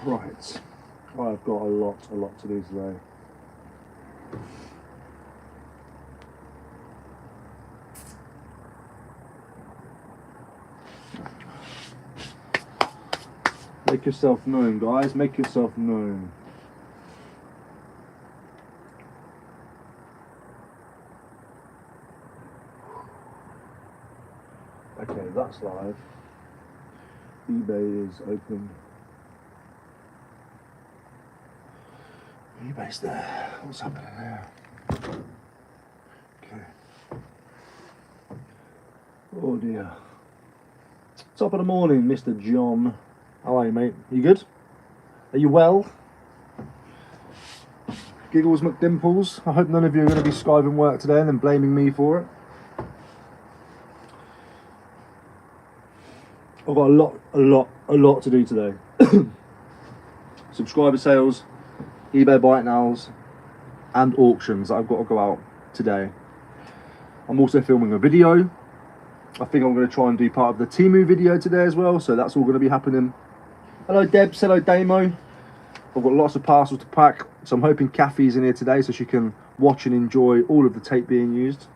Right, I've got a lot to do today. Make yourself known, guys, make yourself known. Okay, that's live. eBay is open. eBay's there. What's happening there? Okay. Oh dear. Top of the morning, Mr. John. How are you, mate? You good? Are you well? Giggles McDimples. I hope none of you are going to be skiving work today and then blaming me for it. I've got a lot to do today. Subscriber sales, eBay buy it nows, and auctions that I've got to go out today. I'm also filming a video. I think I'm going to try and do part of the Temu video today as well, so that's all going to be happening. Hello Debs, hello Damo. I've got lots of parcels to pack, so I'm hoping Kathy's in here today so she can watch and enjoy all of the tape being used.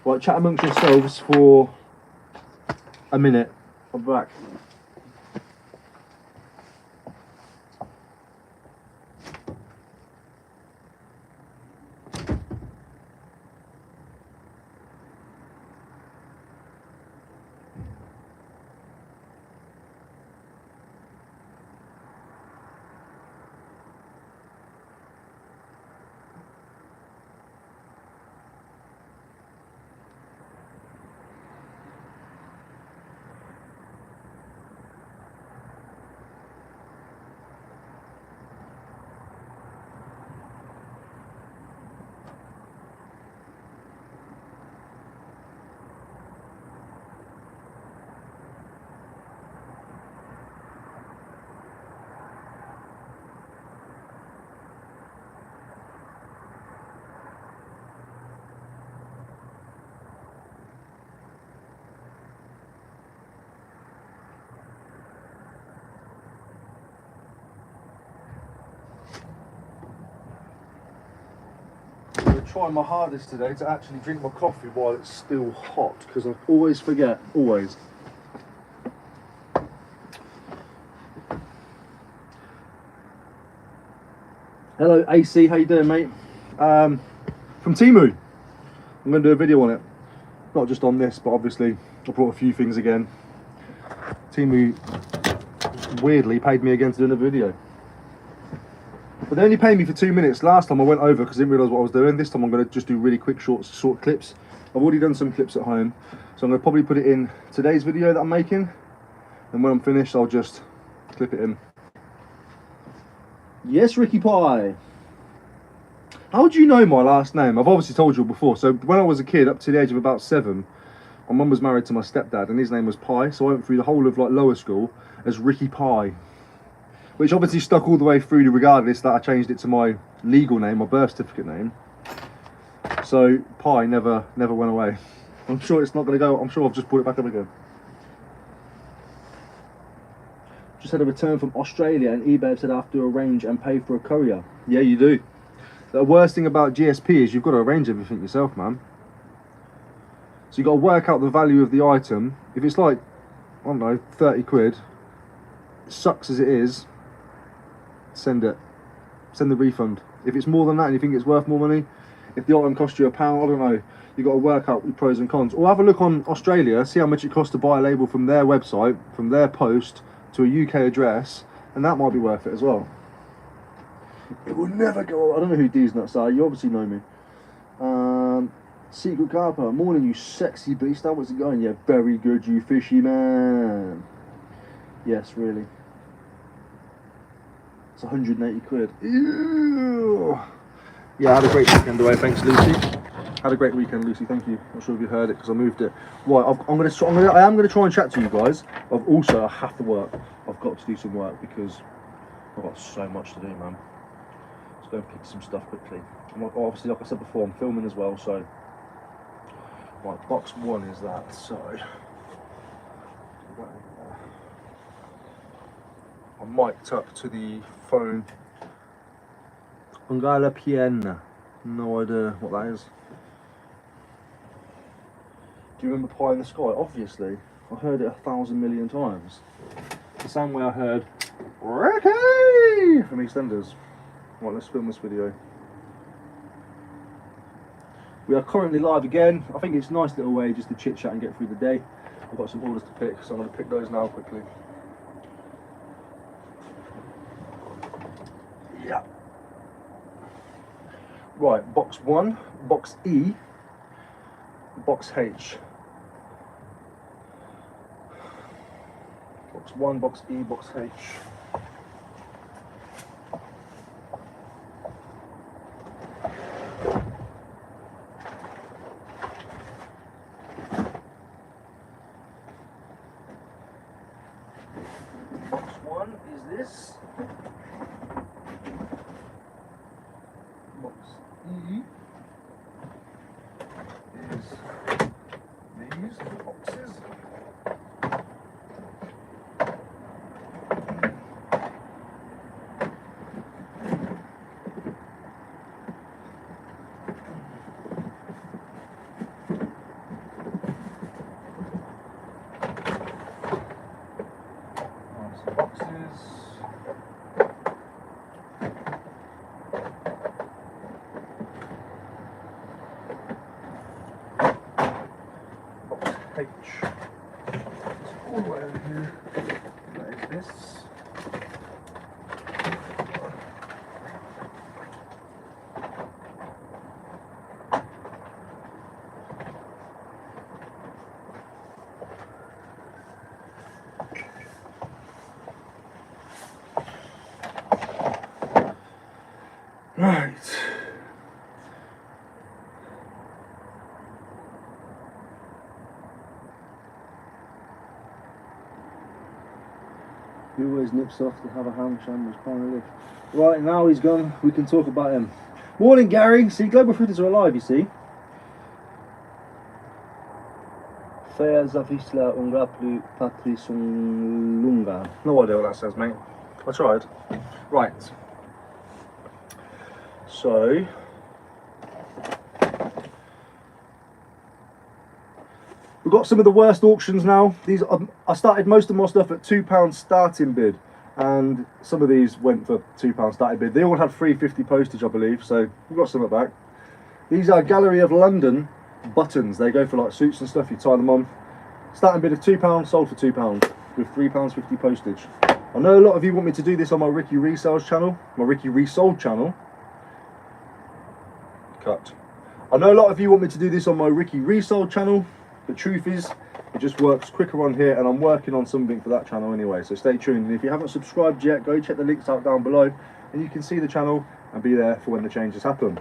Right, chat amongst yourselves for a minute. I'm back. Trying my hardest today to actually drink my coffee while it's still hot, because I always forget, always. Hello AC, how you doing, mate? From Temu. I'm going to do a video on it, not just on this, but obviously I brought a few things again. Temu weirdly paid me again to do another video. But they only paid me for 2 minutes. Last time I went over because I didn't realise what I was doing. This time I'm going to just do really quick short clips. I've already done some clips at home, so I'm going to probably put it in today's video that I'm making, and when I'm finished I'll just clip it in. Yes, Ricky Pie. How do you know my last name? I've obviously told you before. So when I was a kid, up to the age of about 7, my mum was married to my stepdad and his name was Pie, so I went through the whole of like lower school as Ricky Pie, which obviously stuck all the way through, regardless that I changed it to my legal name, my birth certificate name. So Pie never went away. I'm sure it's not going to go. I'm sure I've just put it back up again. Just had a return from Australia, and eBay said I have to arrange and pay for a courier. Yeah, you do. The worst thing about GSP is you've got to arrange everything yourself, man. So you've got to work out the value of the item. If it's like, I don't know, 30 quid, it sucks as it is, send it. Send the refund. If it's more than that and you think it's worth more money, if the item costs you £1, I don't know, you've got to work out the pros and cons. Or have a look on Australia, see how much it costs to buy a label from their website, from their post, to a UK address, and that might be worth it as well. It will never go. I don't know who these nuts are. You obviously know me. Secret Carper. Morning, you sexy beast. How's it going? Yeah, very good, you fishy man. Yes, really. It's 180 quid. Ew. Yeah, I had a great weekend away. Thanks, Lucy. Had a great weekend, Lucy. Thank you. Not sure if you heard it because I moved it. Right, I am gonna try and chat to you guys. I have to work. I've got to do some work because I've got so much to do, man. Let's go and pick some stuff quickly. And obviously, like I said before, I'm filming as well. So, right, box 1 is that. So, I'm mic'd up to the phone. Ungala Piena. No idea what that is. Do you remember Pie in the Sky? Obviously. I heard it 1,000 million times. The same way I heard Ricky from EastEnders. Right, let's film this video. We are currently live again. I think it's a nice little way just to chit chat and get through the day. I've got some orders to pick, so I'm going to pick those now quickly. Yeah. Right, box 1, box E, box H. Box 1, box E, box H. Box 1 is this. Box E is these boxes. H. All the way over here. Like this. Right. He always nips off to have a ham sandwich, finally. Right, now he's gone, we can talk about him. Morning, Gary. See, Global Fruiters are alive, you see. Fair Zavisla Ungaplu Patrisunlunga. No idea what that says, mate. I tried. Right. So, we've got some of the worst auctions now. These I started most of my stuff at £2 starting bid, and some of these went for £2 starting bid. They all had £3.50 postage, I believe, so we've got some at back. These are Gallery of London buttons. They go for like suits and stuff, you tie them on. Starting bid of £2, sold for £2 with £3.50 postage. I know a lot of you want me to do this on my Ricky Resells channel, my Ricky Resold channel. Cut. I know a lot of you want me to do this on my Ricky Resold channel. The truth is, it just works quicker on here, and I'm working on something for that channel anyway, so stay tuned. And if you haven't subscribed yet, go check the links out down below, and you can see the channel and be there for when the changes happen.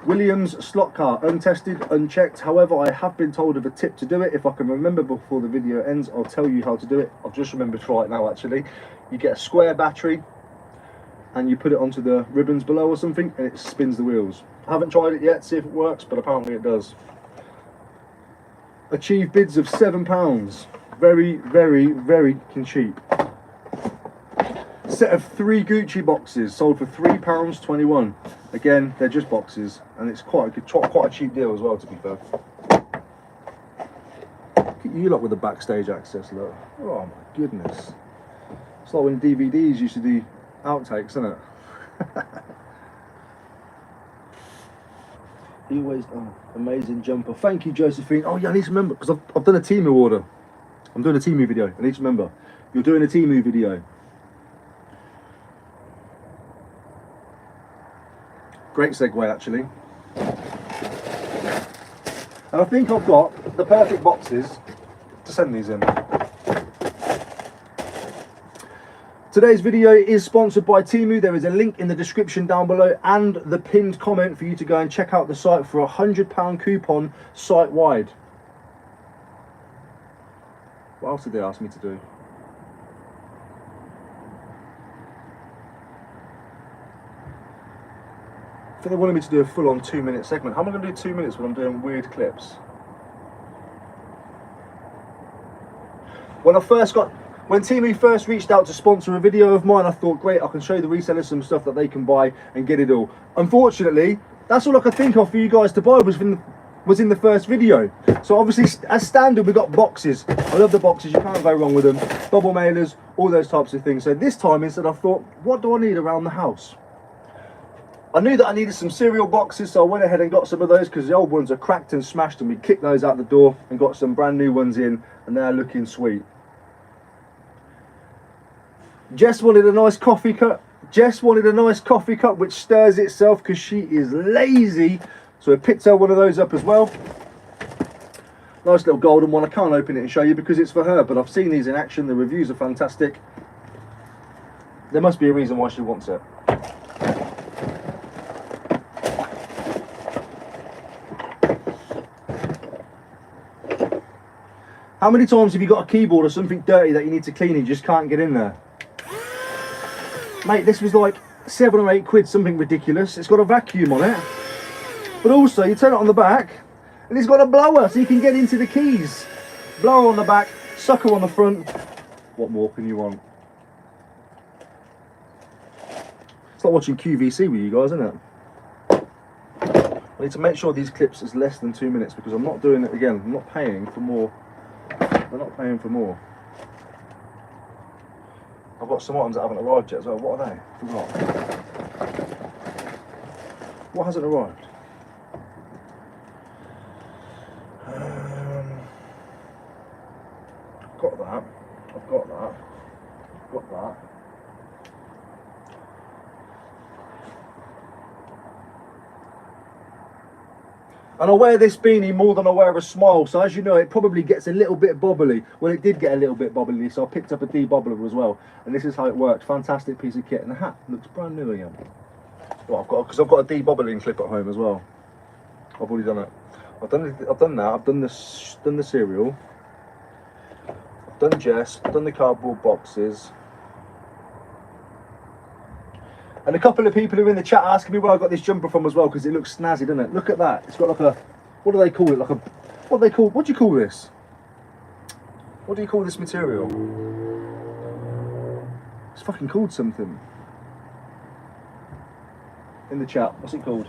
Williams slot car, untested, unchecked. However, I have been told of a tip to do it. If I can remember before the video ends, I'll tell you how to do it. I've just remembered right now, actually. You get a square battery, and you put it onto the ribbons below or something, and it spins the wheels. I haven't tried it yet, see if it works, but apparently it does. Achieved bids of £7. Very, very, very cheap. Set of 3 Gucci boxes, sold for £3.21. Again, they're just boxes, and it's quite a cheap deal as well, to be fair. Look at you lot with the backstage access, look. Oh my goodness. It's like when DVDs used to do outtakes, isn't it? He always, oh, amazing jumper. Thank you, Josephine. Oh yeah, I need to remember, because I've done a Temu order. I'm doing a Temu video. I need to remember. You're doing a Temu video. Great segue, actually. And I think I've got the perfect boxes to send these in. Today's video is sponsored by Temu. There is a link in the description down below and the pinned comment for you to go and check out the site for a £100 coupon site-wide. What else did they ask me to do? I think they wanted me to do a full-on 2-minute segment. How am I going to do 2 minutes when I'm doing weird clips? When Temu first reached out to sponsor a video of mine, I thought, great, I can show the resellers some stuff that they can buy and get it all. Unfortunately, that's all I could think of for you guys to buy was in the first video. So obviously, as standard, we've got boxes. I love the boxes, you can't go wrong with them. Bubble mailers, all those types of things. So this time, instead, I thought, what do I need around the house? I knew that I needed some cereal boxes, so I went ahead and got some of those because the old ones are cracked and smashed, and we kicked those out the door and got some brand new ones in, and they're looking sweet. Jess wanted a nice coffee cup. Jess wanted a nice coffee cup which stirs itself because she is lazy. So I picked her one of those up as well. Nice little golden one. I can't open it and show you because it's for her, but I've seen these in action. The reviews are fantastic. There must be a reason why she wants it. How many times have you got a keyboard or something dirty that you need to clean and you just can't get in there? Mate, this was like 7 or 8 quid, something ridiculous. It's got a vacuum on it. But also, you turn it on the back, and it's got a blower, so you can get into the keys. Blower on the back, sucker on the front. What more can you want? It's like watching QVC with you guys, isn't it? I need to make sure these clips is less than 2 minutes because I'm not doing it again. I'm not paying for more. They're not paying for more. I've got some items that haven't arrived yet as well. What are they? Forgot. What hasn't arrived? Got that. I've got that. Got that. And I wear this beanie more than I wear a smile, so as you know, it probably gets a little bit bobbly. Well, it did get a little bit bobbly, so I picked up a de-bobbler as well. And this is how it worked. Fantastic piece of kit. And the hat looks brand new again. Well, I've got a de-bobbling clip at home as well. I've already done it. I've done that. I've done the cereal. I've done Jess. I've done the cardboard boxes. And a couple of people who are in the chat asking me where I got this jumper from as well, because it looks snazzy, doesn't it? Look at that. It's got like a, what do they call it? What do you call this? What do you call this material? It's fucking called something. In the chat, what's it called?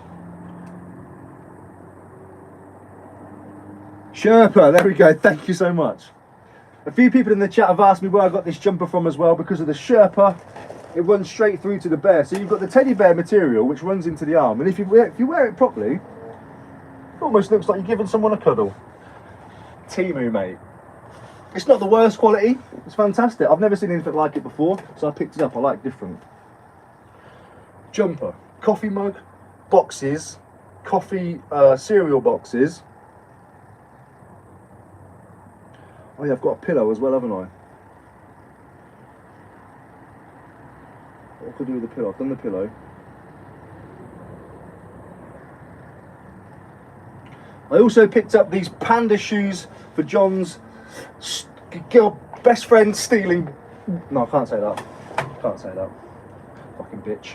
Sherpa, there we go, thank you so much. A few people in the chat have asked me where I got this jumper from as well, because of the Sherpa. It runs straight through to the bear. So you've got the teddy bear material which runs into the arm, and if you wear it properly, it almost looks like you're giving someone a cuddle. Temu, mate. It's not the worst quality. It's fantastic. I've never seen anything like it before, so I picked it up. I like different. Jumper, coffee mug, boxes, coffee cereal boxes. Oh yeah, I've got a pillow as well, haven't I? What could I do with the pillow? I've done the pillow. I also picked up these panda shoes for John's best friend stealing. No, I can't say that. Can't say that. Fucking bitch.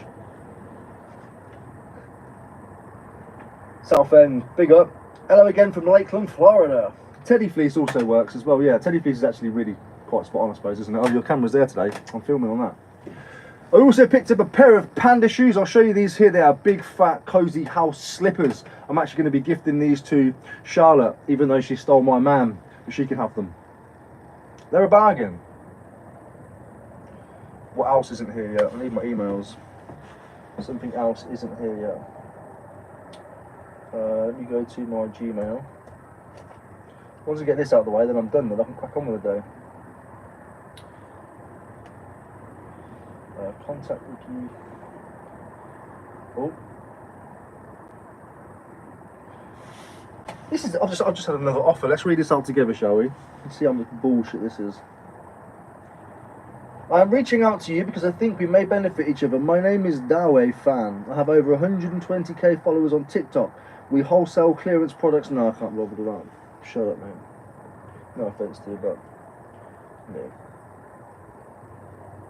Southend, big up. Hello again from Lakeland, Florida. Teddy fleece also works as well. Yeah, teddy fleece is actually really quite spot on, I suppose, isn't it? Oh, your camera's there today. I'm filming on that. I also picked up a pair of panda shoes. I'll show you these here. They are big, fat, cozy house slippers. I'm actually going to be gifting these to Charlotte, even though she stole my man, but she can have them. They're a bargain. What else isn't here yet? I need my emails. Something else isn't here yet. Let me go to my Gmail. Once I get this out of the way, then I'm done. Then I can crack on with the day. Contact with you. Oh, this is. I've just had another offer. Let's read this out together, shall we? Let's see how much bullshit this is. I am reaching out to you because I think we may benefit each other. My name is Dawe Fan. I have over 120k followers on TikTok. We wholesale clearance products. No, I can't bother with that. Shut up, mate. No offense to you, but no.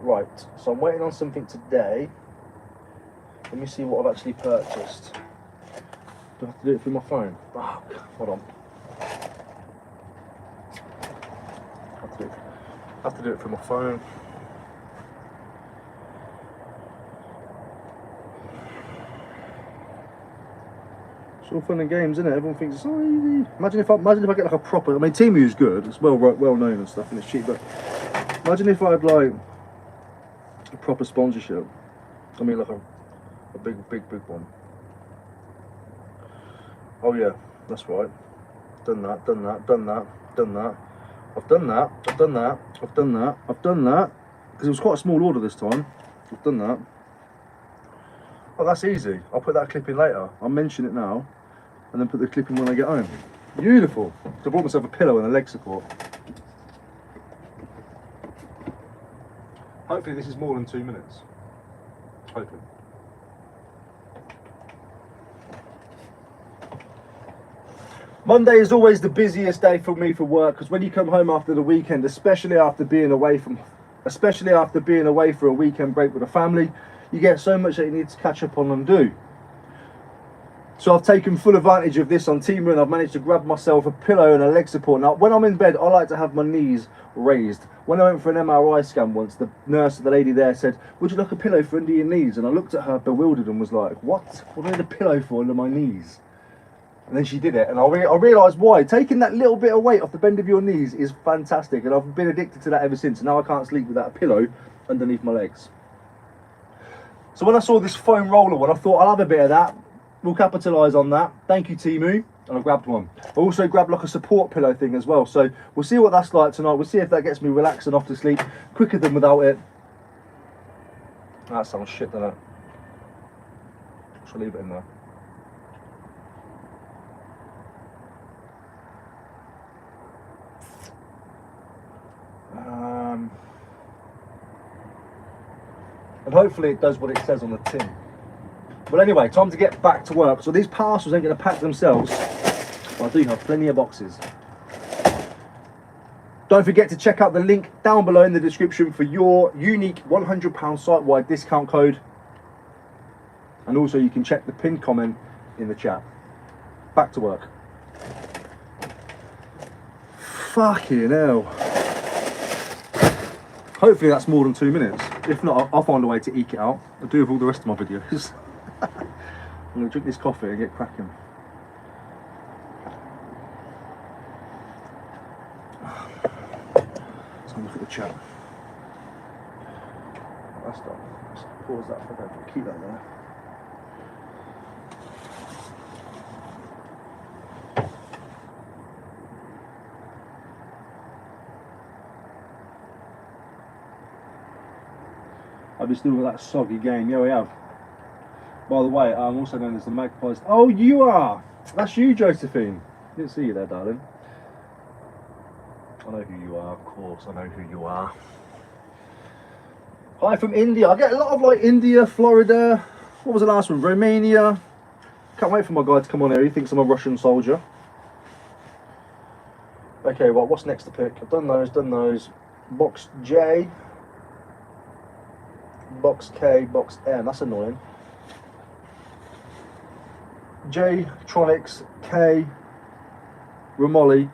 Right, so I'm waiting on something today. Let me see what I've actually purchased. Do I have to do it through my phone? Fuck, hold on. I have to do it from my phone. It's all fun and games, isn't it? Everyone thinks it's so easy. Imagine if I get like a proper. I mean, Temu is good. It's well known and stuff, and it's cheap. But imagine if I had like a proper sponsorship. I mean, like a big one. Oh yeah, that's right. Done that. I've done that. I've done that. Because it was quite a small order this time. I've done that. Oh, that's easy. I'll put that clip in later. I'll mention it now, and then put the clip in when I get home. Beautiful. So I bought myself a pillow and a leg support. Hopefully this is more than 2 minutes. Hoping. Monday is always the busiest day for me for work, because when you come home after the weekend, especially after being away for a weekend break with a family, you get so much that you need to catch up on and do. So I've taken full advantage of this on Temu, and I've managed to grab myself a pillow and a leg support. Now, when I'm in bed, I like to have my knees raised. When I went for an MRI scan once, the lady there said, "Would you like a pillow for under your knees?" And I looked at her bewildered and was like, "What? What do I need a pillow for under my knees?" And then she did it, and I realised why. Taking that little bit of weight off the bend of your knees is fantastic, and I've been addicted to that ever since. And now I can't sleep without a pillow underneath my legs. So when I saw this foam roller one, I thought I'll have a bit of that. We'll capitalise on that. Thank you, Temu. And I grabbed one. I also grabbed like a support pillow thing as well. So we'll see what that's like tonight. We'll see if that gets me relaxed enough to sleep quicker than without it. That sounds shit, doesn't it? Should I leave it in there? And hopefully it does what it says on the tin. But anyway, time to get back to work. So these parcels ain't going to pack themselves. But I do have plenty of boxes. Don't forget to check out the link down below in the description for your unique £100 site-wide discount code. And also you can check the pinned comment in the chat. Back to work. Fucking hell. Hopefully that's more than 2 minutes. If not, I'll find a way to eke it out. I'll do with all the rest of my videos. I'm going to drink this coffee and get cracking. Let's have a look at the chat. That's done. Let's pause that for a bit. Keep that there. I've been still got that soggy game. Yeah, we have. By the way, I'm also known as the Magpies. Oh, you are! That's you, Josephine. Didn't see you there, darling. I know who you are, of course. I know who you are. Hi from India. I get a lot of like India, Florida. What was the last one? Romania. Can't wait for my guy to come on here. He thinks I'm a Russian soldier. Okay, well, what's next to pick? I've done those. Box J. Box K, box M, that's annoying. J, Tronics, K, Romoli,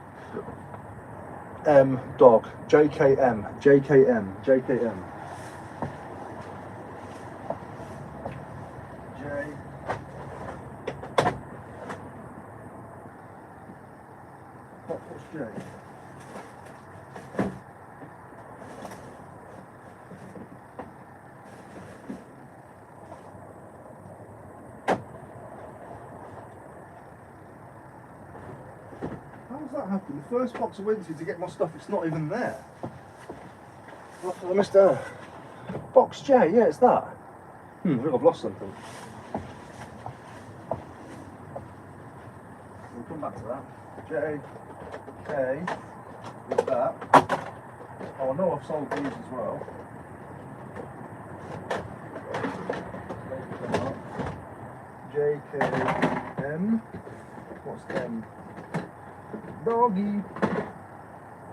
M, Dog, JKM, JKM, JKM. J. What's J? That happened. The first box I went to get my stuff, it's not even there. I missed a box J, yeah, it's that. I think I've lost something. We'll come back to that. J, K, with that. Oh, I know I've sold these as well. J, K, M. What's M? Doggy.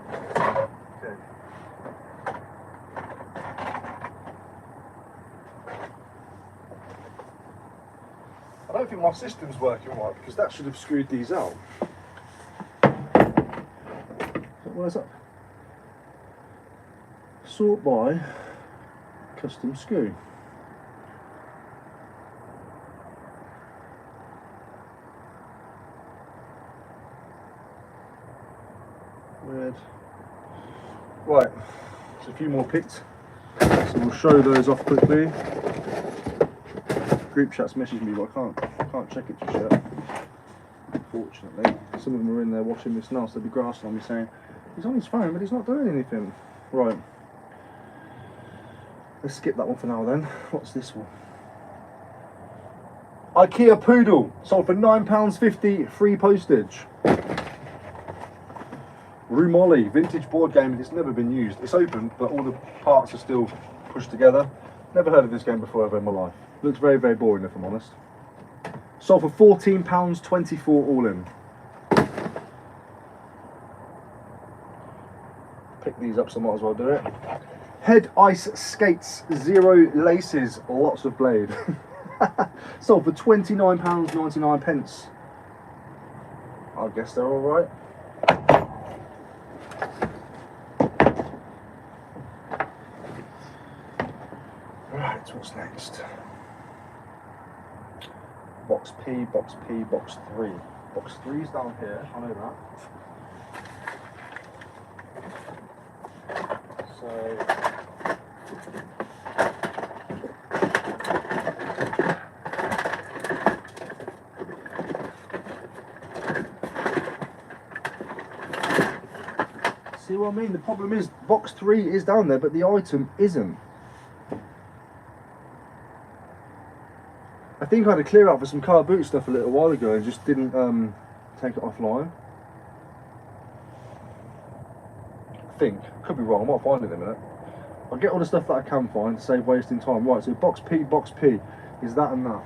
Okay. I don't think my system's working right, because that should have screwed these out. Where's that? Sort by custom screw. Weird. Right, there's a few more picked, so we'll show those off quickly. Group chat's messaged me, but I can't check it just yet. Unfortunately, some of them are in there watching this now, so they'll be grassing on me saying, he's on his phone, but he's not doing anything. Right, let's skip that one for now then. What's this one? IKEA Poodle, sold for £9.50, free postage. Rumolly, vintage board game, it's never been used. It's open, but all the parts are still pushed together. Never heard of this game before ever in my life. Looks very, very boring if I'm honest. Sold for £14.24 all in. Pick these up, so I might as well do it. Head Ice Skates, 0 laces, lots of blade. Sold for £29.99. I guess they're alright. Right, what's next? Box P, box P, box 3. Box 3's down here, I know that. So see what I mean? The problem is box 3 is down there, but the item isn't. I think I had a clear out for some car boot stuff a little while ago and just didn't take it offline. I think, could be wrong, I might find it in a minute. I'll get all the stuff that I can find to save wasting time. Right, so box P is that and that.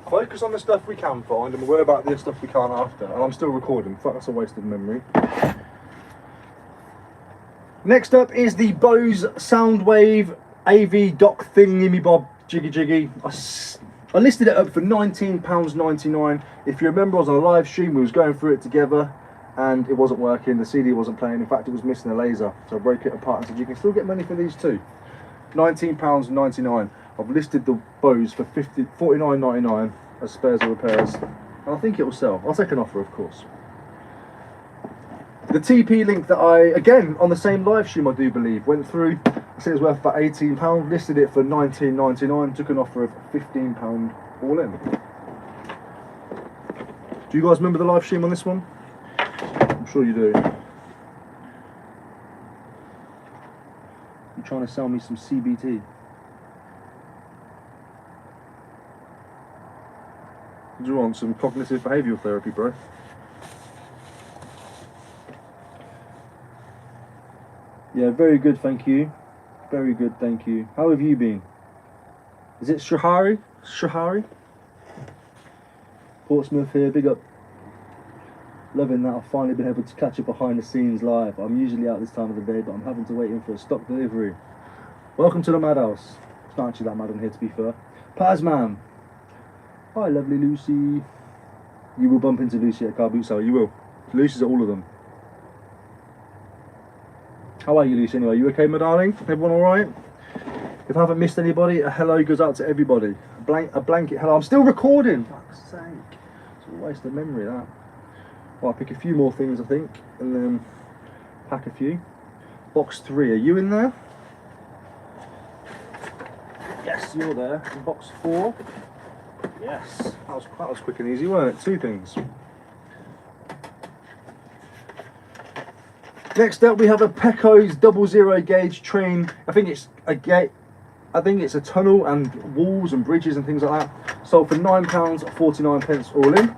Focus on the stuff we can find and we'll worry about the stuff we can't after. And I'm still recording, fuck, that's a waste of memory. Next up is the Bose Soundwave AV dock thingy bob jiggy. I listed it up for £19.99. If you remember, I was on a live stream, we was going through it together and it wasn't working, the CD wasn't playing, in fact it was missing a laser. So I broke it apart and said you can still get money for these too. £19.99. I've listed the Bose for £49.99 as spares or repairs, and I think it will sell. I'll take an offer, of course. The TP link that I, again, on the same live stream I do believe, went through, I said it was worth about £18, listed it for £19.99, took an offer of £15 all in. Do you guys remember the live stream on this one? I'm sure you do. You're trying to sell me some CBT. Do you want some cognitive behavioural therapy, bro? Yeah, very good, thank you. Very good, thank you. How have you been? Is it Shahari? Portsmouth here, big up. Loving that I've finally been able to catch a behind the scenes live. I'm usually out this time of the day, but I'm having to wait in for a stock delivery. Welcome to the madhouse. It's not actually that mad in here, to be fair. Pazman. Hi, lovely Lucy. You will bump into Lucy at car boot sale, you will. Lucy's at all of them. How are you, Lucy, anyway? You okay, my darling? Everyone alright? If I haven't missed anybody, a hello goes out to everybody. A blanket hello. I'm still recording! Fuck's sake. It's a waste of memory, that. Well, I'll pick a few more things, I think, and then pack a few. Box 3, are you in there? Yes, you're there. And box 4. Yes, that was quick and easy, wasn't it? 2 things. Next up, we have a Pecco's 00 gauge train. I think it's a gate. I think it's a tunnel and walls and bridges and things like that. Sold for £9.49 all in.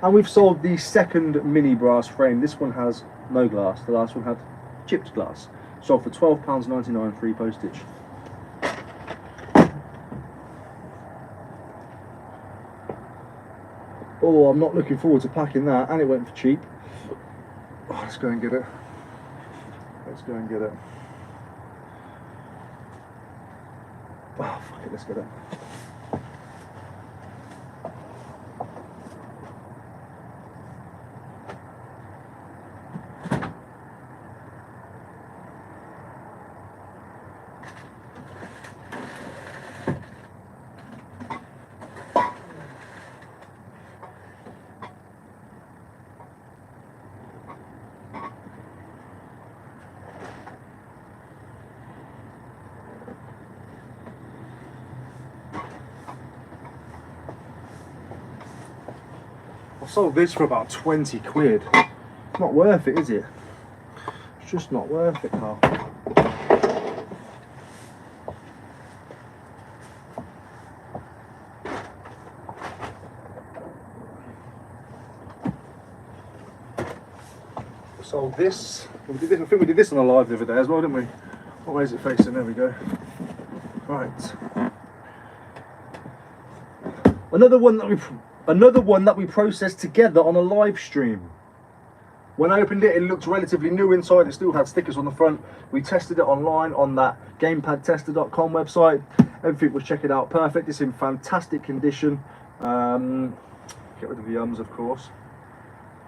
And we've sold the second mini brass frame. This one has no glass. The last one had chipped glass. Sold for £12.99 free postage. Oh, I'm not looking forward to packing that, and it went for cheap. Oh, let's go and get it. Let's go and get it. Oh, fuck it, let's get it. I sold this for about 20 quid. It's not worth it, is it? It's just not worth it, Carl. Sold this. I think we did this on a live the other day as well, didn't we? What way is it facing? There we go. Right. Another one that we processed together on a live stream. When I opened it, it looked relatively new inside. It still had stickers on the front. We tested it online on that gamepadtester.com website. Everything was checking out perfect. It's in fantastic condition. Get rid of the ums, of course.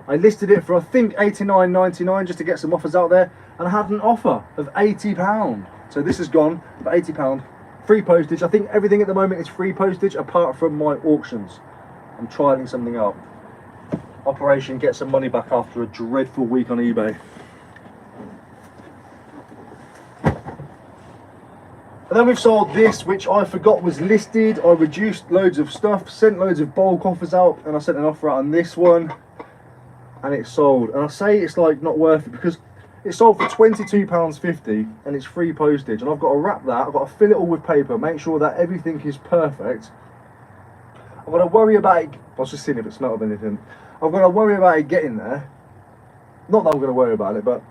I listed it for I think £89.99 just to get some offers out there, and I had an offer of £80. So this has gone for £80, free postage. I think everything at the moment is free postage apart from my auctions. I'm trialing something out. Operation get some money back after a dreadful week on eBay. And then we've sold this, which I forgot was listed. I reduced loads of stuff, sent loads of bulk offers out, and I sent an offer out on this one, and it's sold. And I say it's like not worth it because it's sold for £22.50 and it's free postage. And I've got to wrap that, I've got to fill it all with paper, make sure that everything is perfect. I've got to worry about it. I was just seeing if it smelled of anything. I've got to worry about it getting there. Not that I'm going to worry about it, but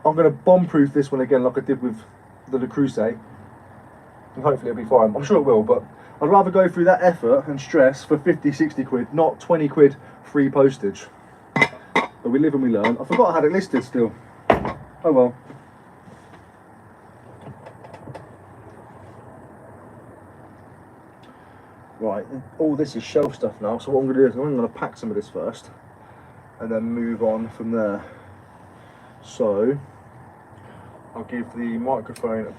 I'm going to bomb-proof this one again like I did with the Le Creuset. And hopefully it'll be fine. I'm sure it will, but I'd rather go through that effort and stress for 50, 60 quid, not 20 quid free postage. But we live and we learn. I forgot I had it listed still. Oh well. Right, all this is shelf stuff now, so what I'm going to do is I'm going to pack some of this first and then move on from there. So, I'll give the microphone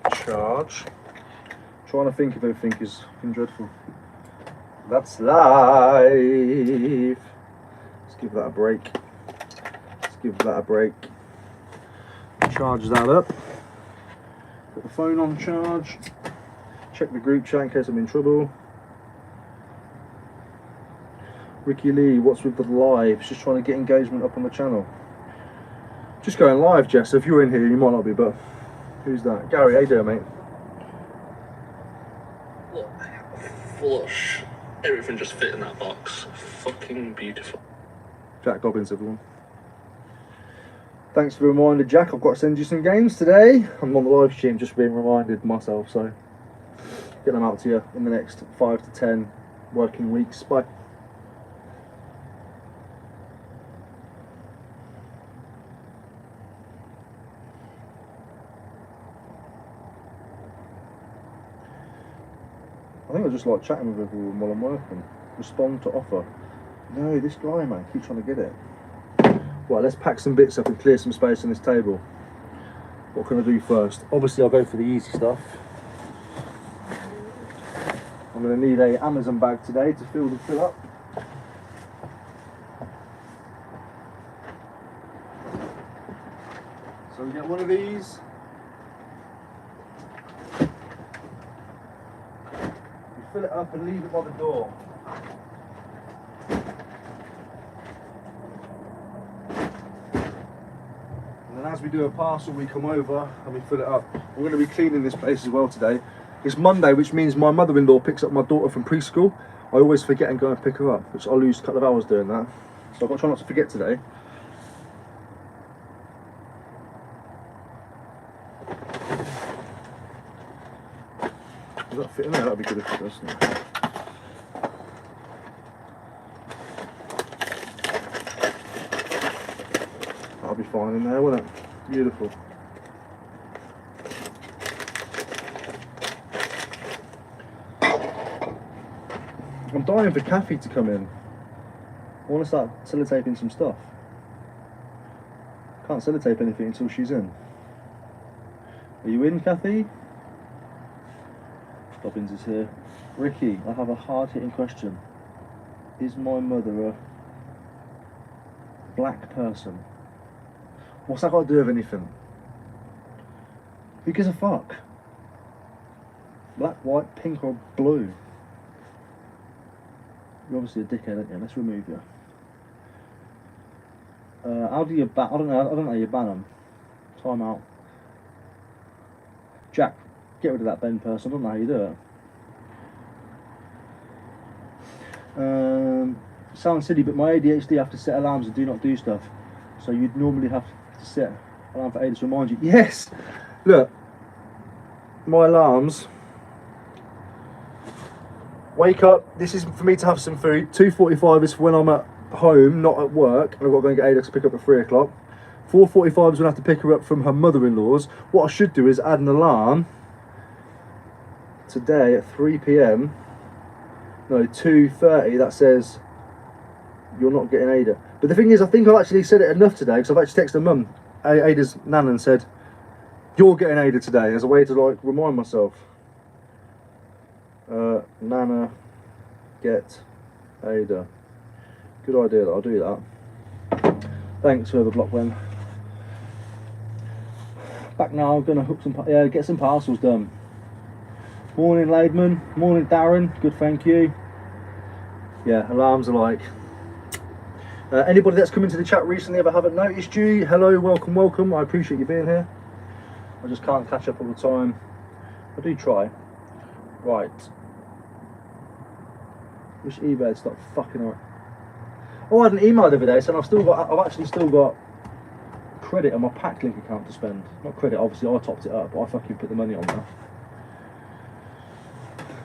a charge. Trying to think if everything is fucking dreadful. That's live. Let's give that a break. Let's give that a break. Charge that up. Put the phone on charge. Check the group chat in case I'm in trouble. Ricky Lee, what's with the live? Just trying to get engagement up on the channel. Just going live, Jess. If you're in here, you might not be, but who's that? Gary, how you doing, mate? Look, flush. Everything just fit in that box. Fucking beautiful. Jack Gobbins, everyone. Thanks for the reminder, Jack. I've got to send you some games today. I'm on the live stream, just being reminded myself, so get them out to you in the next 5 to 10 working weeks. Bye. I think I just like chatting with everyone while I'm working. Respond to offer. No, this guy, man, keep trying to get it. Right, let's pack some bits up and clear some space on this table. What can I do first? Obviously, I'll go for the easy stuff. I'm going to need a Amazon bag today to fill up. So we get one of these. You fill it up and leave it by the door. And as we do a parcel, we come over and we fill it up. We're going to be cleaning this place as well today. It's Monday, which means my mother-in-law picks up my daughter from preschool. I always forget and go and pick her up, which I lose a couple of hours doing that. So I've got to try not to forget today. Does that fit in there? That'd be good if it does. That'll be fine in there, won't it? Beautiful. I'm dying for Kathy to come in. I want to start sellotaping some stuff. Can't sellotape anything until she's in. Are you in, Kathy? Dobbins is here. Ricky, I have a hard-hitting question. Is my mother a black person? What's that got to do with anything? Who gives a fuck? Black, white, pink or blue? You're obviously a dickhead, aren't you? Let's remove you. How do you ban? I don't know how you ban them. Time out. Jack, get rid of that Ben person. I don't know how you do it. Sounds silly, but my ADHD have to set alarms and do not do stuff. So you'd normally have to set an alarm for Ada to remind you. Yes! Look, my alarms. Wake up, this is for me to have some food. 2:45 is for when I'm at home, not at work, and I've got to go and get Ada to pick up at 3 o'clock. 4:45 is when I have to pick her up from her mother-in-law's. What I should do is add an alarm today at 3 PM. No, 2:30 that says you're not getting Ada. But the thing is, I think I've actually said it enough today, because I've actually texted her mum, Ada's nan, and said, you're getting Ada today, as a way to like remind myself. Nana, get Ada. Good idea, I'll do that. Thanks, whoever blocked when. Back now, I'm gonna hook some, get some parcels done. Morning, Laidman. Morning, Darren. Good, thank you. Yeah, alarms are like. Anybody that's come into the chat recently, if I haven't noticed you, hello, welcome, welcome. I appreciate you being here. I just can't catch up all the time. I do try. Right. Wish eBay had stopped fucking up. Oh, I had an email the other day saying I've actually still got credit on my Packlink account to spend. Not credit, obviously I topped it up, but I fucking put the money on there.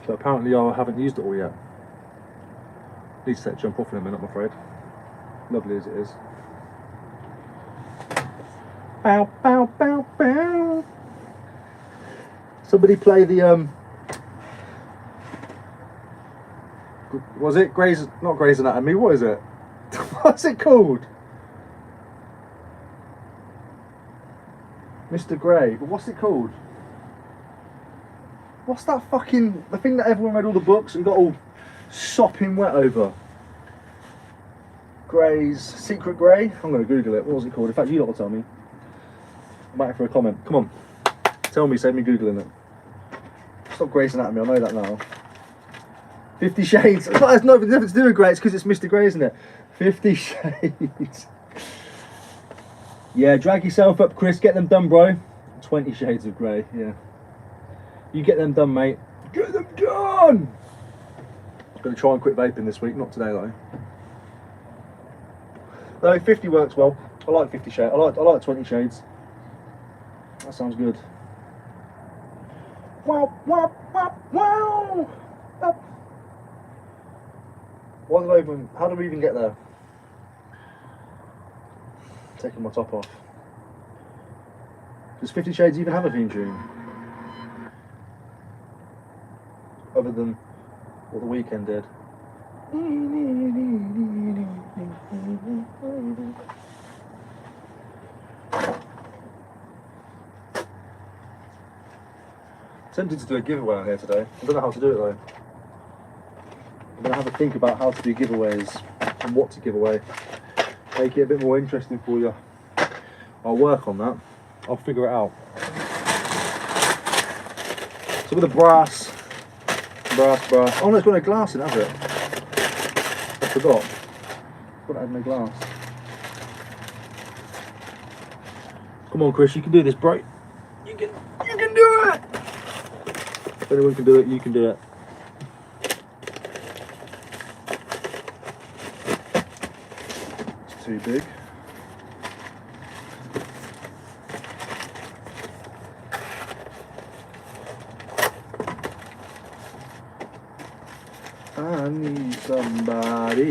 So apparently I haven't used it all yet. Needs to jump off in a minute, I'm afraid. Lovely as it is. Bow, bow, bow, bow. Somebody play the was it not Grey's Anatomy, what is it? What's it called? Mr. Grey, but what's it called? What's that fucking, the thing that everyone read all the books and got all sopping wet over? Grey's, Secret Grey? I'm going to Google it, what was it called? In fact, you lot will tell me. I'm waiting for a comment, come on. Tell me, save me Googling it. It's not Grey's Anatomy, I know that now. 50 Shades, it's nothing to do with Grey, it's because it's Mr. Grey, isn't it? 50 Shades. Yeah, drag yourself up, Chris, get them done, bro. 20 Shades of Grey, yeah. You get them done, mate. Get them done! I'm going to try and quit vaping this week, not today though. No, 50 works well. I like 50 Shades, I like 20 Shades. That sounds good. Wow, wow, wow, wow! How did we even get there? Taking my top off. Does 50 Shades even have a theme tune? Other than what The Weeknd did. Tempted to do a giveaway on here today. I don't know how to do it though. I'm going to have a think about how to do giveaways and what to give away. Make it a bit more interesting for you. I'll work on that. I'll figure it out. So with a brass. Oh no, it's got no glass in, has it? I forgot. Thought it had no glass. Come on, Chris, you can do this, bro. You can do it. If anyone can do it, you can do it. It's too big. I need somebody.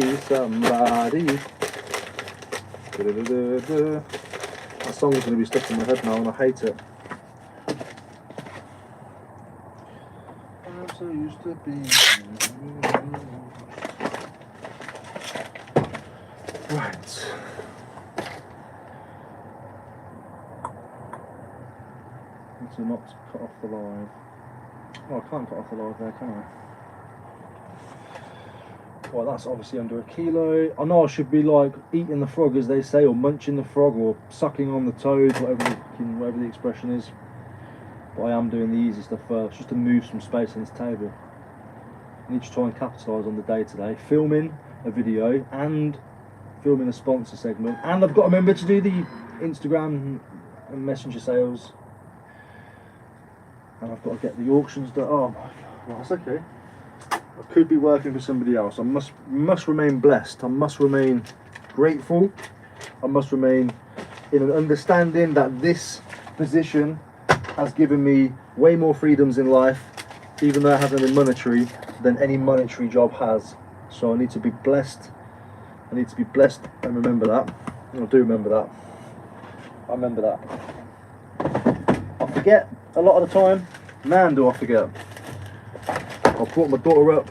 That song's going to be stuck in my head now and I hate it. I'm so used to being. Right. Need to not cut off the live. Oh, I can't cut off the live there, can I? Well, that's obviously under a kilo. I know I should be like eating the frog, as they say, or munching the frog, or sucking on the toad, whatever the expression is. But I am doing the easy stuff first, just to move some space on this table. I need to try and capitalise on the day today, filming a video and filming a sponsor segment, and I've got to remember to do the Instagram and Messenger sales, and I've got to get the auctions done. Oh my God, that's okay. I could be working for somebody else. I must remain blessed. I must remain grateful. I must remain in an understanding that this position has given me way more freedoms in life, even though it hasn't been monetary, than any monetary job has. So I need to be blessed. I need to be blessed and remember that. And I do remember that. I remember that. I forget a lot of the time. Man, do I forget. I've brought my daughter up.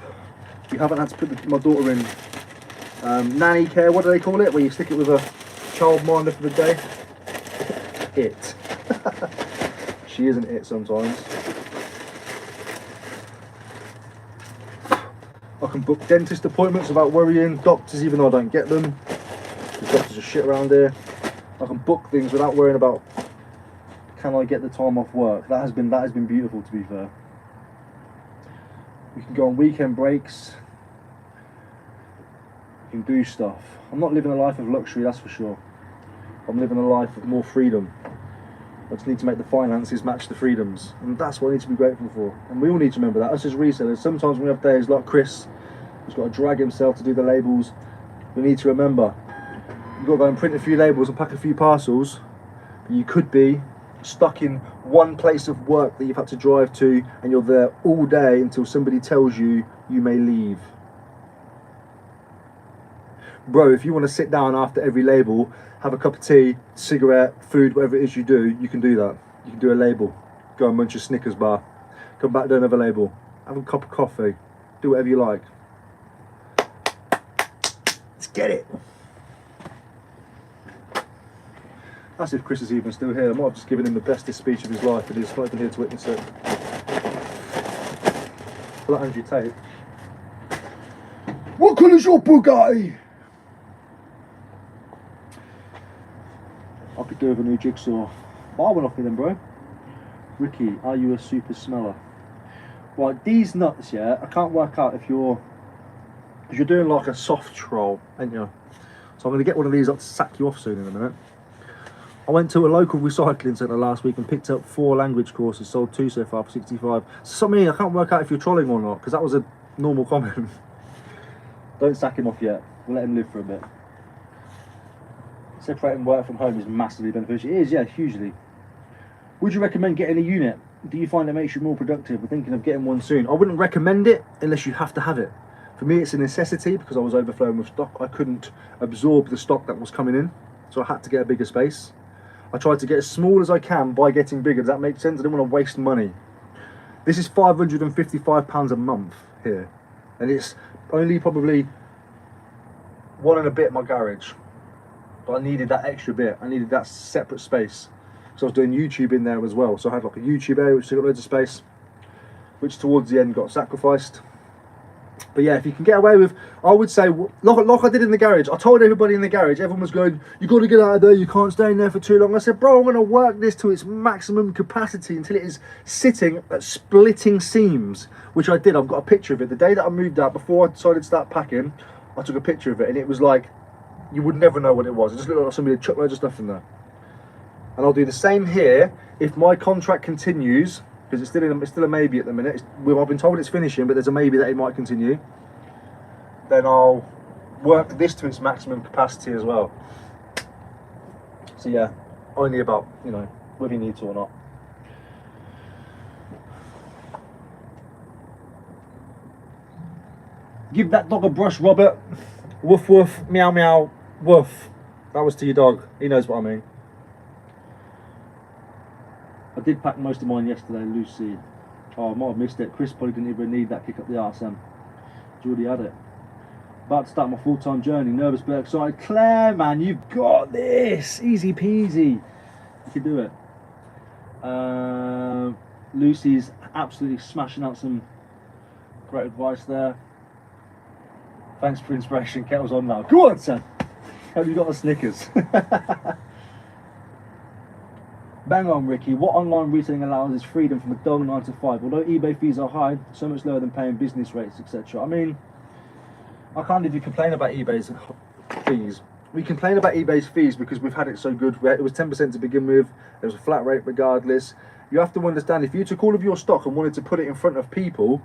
You haven't had to put my daughter in nanny care, what do they call it? Where you stick it with a childminder for the day. It. She isn't it sometimes. I can book dentist appointments without worrying. Doctors, even though I don't get them. The doctors are shit around here. I can book things without worrying about, can I get the time off work? That has been beautiful, to be fair. We can go on weekend breaks. We can do stuff. I'm not living a life of luxury, that's for sure. I'm living a life of more freedom. I just need to make the finances match the freedoms. And that's what I need to be grateful for. And we all need to remember that. Us as resellers, sometimes when we have days like Chris, who's got to drag himself to do the labels, we need to remember, you've got to go and print a few labels and pack a few parcels. But you could be stuck in one place of work that you've had to drive to, and you're there all day until somebody tells you you may leave. Bro, if you want to sit down after every label, have a cup of tea, cigarette, food, whatever it is you do, you can do that. You can do a label, go and munch a Snickers bar, come back, do another label, have a cup of coffee, do whatever you like. Let's get it. That's if Chris is even still here. I might have just given him the bestest speech of his life, but he's not even here to witness it. Pull that Andrew Tate. What colour's your Bugatti? I could do with a new jigsaw. Buy one off me then, bro. Ricky, are you a super smeller? Right, these nuts, yeah, I can't work out if you're, because you're doing like a soft roll, ain't you? So I'm going to get one of these up to sack you off soon in a minute. I went to a local recycling centre last week and picked up 4 language courses, sold 2 so far for 65. So I can't work out if you're trolling or not, because that was a normal comment. Don't sack him off yet, we'll let him live for a bit. Separating work from home is massively beneficial. It is, yeah, hugely. Would you recommend getting a unit? Do you find it makes you more productive? We're thinking of getting one soon. I wouldn't recommend it unless you have to have it. For me, it's a necessity because I was overflowing with stock. I couldn't absorb the stock that was coming in, so I had to get a bigger space. I tried to get as small as I can by getting bigger. Does that make sense? I didn't want to waste money. This is £555 a month here, and it's only probably 1 and a bit in my garage. But I needed that extra bit. I needed that separate space. So I was doing YouTube in there as well. So I had like a YouTube area which took up loads of space, which towards the end got sacrificed. But yeah, if you can get away with, I would say, like I did in the garage. I told everybody in the garage, everyone was going, you got to get out of there, you can't stay in there for too long. I said, bro, I'm going to work this to its maximum capacity until it is sitting at splitting seams, which I did. I've got a picture of it. The day that I moved out, before I decided to start packing, I took a picture of it, and it was like, you would never know what it was. It just looked like somebody had chucked loads of stuff in there. And I'll do the same here if my contract continues, because it's still a maybe at the minute. I've been told it's finishing, but there's a maybe that it might continue. Then I'll work this to its maximum capacity as well. So yeah, only about, you know, whether you need to or not. Give that dog a brush, Robert. Woof woof, meow meow, woof. That was to your dog. He knows what I mean. I did pack most of mine yesterday, Lucy. Oh, I might have missed it. Chris probably didn't even need that kick up the arse then. He already had it. About to start my full-time journey. Nervous but excited. Claire, man, you've got this. Easy peasy. You can do it. Lucy's absolutely smashing out some great advice there. Thanks for inspiration. Kettle's on now. Go on, son. Have you got a Snickers? Bang on, Ricky. What online retailing allows is freedom from a dull 9 to 5. Although eBay fees are high, so much lower than paying business rates, etc. I mean, I can't even complain about eBay's fees. We complain about eBay's fees because we've had it so good. It was 10% to begin with. It was a flat rate regardless. You have to understand, if you took all of your stock and wanted to put it in front of people,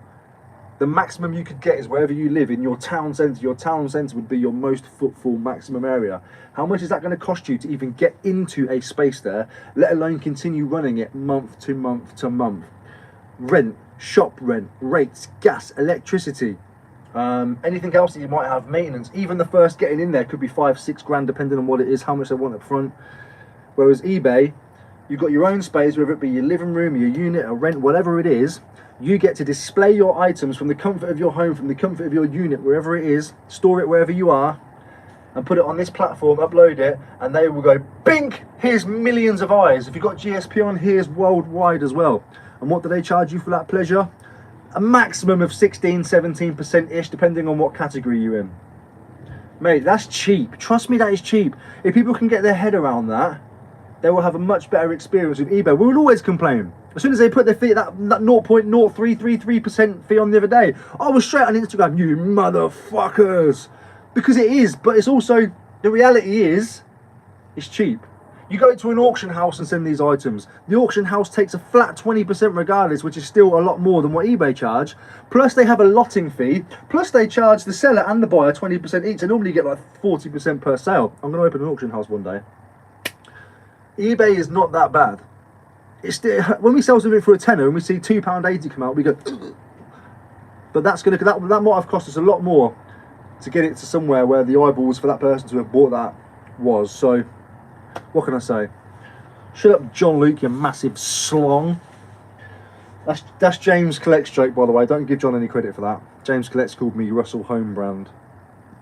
the maximum you could get is wherever you live in your town centre. Your town centre would be your most footfall maximum area. How much is that going to cost you to even get into a space there, let alone continue running it month to month to month? Rent, shop rent, rates, gas, electricity, anything else that you might have, maintenance. Even the first getting in there could be 5-6 grand depending on what it is, how much they want up front. Whereas eBay, you've got your own space, whether it be your living room, your unit, or rent, whatever it is. You get to display your items from the comfort of your home, from the comfort of your unit, wherever it is, store it wherever you are, and put it on this platform, upload it, and they will go, bink, here's millions of eyes. If you've got GSP on, here's worldwide as well. And what do they charge you for that pleasure? A maximum of 16-17%-ish, depending on what category you're in. Mate, that's cheap. Trust me, that is cheap. If people can get their head around that, they will have a much better experience with eBay. We will always complain. As soon as they put their fee, that 0.0333% fee on the other day, I was straight on Instagram, you motherfuckers. Because it is, but it's also, the reality is, it's cheap. You go to an auction house and send these items. The auction house takes a flat 20% regardless, which is still a lot more than what eBay charge. Plus they have a lotting fee. Plus they charge the seller and the buyer 20% each. They normally get like 40% per sale. I'm going to open an auction house one day. eBay is not that bad. It's still, when we sell something for a tenner and we see £2.80 come out, we go, ugh. But that might have cost us a lot more to get it to somewhere where the eyeballs for that person to have bought that was. So, what can I say? Shut up, John Luke, you massive slong. That's James Collect's joke, by the way. Don't give John any credit for that. James Collect's called me Russell Homebrand.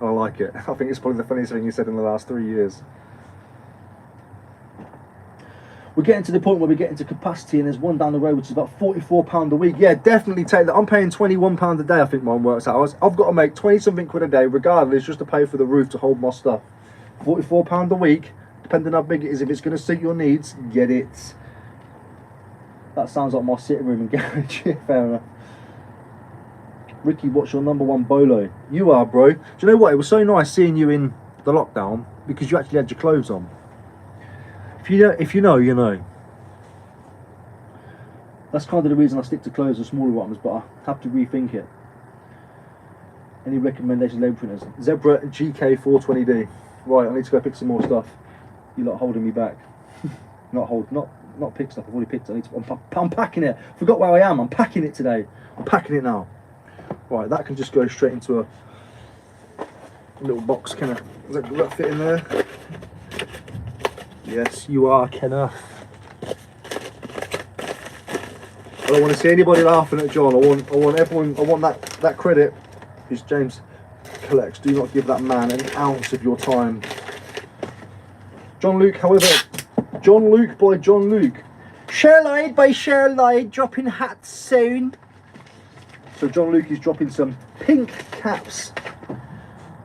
I like it. I think it's probably the funniest thing he said in the last 3 years. We're getting to the point where we're getting to capacity, and there's one down the road which is about £44 a week. Yeah, definitely take that. I'm paying £21 a day, I think mine works out. I've got to make 20-something quid a day, regardless, just to pay for the roof to hold my stuff. £44 a week, depending on how big it is. If it's going to suit your needs, get it. That sounds like my sitting room and garage. Yeah, fair enough. Ricky, what's your #1 bolo? You are, bro. Do you know what? It was so nice seeing you in the lockdown because you actually had your clothes on. If you know, you know. That's kind of the reason I stick to clothes and smaller ones, but I have to rethink it. Any recommendations, label printers? Zebra GK420D. Right, I need to go pick some more stuff. You're not holding me back. not pick stuff. I've already picked it. I'm packing it. Forgot where I am. I'm packing it today. I'm packing it now. Right, that can just go straight into a little box. Can it? Does that fit in there? Yes, you are, Kenneth. I don't want to see anybody laughing at John. I want everyone. I want that credit. Because James Collects. Do not give that man an ounce of your time. John Luke, however, John Luke by John Luke. Sherloid by Sherloid, dropping hats soon. So John Luke is dropping some pink caps.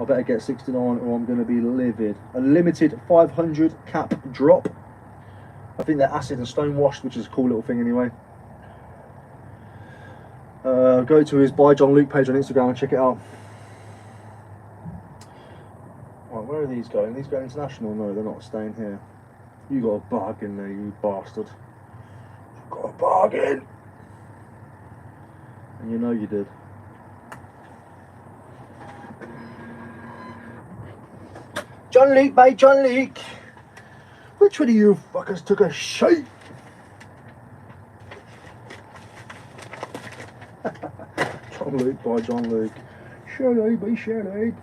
I better get 69 or I'm going to be livid. A limited 500 cap drop. I think they're acid and stone washed, which is a cool little thing anyway. Go to his By John Luke page on Instagram and check it out. Right, where are these going? Are these going international? No, they're not staying here. You got a bargain there, you bastard. You got a bargain. And you know you did. John Luke by John Luke. Which one of you fuckers took a shite? John Luke by John Luke. Shirley by Shirley.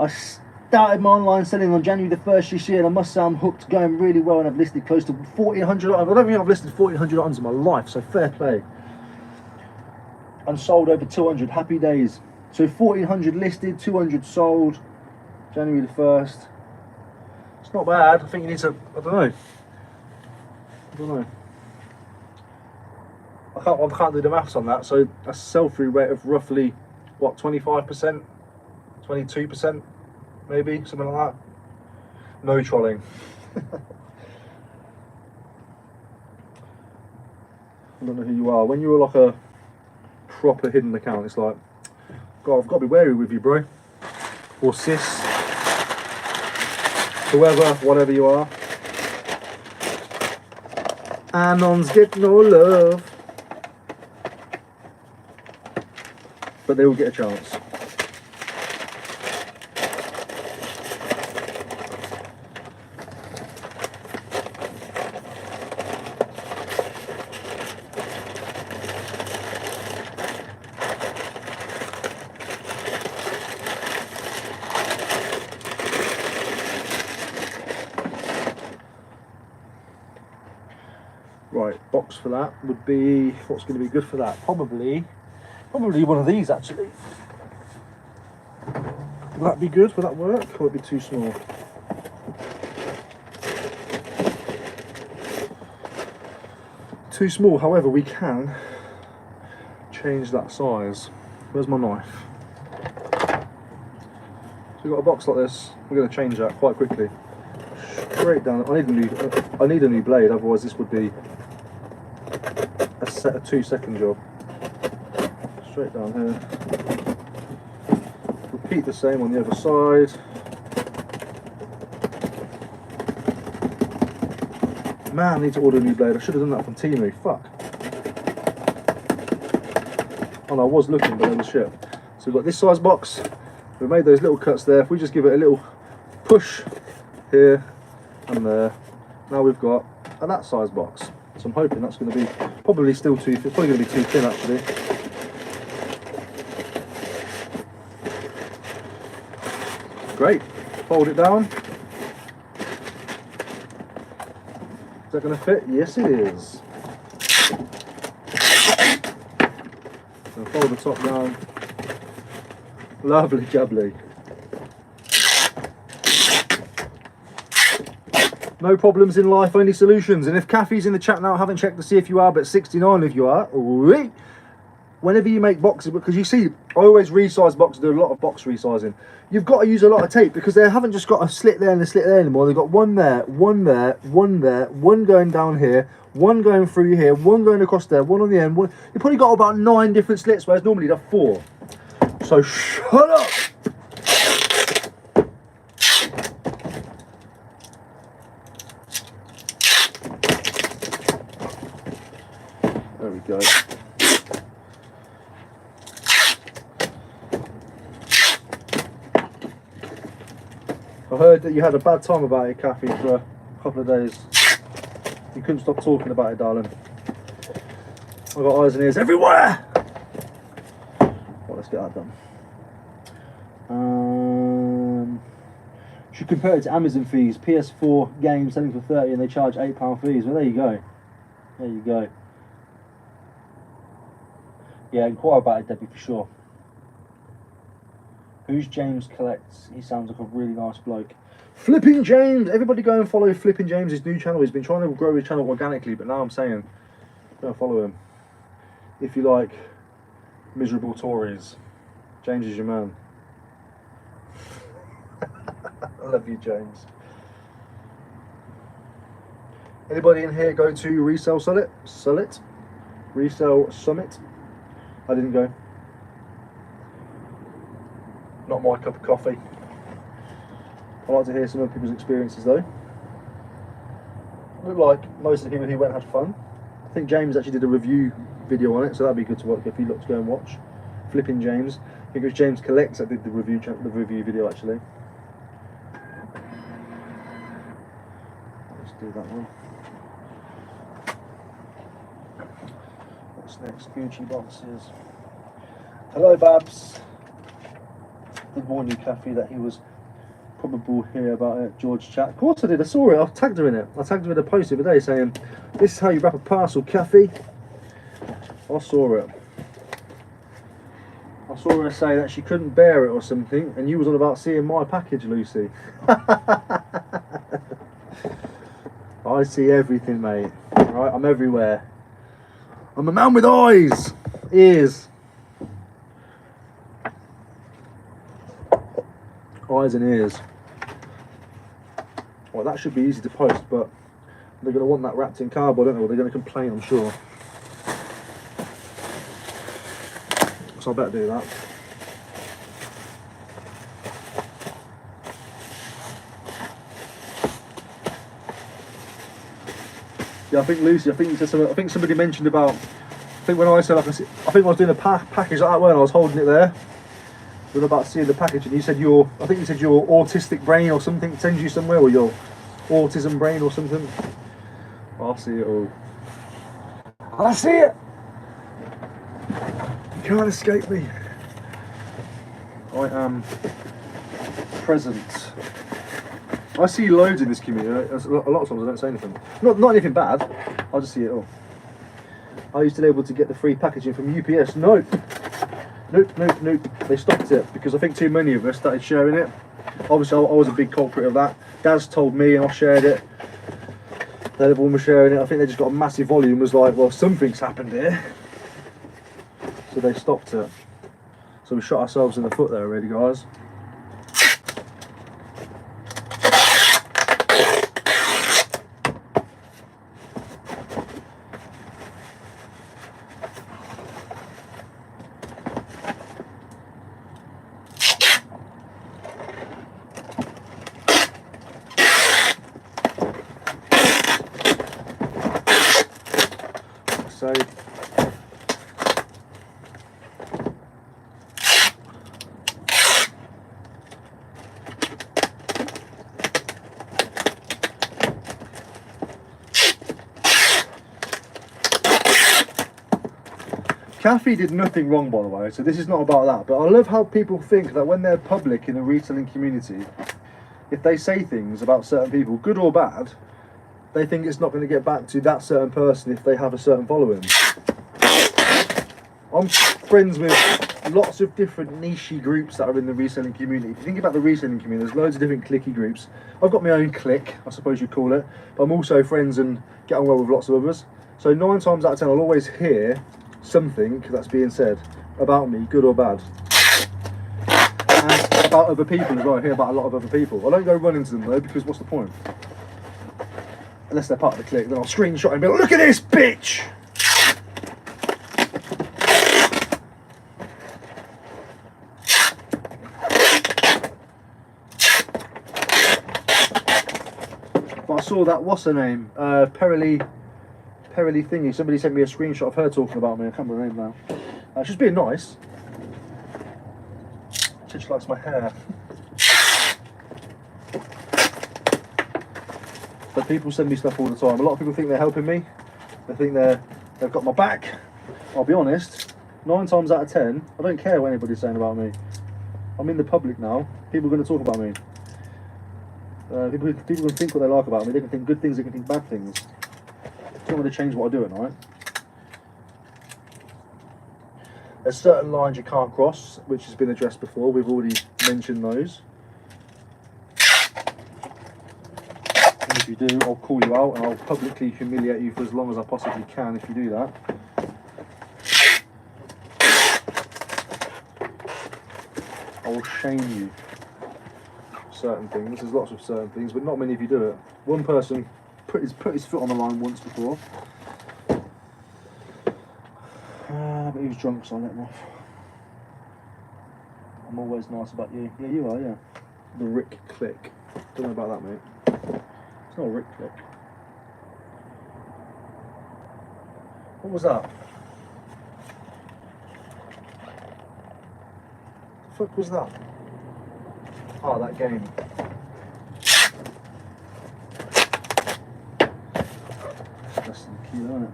I started my online selling on January the 1st this year, and I must say I'm hooked, going really well, and I've listed close to 1,400 items. I don't think I've listed 1,400 items in my life, so fair play. and sold over 200. Happy days. So 1,400 listed, 200 sold. January the 1st. It's not bad. I think you need to, I don't know. I can't do the maths on that. So a sell-through rate of roughly, what, 25%? 22%? Maybe, something like that. No trolling. I don't know who you are. When you're like a proper hidden account, it's like, God, I've got to be wary with you, bro. Or sis. Whoever, whatever you are. Anons get no love. But they will get a chance. Right, box for that would be, what's going to be good for that? Probably one of these actually. Will that be good? Will that work? Or would it be too small? Too small, however, we can change that size. Where's my knife? So we've got a box like this. We're going to change that quite quickly. Straight down. I need a new blade, otherwise this would be a 2-second job. Straight down here. Repeat the same on the other side. Man, I need to order a new blade. I should have done that from Temu. Fuck. Oh no, I was looking, but it was shit. So we've got this size box. We've made those little cuts there. If we just give it a little push here and there, now we've got that size box. So I'm hoping that's going to be probably still too thin. It's probably going to be too thin actually. Great. Fold it down. Is that going to fit? Yes, it is. So fold the top down. Lovely jubbly. No problems in life, only solutions. And if Kathy's in the chat now, I haven't checked to see if you are, but 69 if you are. Whenever you make boxes, because you see, I always resize boxes, do a lot of box resizing. You've got to use a lot of tape because they haven't just got a slit there and a slit there anymore. They've got one there, one there, one there, one going down here, one going through here, one going across there, one on the end. You've probably got about 9 different slits, whereas normally they're 4. So shut up! There we go. I heard that you had a bad time about it, Kathy, for a couple of days. You couldn't stop talking about it, darling. I've got eyes and ears everywhere! Well, let's get that done. Should compare it to Amazon fees. PS4 games selling for 30 and they charge £8 fees. Well, there you go. There you go. Yeah, inquire about it, Debbie, for sure. Who's James Collects? He sounds like a really nice bloke. Flipping James! Everybody go and follow Flipping James, his new channel. He's been trying to grow his channel organically, but now I'm saying, go and follow him. If you like miserable Tories, James is your man. I love you, James. Anybody in here go to Resell Summit? Resell Summit? I didn't go. Not my cup of coffee. I like to hear some other people's experiences though. Look like most of the people who went had fun. I think James actually did a review video on it, so that'd be good to watch if you look to go and watch. Flipping James. I think it was James Collects that did the review video actually. Let's do that one. What's next? Gucci boxes. Hello, Babs. Did warn you, Kathy, that he was probable here about it. George chat. Of course I did. I saw it. I tagged her in it. I tagged her in a post the other day saying, "This is how you wrap a parcel, Kathy." I saw it. I saw her say that she couldn't bear it or something, and you was on about seeing my package, Lucy. I see everything, mate. Right, I'm everywhere. I'm a man with eyes, ears, eyes and ears. Well, that should be easy to post, but they're going to want that wrapped in cardboard, don't they? Or they're going to complain, I'm sure. So I better do that. Yeah, I think Lucy, I think you said something, I think somebody mentioned about, I think when I said, I think I was doing a package like that when I was holding it there. We were about seeing the package, and you said your autistic brain or something sends you somewhere, or your autism brain or something. I see it all. I see it! You can't escape me. I am present. I see loads in this community. A lot of times I don't say anything. Not anything bad. I just see it all. I used to be able to get the free packaging from UPS. Nope. They stopped it because I think too many of us started sharing it. Obviously, I was a big culprit of that. Daz told me and I shared it. Then everyone was sharing it. I think they just got a massive volume. Was like, well, something's happened here. So they stopped it. So we shot ourselves in the foot there, really, guys. So Kathy did nothing wrong, by the way, so this is not about that, but I love how people think that when they're public in the reselling community, if they say things about certain people, good or bad, they think it's not going to get back to that certain person if they have a certain following. I'm friends with lots of different niche groups that are in the reselling community. If you think about the reselling community, there's loads of different clicky groups. I've got my own clique, I suppose you'd call it, but I'm also friends and get on well with lots of others. So 9 times out of 10 I'll always hear something that's being said about me, good or bad. And about other people as well, I hear about a lot of other people. I don't go run into them though, because what's the point? Unless they're part of the clique, then I'll screenshot and be like, look at this bitch! But I saw that, what's her name? Perily thingy. Somebody sent me a screenshot of her talking about me. I can't remember her name now. She's being nice. She likes my hair. But people send me stuff all the time. A lot of people think they're helping me. They think they've got my back. I'll be honest. 9 times out of 10, I don't care what anybody's saying about me. I'm in the public now. People are going to talk about me. People can think what they like about me. They can think good things. They can think bad things. It's not going to change what I do at night. There's certain lines you can't cross, which has been addressed before. We've already mentioned those. And if you do, I'll call you out and I'll publicly humiliate you for as long as I possibly can if you do that. I will shame you. Certain things, there's lots of certain things, but not many of you do it. One person put his foot on the line once before. But he was drunk, so I let him off. I'm always nice about you. Yeah, you are, yeah. The Rick click. Don't know about that, mate. It's not a Rick click. What was that? The fuck was that? Oh, that game. Less than a kilo, isn't it?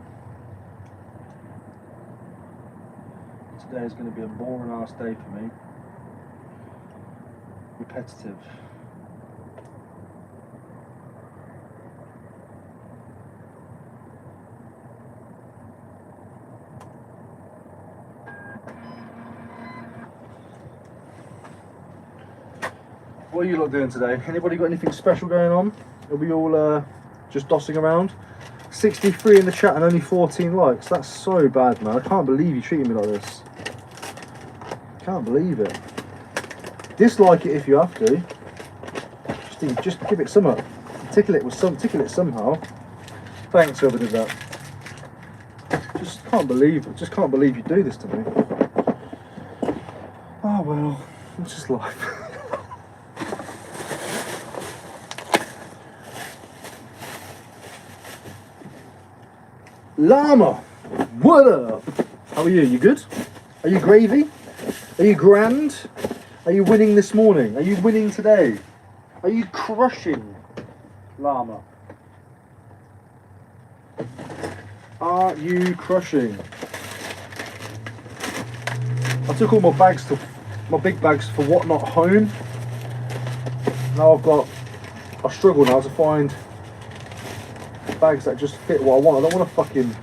Today is going to be a boring ass day for me. Repetitive. What are you lot doing today? Anybody got anything special going on? Are we all just dossing around? 63 in the chat and only 14 likes. That's so bad, man. I can't believe you're treating me like this. Can't believe it. Dislike it if you have to. Just give it some up. Tickle it somehow. Thanks whoever did that. Just can't believe you do this to me. Oh well, it's just life. Llama, what up? How are you? You good? Are you gravy? Are you grand? Are you winning this morning? Are you winning today? Are you crushing, Llama? Are you crushing? I took all my big bags for Whatnot home. Now I struggle now to find bags that just fit what I want. I don't want to fucking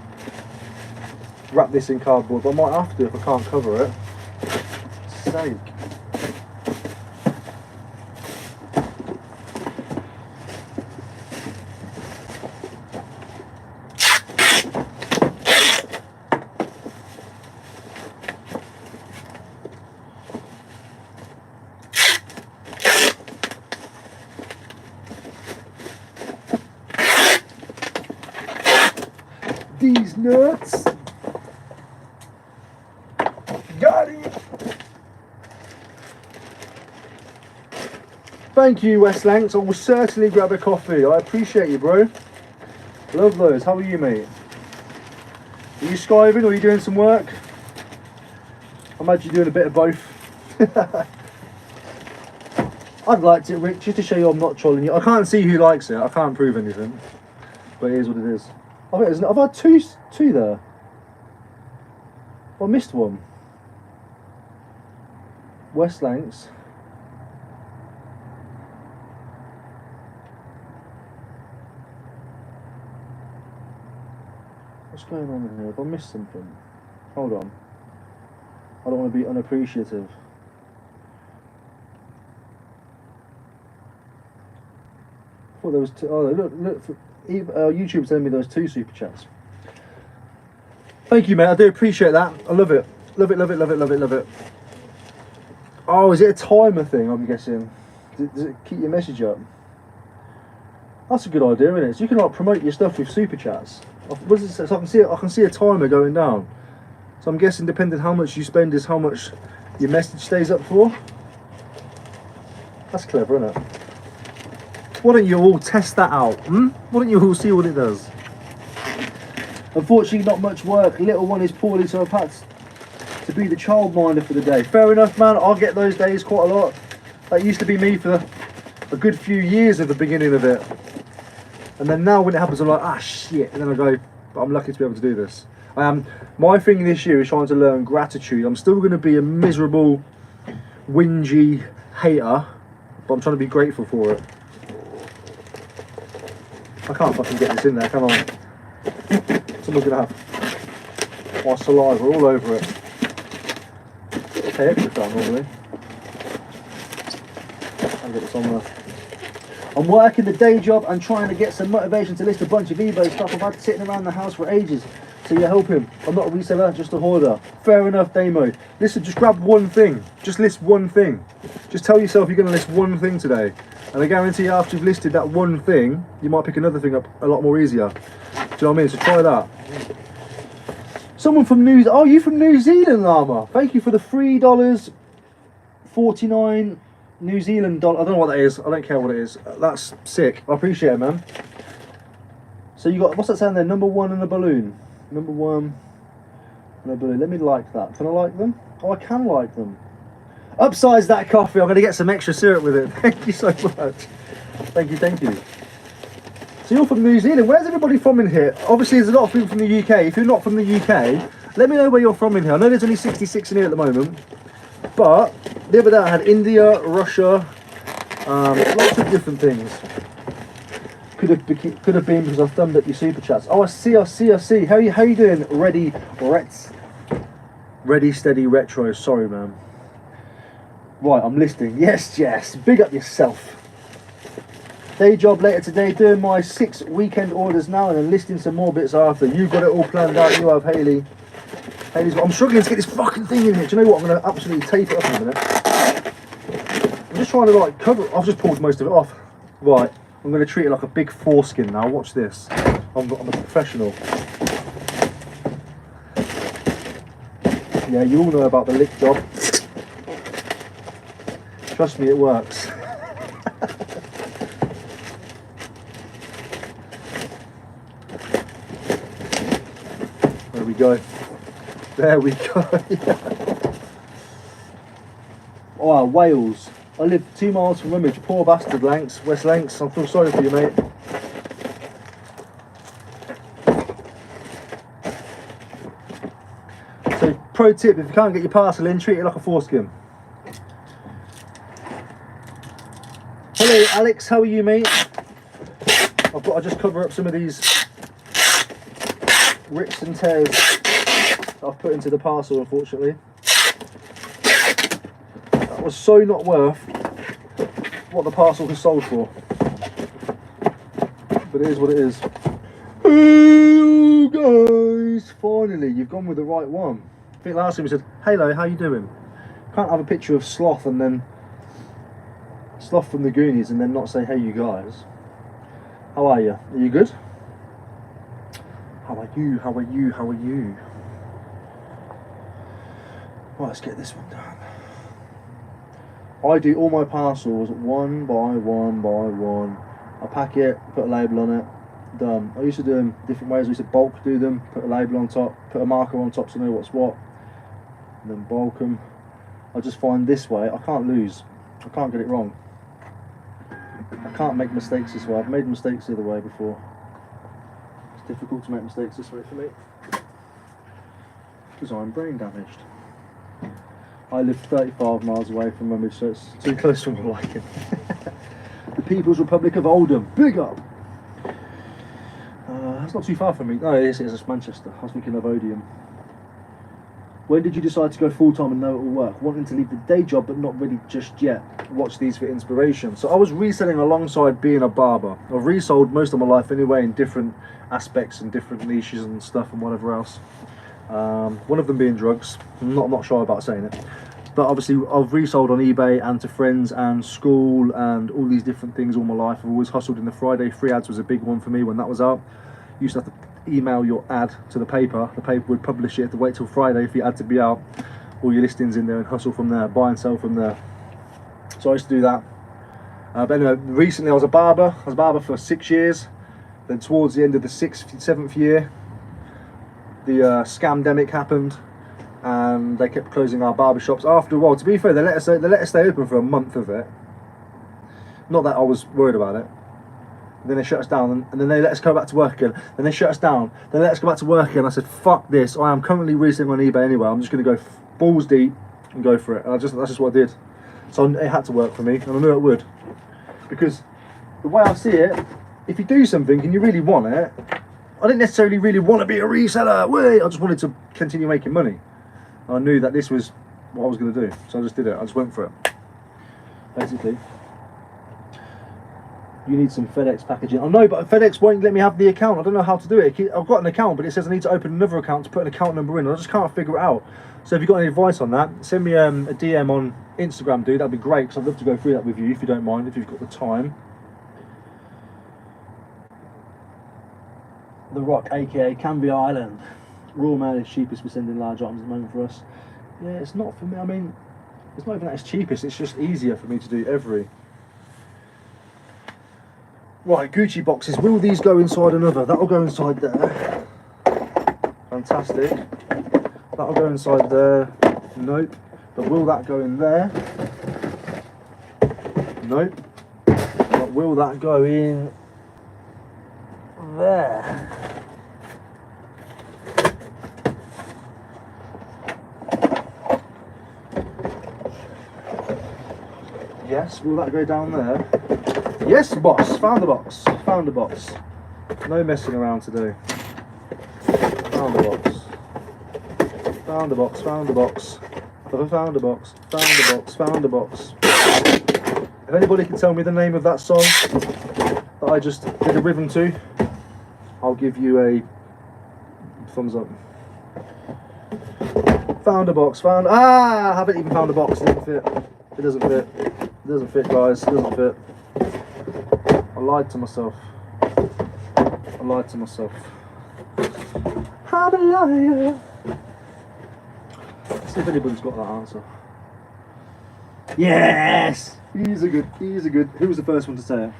wrap this in cardboard, but I might have to if I can't cover it. Sake. These nuts. Got it. Thank you, West Lanks. I will certainly grab a coffee. I appreciate you, bro. Love those. How are you, mate? Are you skiving or are you doing some work? I imagine you're doing a bit of both. I've liked it, Rick, just to show you I'm not trolling you. I can't see who likes it. I can't prove anything. But it is what it is. I think I've had two there. I missed one. West Lanks. What's going on in here? Have I missed something? Hold on. I don't want to be unappreciative. I thought there was two. Oh, look. YouTube was telling me there was 2 super chats. Thank you, mate. I do appreciate that. I love it. Love it. Oh, is it a timer thing? I'm guessing. Does it keep your message up? That's a good idea, isn't it? So you can like promote your stuff with super chats. So I can see a timer going down. So I'm guessing depending how much you spend is how much your message stays up for. That's clever, isn't it? Why don't you all test that out? Why don't you all see what it does? Unfortunately, not much work. Little one is poorly, so I've had to be the childminder for the day. Fair enough, man. I'll get those days quite a lot. That used to be me for a good few years at the beginning of it. And then now when it happens, I'm like, ah, shit. And then I go, but I'm lucky to be able to do this. My thing this year is trying to learn gratitude. I'm still going to be a miserable, whingy hater, but I'm trying to be grateful for it. I can't fucking get this in there, can I? Someone's gonna have my saliva all over it. I'll pay extra for that normally. I'll get this on there. I'm working the day job and trying to get some motivation to list a bunch of eBay stuff I've had sitting around the house for ages. So you're helping. I'm not a reseller, just a hoarder. Fair enough, Damo. Listen, just grab one thing. Just list one thing. Just tell yourself you're going to list one thing today. And I guarantee you, after you've listed that one thing, you might pick another thing up a lot more easier. Do you know what I mean? So try that. Someone from oh, you from New Zealand, Llama. Thank you for the $3.49 New Zealand dollar. I don't know what that is. I don't care what it is. That's sick. I appreciate it, man. So you got, what's that saying there? Number 1 and a balloon. Number 1 and a balloon. Let me like that. Can I like them? Oh, I can like them. Upsize that coffee. I'm going to get some extra syrup with it. Thank you so much. Thank you. So you're from New Zealand. Where's everybody from in here? Obviously, there's a lot of people from the UK. If you're not from the UK, let me know where you're from in here. I know there's only 66 in here at the moment. But the other day I had India, Russia, lots of different things. Could have been because I thumbed up your super chats. Oh, I see. How you doing? Ready, steady, retro. Sorry, man. Right, I'm listing. Yes, Jess, big up yourself. Day job later today, doing my 6 weekend orders now and then listing some more bits after. You've got it all planned out, you have Hayley. I'm struggling to get this fucking thing in here. Do you know what? I'm going to absolutely tape it up in a minute. I'm just trying to like cover it. I've just pulled most of it off. Right, I'm going to treat it like a big foreskin now. Watch this. I'm a professional. Yeah, you all know about the lick job. Trust me, it works. There we go. There we go. Oh, Wales. I live 2 miles from Rummage. Poor bastard, Lancs. West Lancs. I feel sorry for you, mate. So, pro tip, if you can't get your parcel in, treat it like a foreskin. Hello, Alex. How are you, mate? I've got to just cover up some of these rips and tears that I've put into the parcel, unfortunately. That was so not worth what the parcel has sold for. But it is what it is. Hello, guys. Finally, you've gone with the right one. I think last time we said, hello, how you doing? Can't have a picture of Sloth and then Sloth from the Goonies and then not say, hey, you guys. How are you? Are you good? How are you? How are you? How are you? Right, let's get this one done. I do all my parcels one by one by one. I pack it, put a label on it, done. I used to do them different ways. I used to bulk do them, put a label on top, put a marker on top so I know what's what, and then bulk them. I just find this way, I can't lose. I can't get it wrong. I can't make mistakes this way. I've made mistakes the other way before. It's difficult to make mistakes this way for me because I'm brain damaged. I live 35 miles away from Rummage, so it's too close for my liking. The People's Republic of Oldham, big up! That's not too far from me. No, it's just Manchester. I was thinking of Odium. When did you decide to go full-time and know it will work? Wanting to leave the day job but not ready just yet. Watch these for inspiration. So I was reselling alongside being a barber. I've resold most of my life anyway in different aspects and different niches and stuff and whatever else. One of them being drugs. I'm not shy about saying it. But obviously I've resold on eBay and to friends and school and all these different things all my life. I've always hustled in the Friday. Free ads was a big one for me when that was out. You used to have to email your ad to the paper would publish it, you have to wait till Friday for your ad to be out, all your listings in there and hustle from there, buy and sell from there. So I used to do that. But anyway, recently I was a barber for 6 years. Then towards the end of the 7th year, the scamdemic happened and they kept closing our barber shops. After a while, to be fair, they let us stay open for a month of it. Not that I was worried about it. Then they shut us down, and then they let us go back to work again. Then they shut us down. Then they let us go back to work again. I said, "Fuck this! I am currently reselling on eBay anyway. I'm just going to go balls deep and go for it." And that's just what I did. So it had to work for me, and I knew it would, because the way I see it, if you do something and you really want it, I didn't necessarily really want to be a reseller. Wait, I just wanted to continue making money. And I knew that this was what I was going to do, so I just did it. I just went for it, basically. You need some FedEx packaging. I know, but FedEx won't let me have the account. I don't know how to do it. I've got an account, but it says I need to open another account to put an account number in. I just can't figure it out. So if you've got any advice on that, send me a DM on Instagram, dude. That'd be great, because I'd love to go through that with you, if you don't mind, if you've got the time. The Rock, aka Canvey Island. Raw mail is cheapest for sending large items at the moment for us. Yeah, it's not for me. I mean, it's not even that it's cheapest. It's just easier for me to do every. Right, Gucci boxes. Will these go inside another? That'll go inside there. Fantastic. That'll go inside there. Nope. But will that go in there? Nope. But will that go in there? Yes, will that go down there? Yes, boss. Found the box. Found the box. No messing around today. Found the box. Found the box. Found the box. I found a box, found a box, found a box. If anybody can tell me the name of that song that I just did a rhythm to, I'll give you a thumbs up. Found a box, found, I haven't even found a box, it doesn't fit. It doesn't fit. It doesn't fit, guys, it doesn't fit. I lied to myself. I lied to myself. I'm a liar. Let's see if anybody's got that answer. Yes! Easy good, easy good. Who was the first one to say it?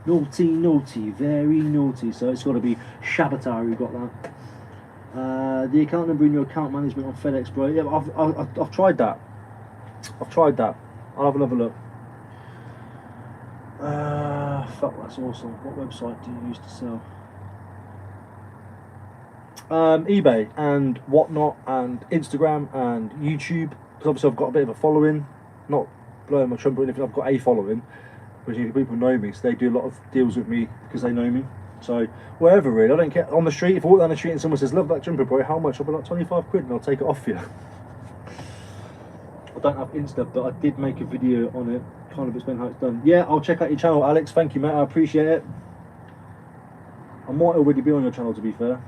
Naughty, naughty, very naughty. So it's got to be Shabatar who got that. The account number in your account management on FedEx, bro. Yeah, I've tried that. I've tried that. I'll have another look. Fuck, that's awesome. What website do you use to sell? eBay and whatnot, and Instagram and YouTube. Because obviously I've got a bit of a following. Not blowing my trumpet or anything. I've got a following, which people know me, so they do a lot of deals with me because they know me. So wherever really, I don't care. On the street, if I walk down the street and someone says, "Love that jumper, bro, how much?" I'll be like, 25 quid, and I'll take it off you. I don't have Insta, but I did make a video on it, kind of explain how it's done. Yeah, I'll check out your channel, Alex. Thank you, mate. I appreciate it. I might already be on your channel, to be fair.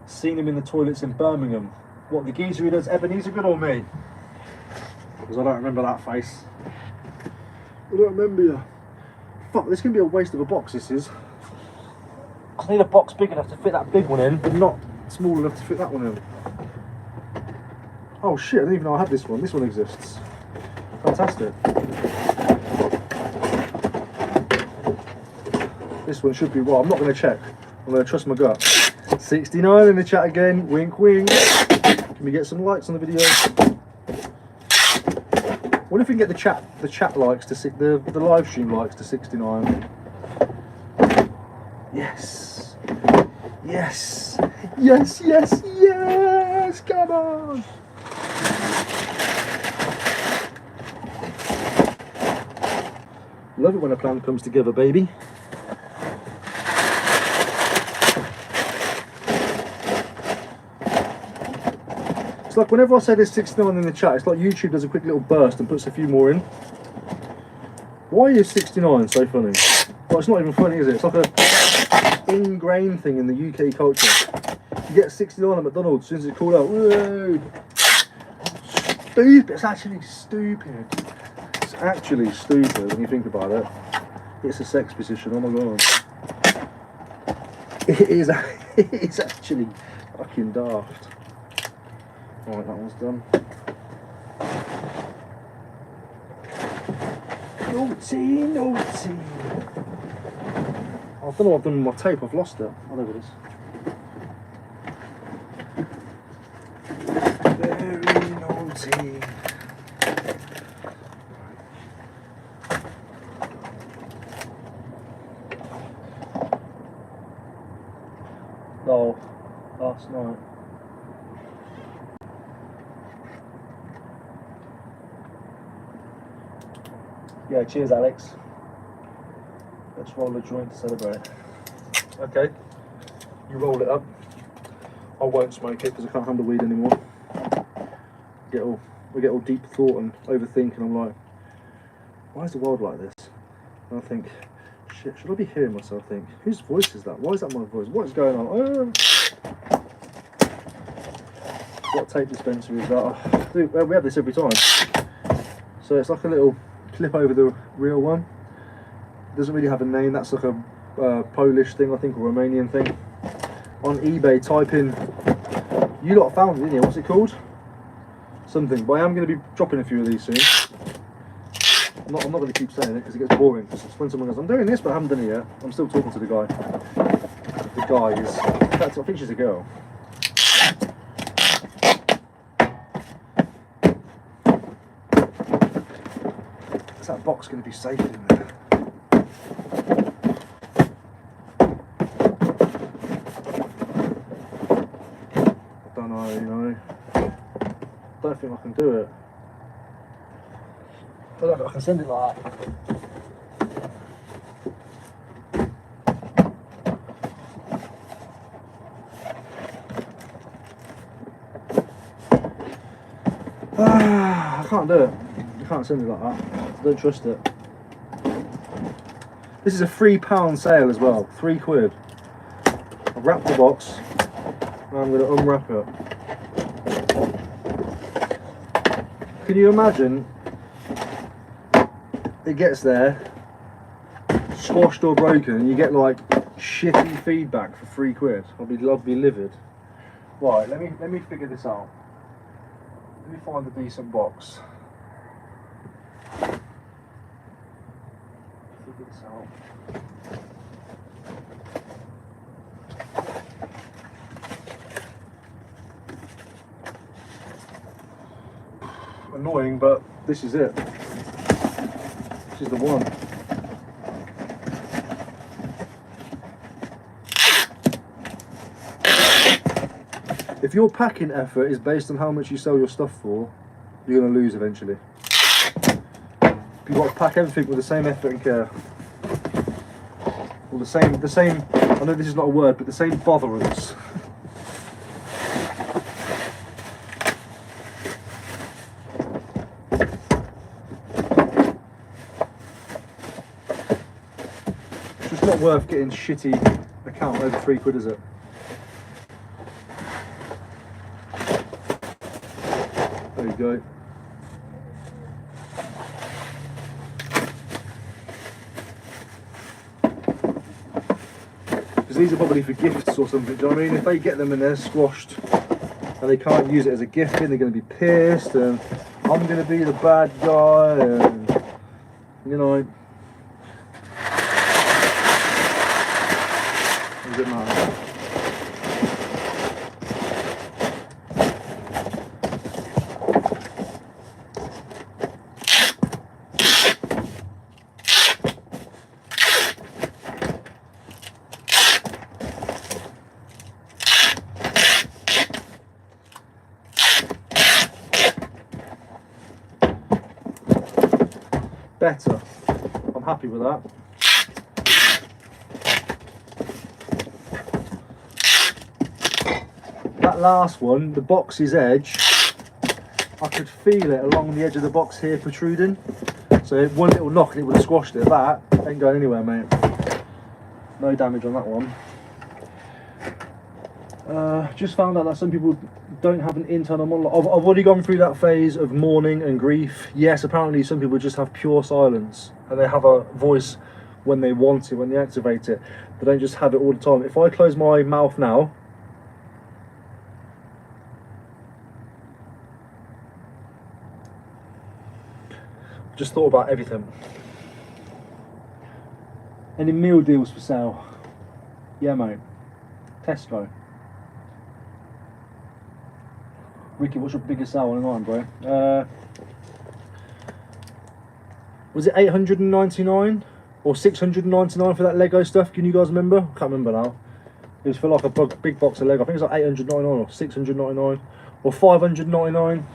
Seen him in the toilets in Birmingham. What, the geezer who does Ebenezer good or me? Because I don't remember that face. I don't remember you. Fuck, this can be a waste of a box, this is. I need a box big enough to fit that big one in, but not small enough to fit that one in. Oh shit, I didn't even know I had this one. This one exists. Fantastic. This one should be, well, I'm not going to check. I'm going to trust my gut. 69 in the chat again. Wink, wink. Can we get some likes on the video? What if we can get the chat likes to the live stream likes to 69? Yes. Yes. Yes, yes, yes. Come on. Love it when a plan comes together, baby. It's like whenever I say there's 69 in the chat, it's like YouTube does a quick little burst and puts a few more in. Why is 69 so funny? Well, it's not even funny, is it? It's like a ingrained thing in the UK culture. You get 69 at McDonald's as soon as it's called out. Whoa! Stupid. It's actually stupid. It's actually stupid when you think about it. It's a sex position. Oh my god. It is. It's actually fucking daft. Alright, that one's done. Naughty, naughty. I don't know what I've done with my tape, I've lost it. Oh, there it is. Very naughty. Oh, last night. Yeah, cheers, Alex. Let's roll a joint to celebrate. Okay, you roll it up. I won't smoke it because I can't handle weed anymore. We get all deep thought and overthink, and I'm like, why is the world like this? And I think, shit, should I be hearing myself think, whose voice is that? Why is that my voice? What is going on? Oh. What tape dispenser is that? Oh, dude, we have this every time. So it's like a little clip over the real one. It doesn't really have a name. That's like a Polish thing, I think, or Romanian thing. On eBay, type in, you lot found it, didn't you? What's it called? Something. But I am going to be dropping a few of these soon. I'm not going to keep saying it because it gets boring. Because when someone goes, I'm doing this, but I haven't done it yet. I'm still talking to the guy. The guy is, in fact, I think she's a girl. Is that box going to be safe in there? I don't know, you know. I don't think I can do it. I don't know if I can send it like that. can't do it. You can't send it like that. I don't trust it. This is a £3 sale as well. £3. I've wrapped the box. Now I'm going to unwrap it. Can you imagine? It gets there, squashed or broken, and you get like shitty feedback for £3. I'd be livid. Right, let me figure this out. Let me find a decent box. Figure this out. Annoying, but this is it. This is the one. If your packing effort is based on how much you sell your stuff for, you're going to lose eventually. You've got to pack everything with the same effort and care. Or the same, I know this is not a word, but the same botherance. It's just not worth getting shitty account over £3, is it? There you go. Because these are probably for gifts or something, do you know what I mean? If they get them and they're squashed and they can't use it as a gift bin, they're going to be pissed and I'm going to be the bad guy and, you know. Does it matter? Better. I'm happy with that. That last one, the box's edge, I could feel it along the edge of the box here protruding. So one little knock and it would have squashed it. That ain't going anywhere, mate. No damage on that one. Just found out that some people don't have an internal monologue. I've already gone through that phase of mourning and grief. Yes, apparently some people just have pure silence and they have a voice when they want it, when they activate it. They don't just have it all the time. If I close my mouth now, just thought about everything. Any meal deals for sale? Yeah, mate. Tesco. Ricky, what's your biggest sale on the night, bro? Was it 899 or 699 for that Lego stuff? Can you guys remember? I can't remember now. It was for like a big box of Lego. I think it was like 899 or 699 or 599.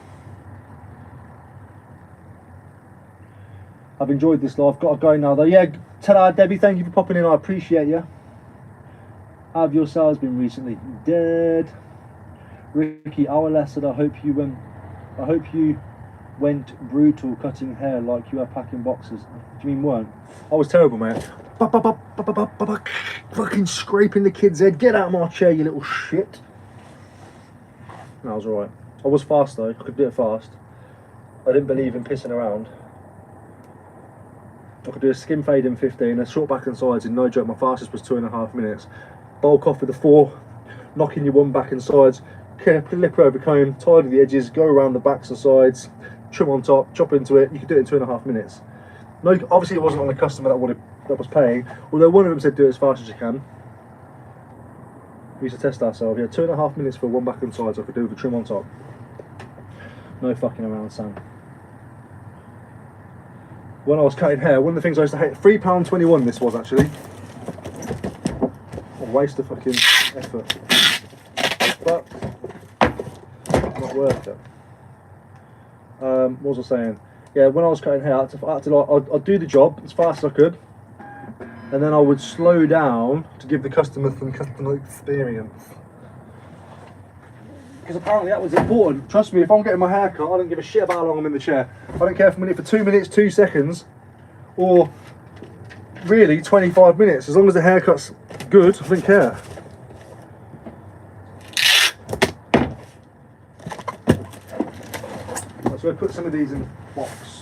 I've enjoyed this life. Got to go now though. Yeah, ta-da, Debbie. Thank you for popping in. I appreciate you. How have your sales been recently? Dead. Ricky, our lesson. I hope you went brutal cutting hair like you were packing boxes. Do you mean weren't? I was terrible, mate. Fucking scraping the kid's head. Get out of my chair, you little shit. No, I was alright. I was fast though. I could do it fast. I didn't believe in pissing around. I could do a skin fade in 15, a short back and sides in no joke. My fastest was 2.5 minutes. Bulk off with the 4, knocking your one back and sides. Clip over comb, tidy the edges, go around the backs and sides, trim on top, chop into it. You could do it in 2.5 minutes. No, obviously it wasn't on the customer that was paying, although one of them said do it as fast as you can. We used to test ourselves. Yeah, 2.5 minutes for one back and sides. I could do with a trim on top. No fucking around, Sam. When I was cutting hair, one of the things I used to hate, £3.21 this was actually. A waste of fucking effort. But not worth it. What was I saying? Yeah, when I was cutting hair, I'd do the job as fast as I could, and then I would slow down to give the customer some customer experience. because apparently that was important. Trust me, if I'm getting my hair cut, I don't give a shit about how long I'm in the chair. I don't care if I'm in it for 2 minutes, 2 seconds, or really 25 minutes. As long as the haircut's good, I don't care. Right, so I put some of these in the box.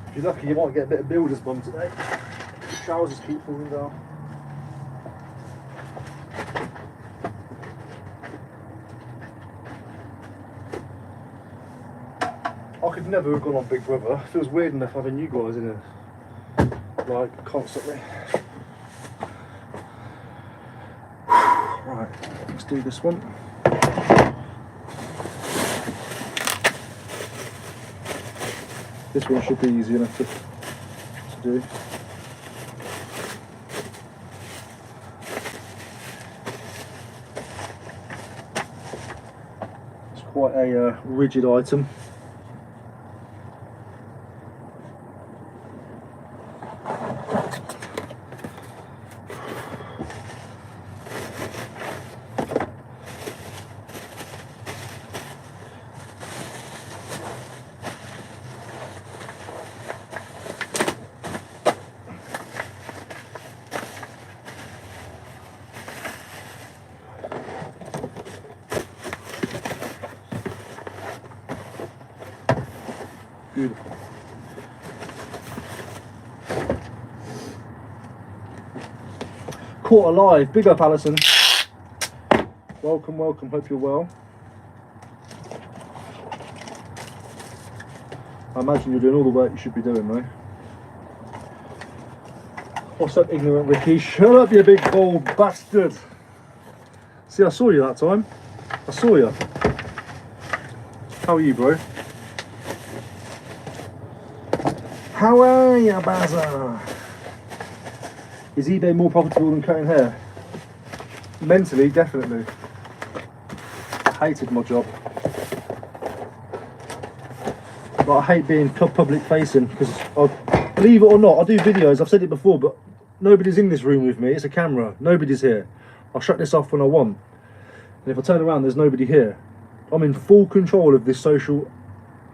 If you're lucky, you might get a bit of builder's bum today. The trousers keep falling down. I could never have gone on Big Brother. It feels weird enough having you guys in it, like, constantly. Right, let's do this one. This one should be easy enough to do. It's quite a rigid item. Beautiful. Caught alive. Big up, Alison. Welcome, welcome. Hope you're well. I imagine you're doing all the work you should be doing, though. What's up, ignorant Ricky? Shut up, you big bold bastard. See, I saw you that time. I saw you. How are you, bro? How are you, Bazza? Is eBay more profitable than cutting hair? Mentally, definitely. Hated my job. But I hate being public facing because, believe it or not, I do videos. I've said it before, but nobody's in this room with me. It's a camera. Nobody's here. I'll shut this off when I want. And if I turn around, there's nobody here. I'm in full control of this social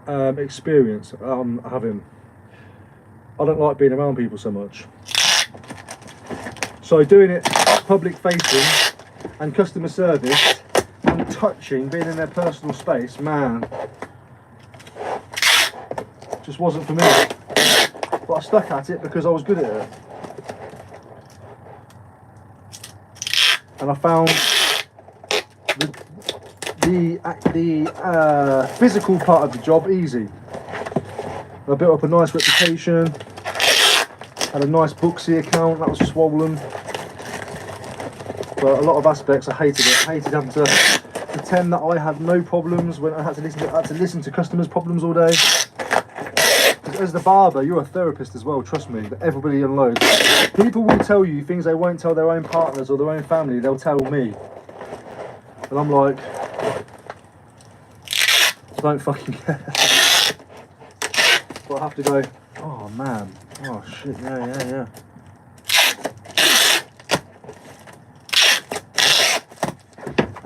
experience I'm having. I don't like being around people so much. So doing it public facing and customer service and touching, being in their personal space, man, just wasn't for me. But I stuck at it because I was good at it. And I found the physical part of the job easy. I built up a nice reputation, had a nice Booksy account that was swollen, but a lot of aspects I hated it. I hated having to pretend that I had no problems when I had to listen to customers' problems all day. Because as the barber, you're a therapist as well, trust me, that everybody unloads. People will tell you things they won't tell their own partners or their own family, they'll tell me. And I'm like, I don't fucking care. But I have to go, oh man, oh shit, yeah.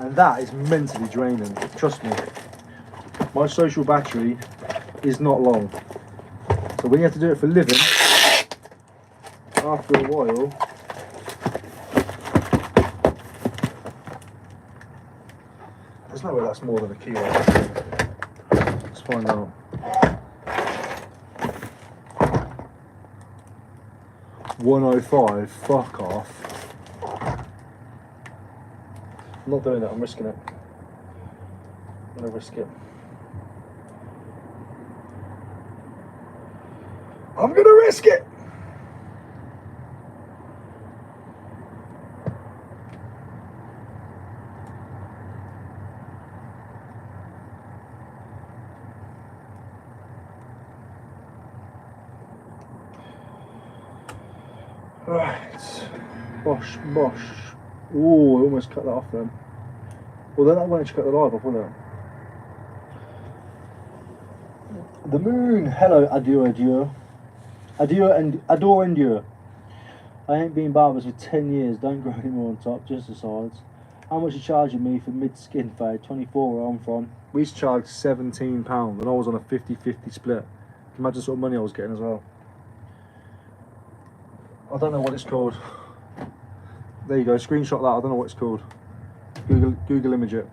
And that is mentally draining, trust me. My social battery is not long. So when you have to do it for living, after a while, there's no way that's more than a kilo. Let's find out. 105, fuck off. I'm not doing it, I'm risking it. I'm gonna risk it. I'm gonna risk it! Right. Bosh, bosh. Ooh, I almost cut that off then. Well, then that won't cut the live off, will it? The moon. Hello, adieu, adieu. Adieu and adore endure. I ain't been barbers for 10 years. Don't grow anymore on top, just the sides. How much are you charging me for mid-skin fade? 24 where I'm from. We used to charge £17 and I was on a 50-50 split. Can you imagine the sort of money I was getting as well? I don't know what it's called. There you go, screenshot that. I don't know what it's called. Google image it.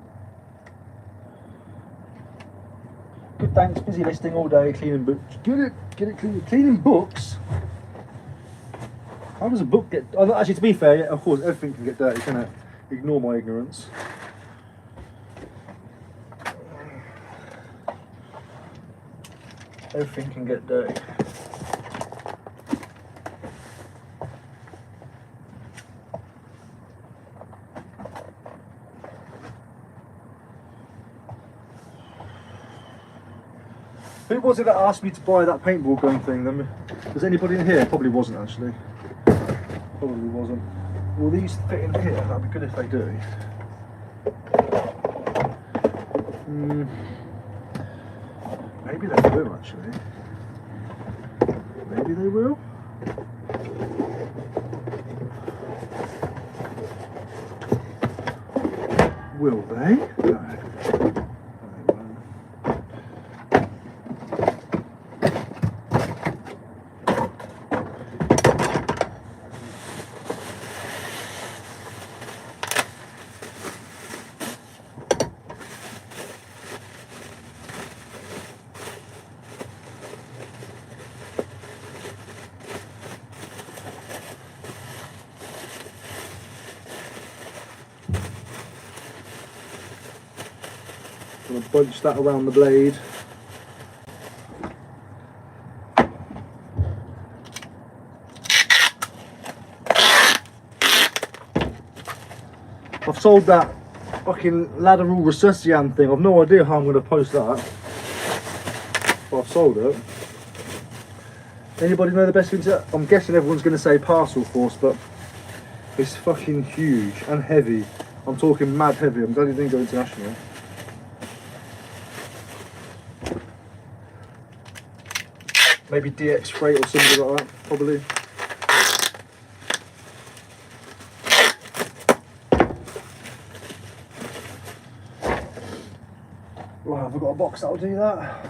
Good, thanks. Busy listing all day, cleaning books. Get it cleaning books. How does a book get? Oh, actually, to be fair, yeah, of course, everything can get dirty, can it? Ignore my ignorance. Everything can get dirty. Who was it that asked me to buy that paintball gun thing? Was anybody in here? Probably wasn't, actually. Probably wasn't. Will these fit in here? That'd be good if they do. Maybe they will, actually. Maybe they will. Will they? No. I'm going to bunch that around the blade. I've sold that fucking lateral Resizing thing. I've no idea how I'm going to post that, but I've sold it. Anybody know the best thing to? I'm guessing everyone's going to say parcel force, but it's fucking huge and heavy. I'm talking mad heavy. I'm glad it didn't go international. Maybe DX freight or something like that, probably. Right, have I got a box that'll do that?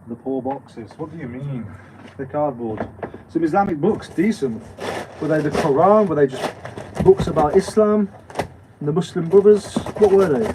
The poor boxes. What do you mean? They're cardboard. Some Islamic books, decent. Were they the Quran? Were they just books about Islam and the Muslim brothers? What were they?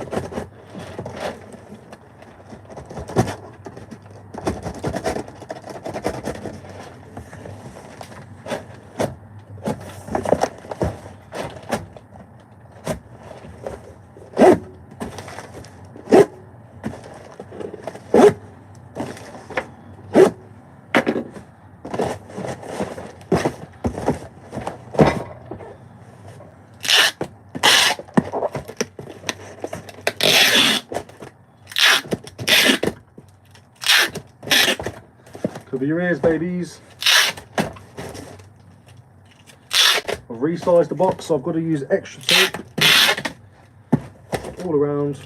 Cover your ears, babies. I've resized the box, so I've got to use extra tape all around.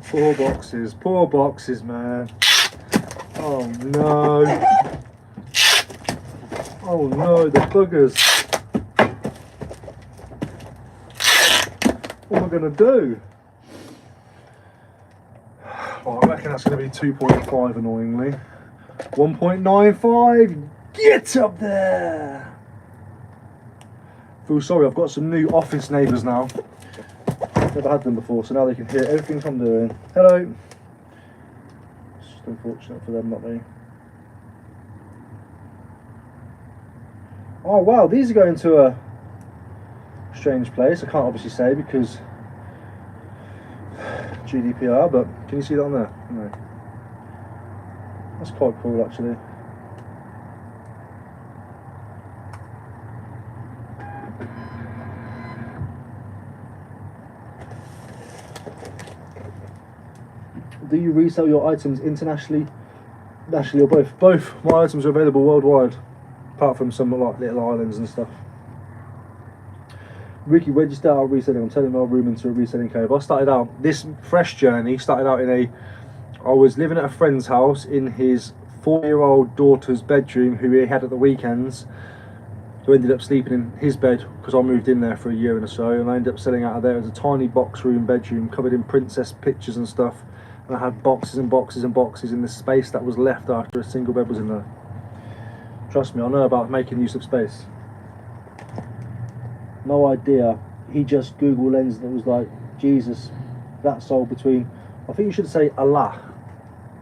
Poor boxes, man. Oh no. Oh no, the buggers. What am I gonna do? Oh, I reckon that's gonna be 2.5 annoyingly. 1.95, get up there! Feel sorry, I've got some new office neighbours now. Never had them before, so now they can hear everything I'm doing. Hello. It's just unfortunate for them, not me. Oh wow, these are going to a strange place. I can't obviously say because GDPR, but can you see that on there? No. That's quite cool actually. Do you resell your items internationally, nationally, or both? Both. My items are available worldwide, apart from some like little islands and stuff. Ricky, where'd you start out reselling? I'm turning my room into a reselling cave. I started out, this fresh journey started out I was living at a friend's house in his 4-year-old daughter's bedroom, who he had at the weekends, who ended up sleeping in his bed because I moved in there for a year and so, and I ended up selling out of there. It was a tiny box room bedroom covered in princess pictures and stuff, and I had boxes and boxes and boxes in the space that was left after a single bed was in there. Trust me, I know about making use of space. No idea. He just Google lensed and it was like, Jesus, that sold between, I think you should say Allah,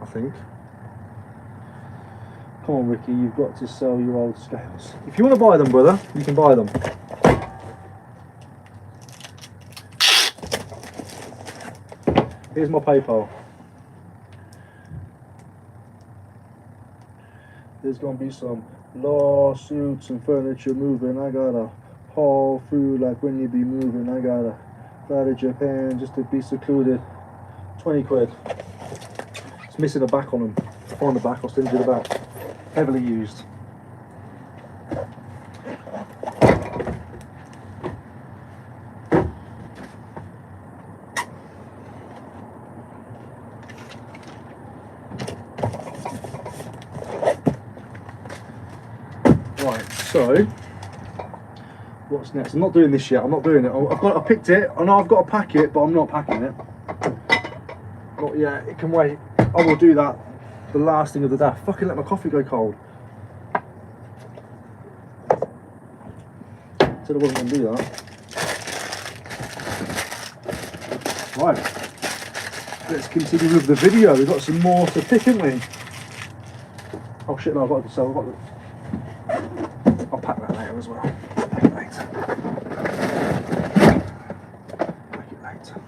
I think. Come on Ricky, you've got to sell your old scales. If you want to buy them, brother, you can buy them. Here's my PayPal. There's gonna be some lawsuits and furniture moving. I gotta haul through like when you be moving. I gotta fly to Japan just to be secluded. 20 quid. It's missing a back on them. Find the back, I'll send you the back. Heavily used. Right, so what's next? I'm not doing this yet. I'm not doing it. I picked it. I know I've got to pack it, but I'm not packing it. Not yet. It can wait. I will do that. The last thing of the day. Fucking let my coffee go cold. Said I wasn't going to do that. Right. Let's continue with the video. We've got some more to pick, haven't we? Oh shit! No, I've got to sell. I'll pack that later as well. Pack it later. Pack it later.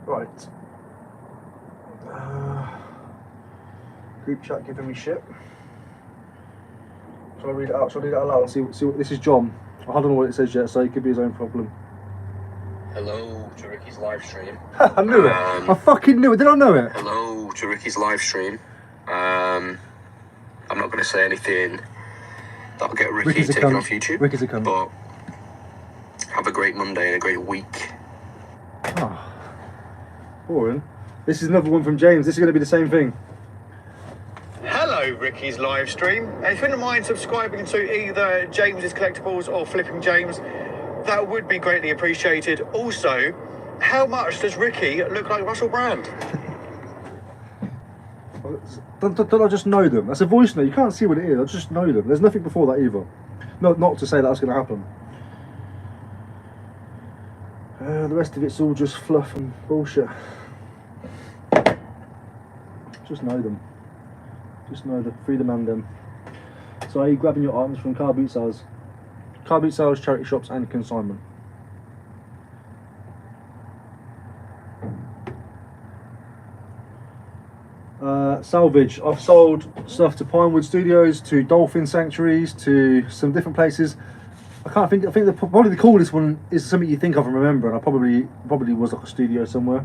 Right. Group chat giving me shit. Shall I read it out? Shall I read it out loud and see what this is? John. I don't know what it says yet, so it could be his own problem. Hello to Ricky's live stream. I knew it. I fucking knew it. Did I know it? Hello to Ricky's live stream. I'm not going to say anything that'll get Ricky taken off YouTube. Ricky's a cunt. But have a great Monday and a great week. Oh, boring. This is another one from James. This is going to be the same thing. Hello, Ricky's live stream. If you wouldn't mind subscribing to either James's Collectibles or Flipping James, that would be greatly appreciated. Also, how much does Ricky look like Russell Brand? Don't I just know them? That's a voice note. You can't see what it is. I just know them. There's nothing before that either. Not to say that's going to happen. The rest of it's all just fluff and bullshit. Just know them. Just know the freedom and them. So are you grabbing your items from car boot sales? Car boot sales, charity shops and consignment. Salvage. I've sold stuff to Pinewood Studios, to Dolphin Sanctuaries, to some different places. I think probably the coolest one is something you think of and remember, and I probably was like a studio somewhere.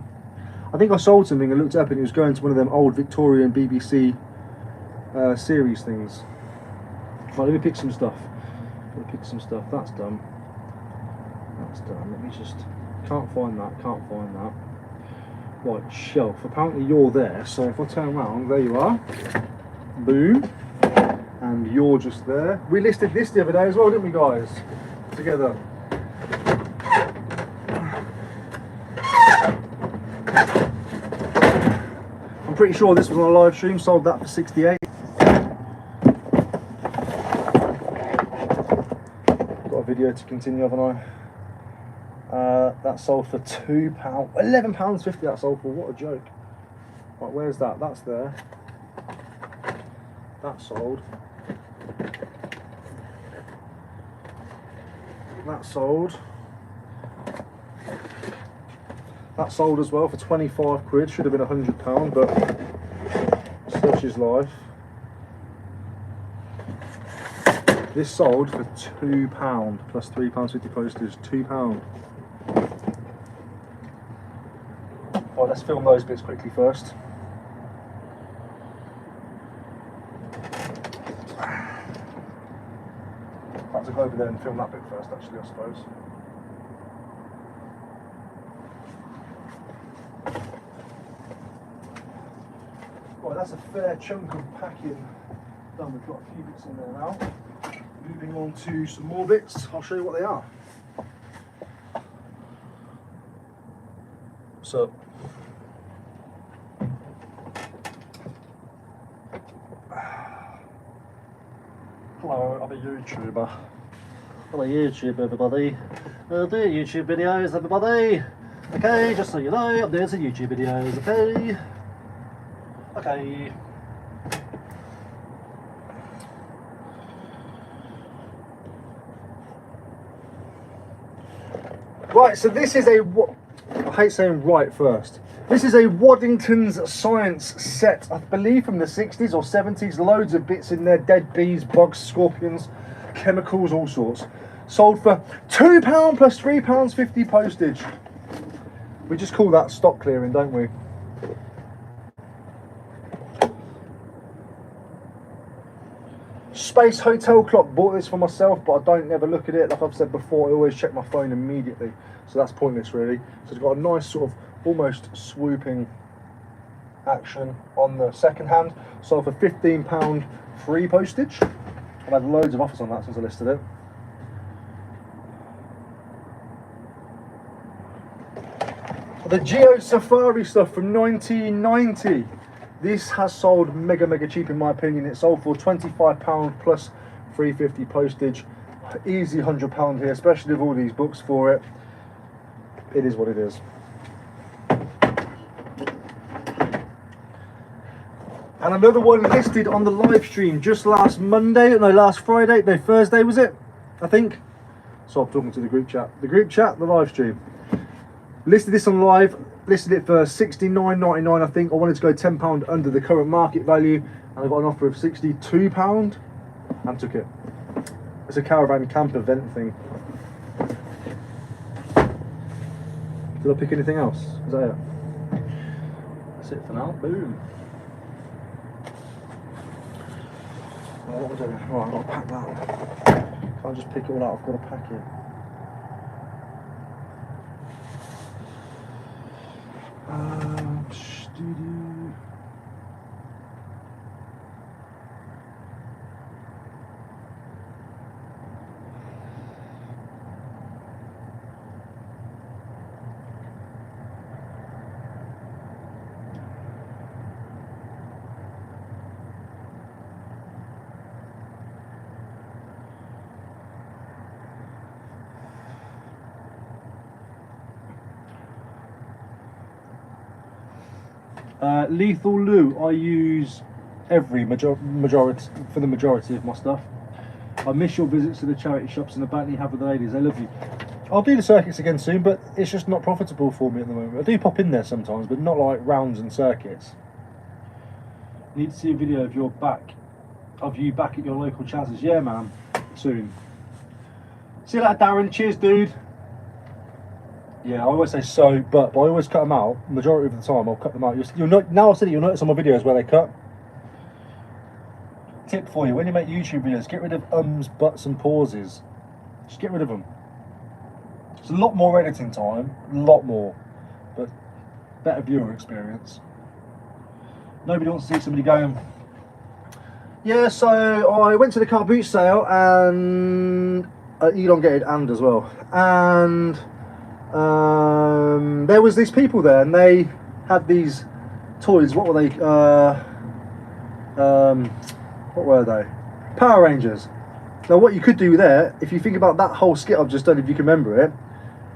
I think I sold something and looked it up and it was going to one of them old Victorian BBC series things. Right, let me pick some stuff. That's done. Let me just, can't find that. Right, shelf. Apparently you're there, so if I turn around, there you are. Boom. And you're just there. We listed this the other day as well, didn't we, guys? Together. I'm pretty sure this was on a live stream, sold that for 68. Got a video to continue, haven't I? That sold for £2, £11.50 that sold for, what a joke. Right, where's that? That's there. That sold. That sold. That sold as well for 25 quid, should have been £100, but such is life. This sold for £2 plus £3.50 postage, £2. Right, let's film those bits quickly first. I have to go over there and film that bit first, actually, I suppose. Right, that's a fair chunk of packing done. We've got a few bits in there now. Moving on to some more bits, I'll show you what they are. So, hello, I'm a YouTuber. Hello YouTube everybody. Do YouTube videos everybody. Okay, just so you know, I'm doing some YouTube videos, okay? Okay. Right, so this is I hate saying right first. This is a Waddington's Science set, I believe from the 60s or 70s. Loads of bits in there, dead bees, bugs, scorpions, chemicals, all sorts. Sold for £2 plus £3.50 postage. We just call that stock clearing, don't we? Space Hotel Clock, bought this for myself, but I don't never look at it. Like I've said before, I always check my phone immediately, so that's pointless really. So it's got a nice sort of almost swooping action on the second hand. Sold for £15 free postage. I've had loads of offers on that since I listed it. The Geo Safari stuff from 1990. This has sold mega cheap in my opinion. It sold for £25 plus £3.50 postage. Easy £100 here, especially with all these books for it. It is what it is. And another one listed on the live stream just last Friday, no, Thursday was it? I think. So I'm talking to the group chat. The live stream. Listed this on live, listed it for £69.99 I think. I wanted to go £10 under the current market value and I got an offer of £62 and took it. It's a caravan camper vent thing. Did I pick anything else? Is that it? That's it for now. Boom. Right, what was it? Right, I've got to pack that. Can't just pick it all out, I've got to pack it. Studio. Lethal Loo, I use majority for the majority of my stuff. I miss your visits to the charity shops and the banter you have with the ladies, they love you. I'll do the circuits again soon, but it's just not profitable for me at the moment. I do pop in there sometimes, but not like rounds and circuits. Need to see a video of you back at your local Chaz's. Yeah man, soon. See you later Darren, cheers dude. Yeah, I always say so, but I always cut them out. Majority of the time, I'll cut them out. You'll now I've said it, you'll notice on my videos where they cut. Tip for you: when you make YouTube videos, get rid of ums, buts, and pauses. Just get rid of them. It's a lot more editing time, a lot more. But better viewer experience. Nobody wants to see somebody going, yeah, so I went to the car boot sale and elongated and as well, and there was these people there and they had these toys. What were they? What were they? Power Rangers. Now what you could do there, if you think about that whole skit I've just done, if you can remember it,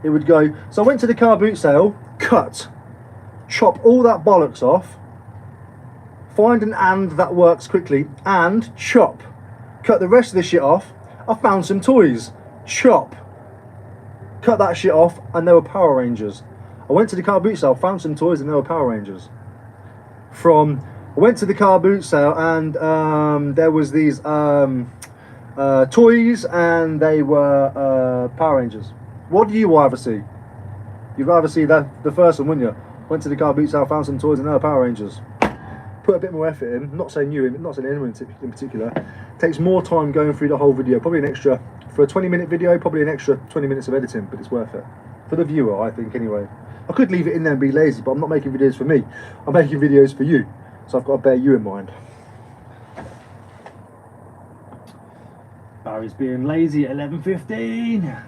it would go, so I went to the car boot sale, cut, chop all that bollocks off, find an and that works quickly, and chop, cut the rest of the shit off, I found some toys, chop, cut that shit off, and there were Power Rangers. I went to the car boot sale, found some toys, and there were Power Rangers. From, I went to the car boot sale and there was these toys and they were Power Rangers. What do you rather see? You'd rather see the first one, wouldn't you? Went to the car boot sale, found some toys and there were Power Rangers. Put a bit more effort in, not saying you, not saying anyone in particular. Takes more time going through the whole video, probably an extra, for a 20-minute video, probably an extra 20 minutes of editing, but it's worth it. For the viewer, I think, anyway. I could leave it in there and be lazy, but I'm not making videos for me. I'm making videos for you. So I've got to bear you in mind. Barry's being lazy at 11:15.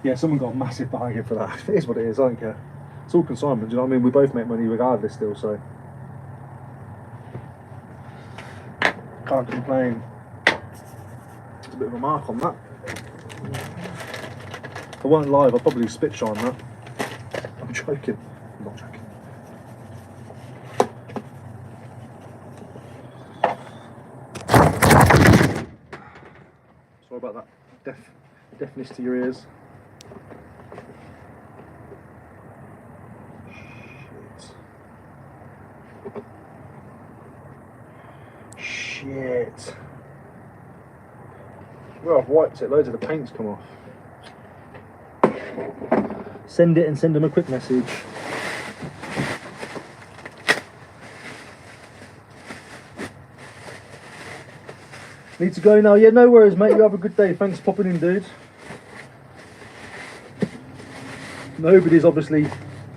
Yeah, someone got a massive bargain for that. It is what it is, I don't care. It's all consignment, do you know what I mean? We both make money regardless still, so. Can't complain. It's a bit of a mark on that. If I weren't live, I'd probably spit shine that. I'm joking. I'm not joking. Sorry about that deafness to your ears. Shit. Well, I've wiped it, loads of the paint's come off. Send it and send them a quick message. Need to go now? Yeah, no worries, mate. You have a good day. Thanks for popping in, dude. Nobody's obviously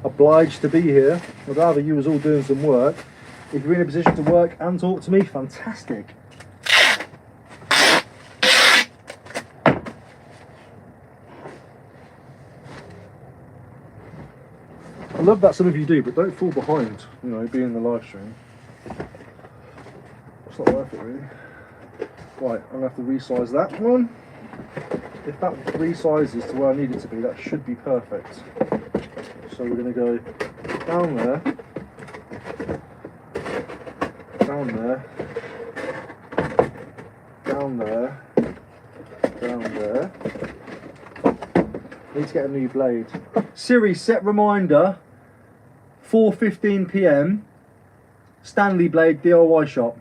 obliged to be here. I'd rather you was all doing some work. If you're in a position to work and talk to me, fantastic. I love that some of you do, but don't fall behind, you know, being in the live stream. It's not worth it, really. Right, I'm going to have to resize that one. If that resizes to where I need it to be, that should be perfect. So we're going to go down there, down there, down there, down there. Need to get a new blade. Siri, set reminder, 4:15 PM, Stanley Blade DIY shop.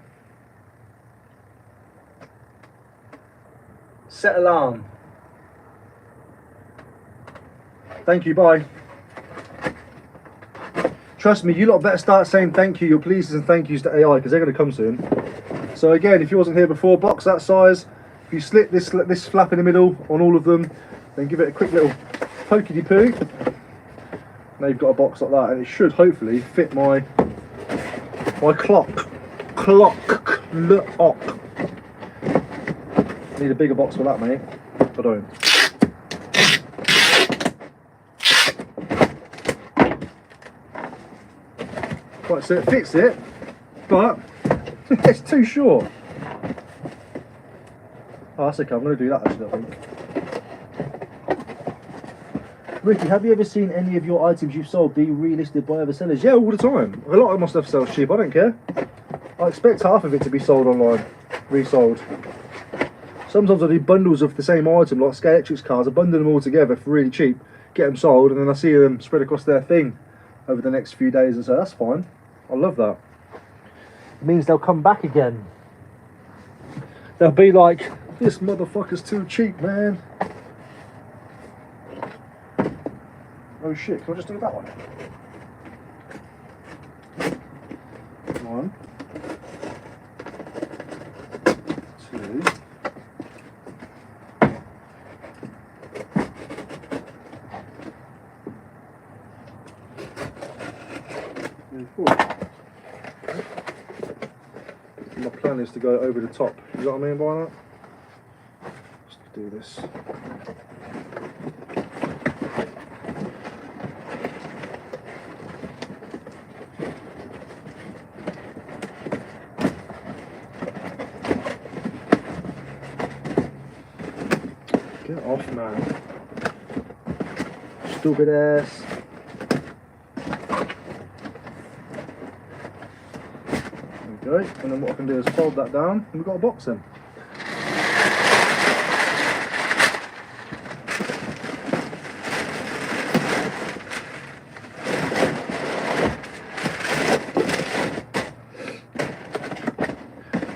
Set alarm. Thank you, bye. Trust me, you lot better start saying thank you, your pleases and thank yous to AI, because they're going to come soon. So again, if you wasn't here before, box that size. If you slit this flap in the middle on all of them, then give it a quick little pokey poo. Now you've got a box like that, and it should hopefully fit my clock. Need a bigger box for that, mate. I don't. Right, so it fits it, but it's too short. Oh, that's okay. I'm going to do that actually, I think. Ricky, have you ever seen any of your items you've sold be relisted by other sellers? Yeah, all the time. A lot of my stuff sells cheap. I don't care. I expect half of it to be sold online, resold. Sometimes I do bundles of the same item, like Scalextrics cars. I bundle them all together for really cheap, get them sold, and then I see them spread across their thing over the next few days, and so that's fine. I love that. It means they'll come back again. They'll be like, this motherfucker's too cheap, man. Oh shit, can I just do that one? One. Two. Move forward. My plan is to go over the top. You know what I mean by that? Let's do this. Get off, man. Stupid ass. There we go. And then what I can do is fold that down and we've got a box then.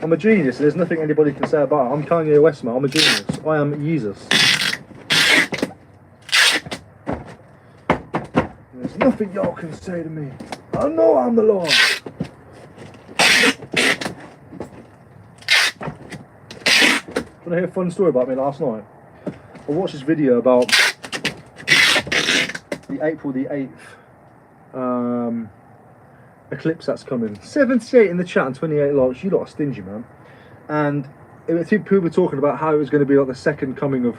I'm a genius, and there's nothing anybody can say about it. I'm Kanye West, man. I'm a genius. I am Jesus. There's nothing y'all can say to me. I know I'm the Lord. Want to hear a fun story about me last night? I watched this video about the April the 8th eclipse that's coming. 78 in the chat and 28 likes. You lot are stingy, man. And people were talking about how it was going to be like the second coming of,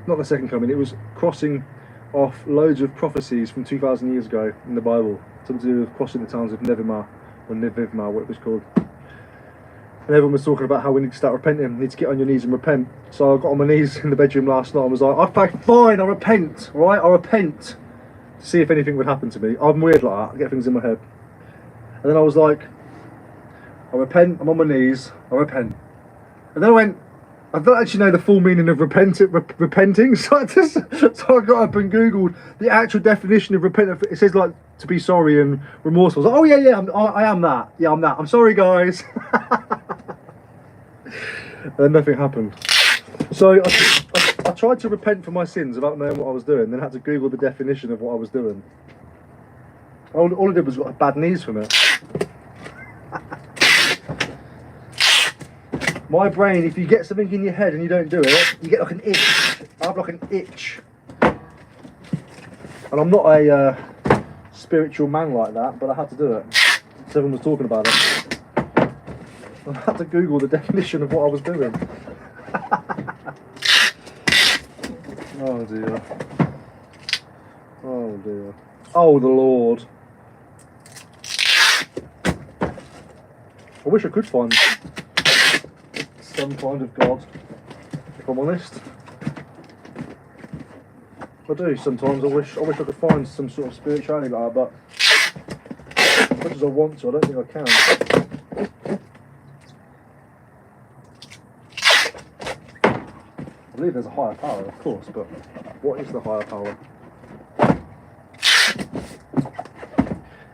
not the second coming, it was crossing off loads of prophecies from 2,000 years ago in the Bible, something to do with crossing the towns of Nevimah, or Nivimah, what it was called. And everyone was talking about how we need to start repenting, we need to get on your knees and repent. So I got on my knees in the bedroom last night and was like, fine, I repent, right? I repent. To see if anything would happen to me. I'm weird like that, I get things in my head. And then I was like, I repent, I'm on my knees, I repent. And then I went, I don't actually know the full meaning of repenting, so I got up and Googled the actual definition of repenting. It says like to be sorry and remorseful. I was like, oh yeah, I am that. Yeah, I'm that. I'm sorry, guys. And then nothing happened. So I tried to repent for my sins without knowing what I was doing, then had to Google the definition of what I was doing. All I did was got bad knees from it. My brain, if you get something in your head and you don't do it, you get like an itch. I have like an itch. And I'm not a spiritual man like that, but I had to do it. So everyone was talking about it. I had to Google the definition of what I was doing. Oh dear. Oh dear. Oh the Lord. I wish I could find some kind of God, if I'm honest. I do sometimes. I wish I could find some sort of spirituality like that, but as much as I want to, I don't think I can. I believe there's a higher power, of course, but what is the higher power?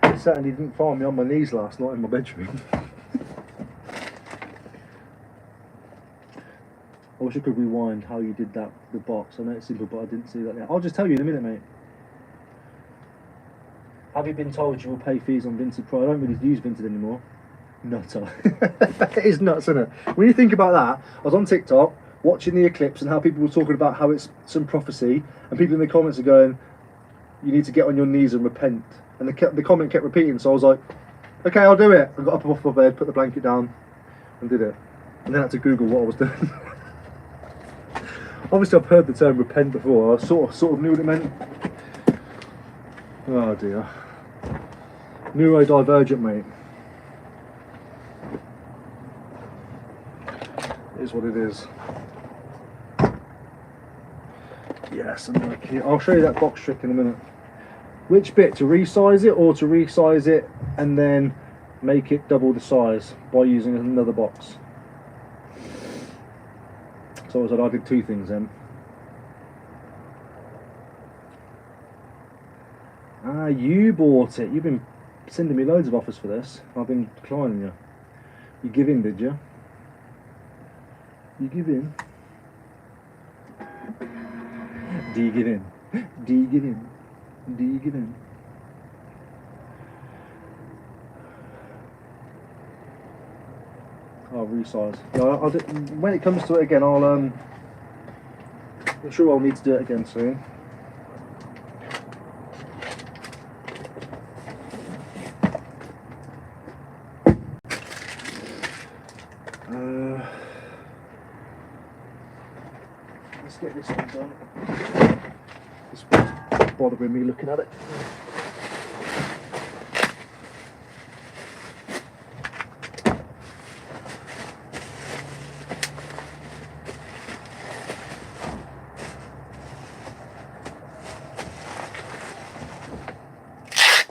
It certainly didn't find me on my knees last night in my bedroom. I wish I could rewind how you did that, the box. I know it's simple, but I didn't see that yet. I'll just tell you in a minute, mate. Have you been told you will pay fees on Vinted Pro? I don't really use Vinted anymore. Nutter. It is nuts, isn't it? When you think about that, I was on TikTok watching the eclipse and how people were talking about how it's some prophecy, and people in the comments are going, you need to get on your knees and repent. And the comment kept repeating, so I was like, okay, I'll do it. I got up off my bed, put the blanket down, and did it. And then I had to Google what I was doing. Obviously, I've heard the term repent before. I sort of knew what it meant. Oh dear. Neurodivergent, mate. It is what it is. Yes, I'm okay. I'll show you that box trick in a minute. Which bit? To resize it, or to resize it and then make it double the size by using another box? So I did two things then. Ah, you bought it. You've been sending me loads of offers for this. I've been declining you. You give in, did you? You give in? Do you give in? Do you give in? Do you give in? I'll resize. Yeah, I'll do, when it comes to it again, I'm sure I'll need to do it again soon. get this one done. This one's bothering me looking at it.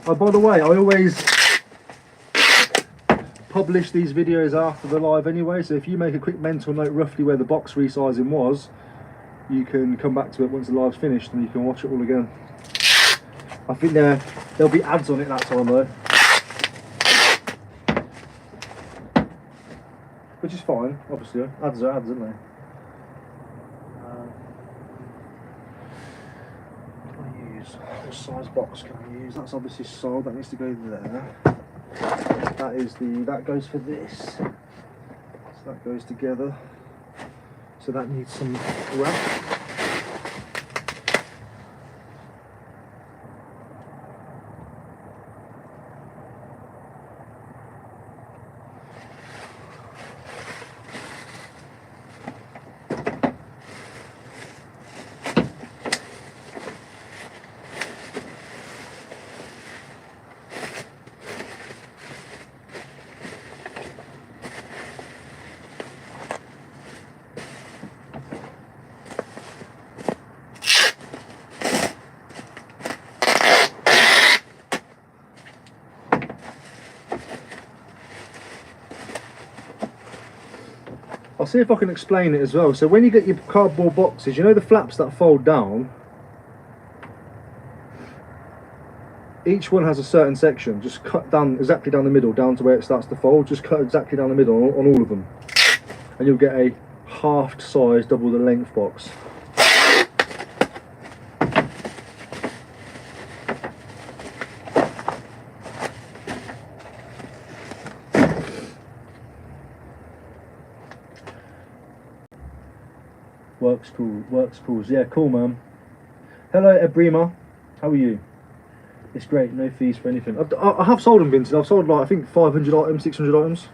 Oh, by the way, I always publish these videos after the live anyway, so if you make a quick mental note roughly where the box resizing was, you can come back to it once the live's finished and you can watch it all again. I think there'll be ads on it that time though, which is fine, obviously. Ads are ads, aren't they? What size box can I use? That's obviously sold, that needs to go there. That goes for this. So that goes together. So that needs some wrap. I'll see if I can explain it as well. So when you get your cardboard boxes, you know the flaps that fold down? Each one has a certain section. Just cut down exactly down the middle, down to where it starts to fold. Just cut exactly down the middle on all of them. And you'll get a halved size, double the length box. Works cool. Yeah, cool, man. Hello, Ebrima. How are you? It's great, no fees for anything. I have sold them vintage. I've sold like I think 500 items, 600 items.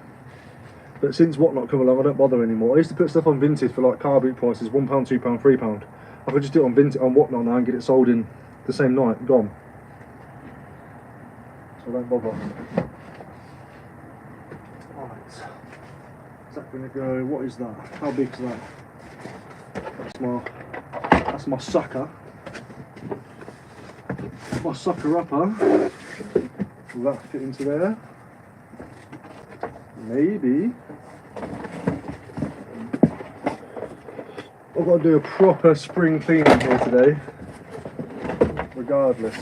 But since Whatnot come along, I don't bother anymore. I used to put stuff on vintage for like car boot prices, £1, £2, £3. I could just do it on vintage on Whatnot now and get it sold in the same night, gone. So I don't bother. Right. Is that gonna go? What is that? How big is that? That's my sucker. My sucker upper. Will that fit into there? Maybe. I've got to do a proper spring cleaning here today. Regardless.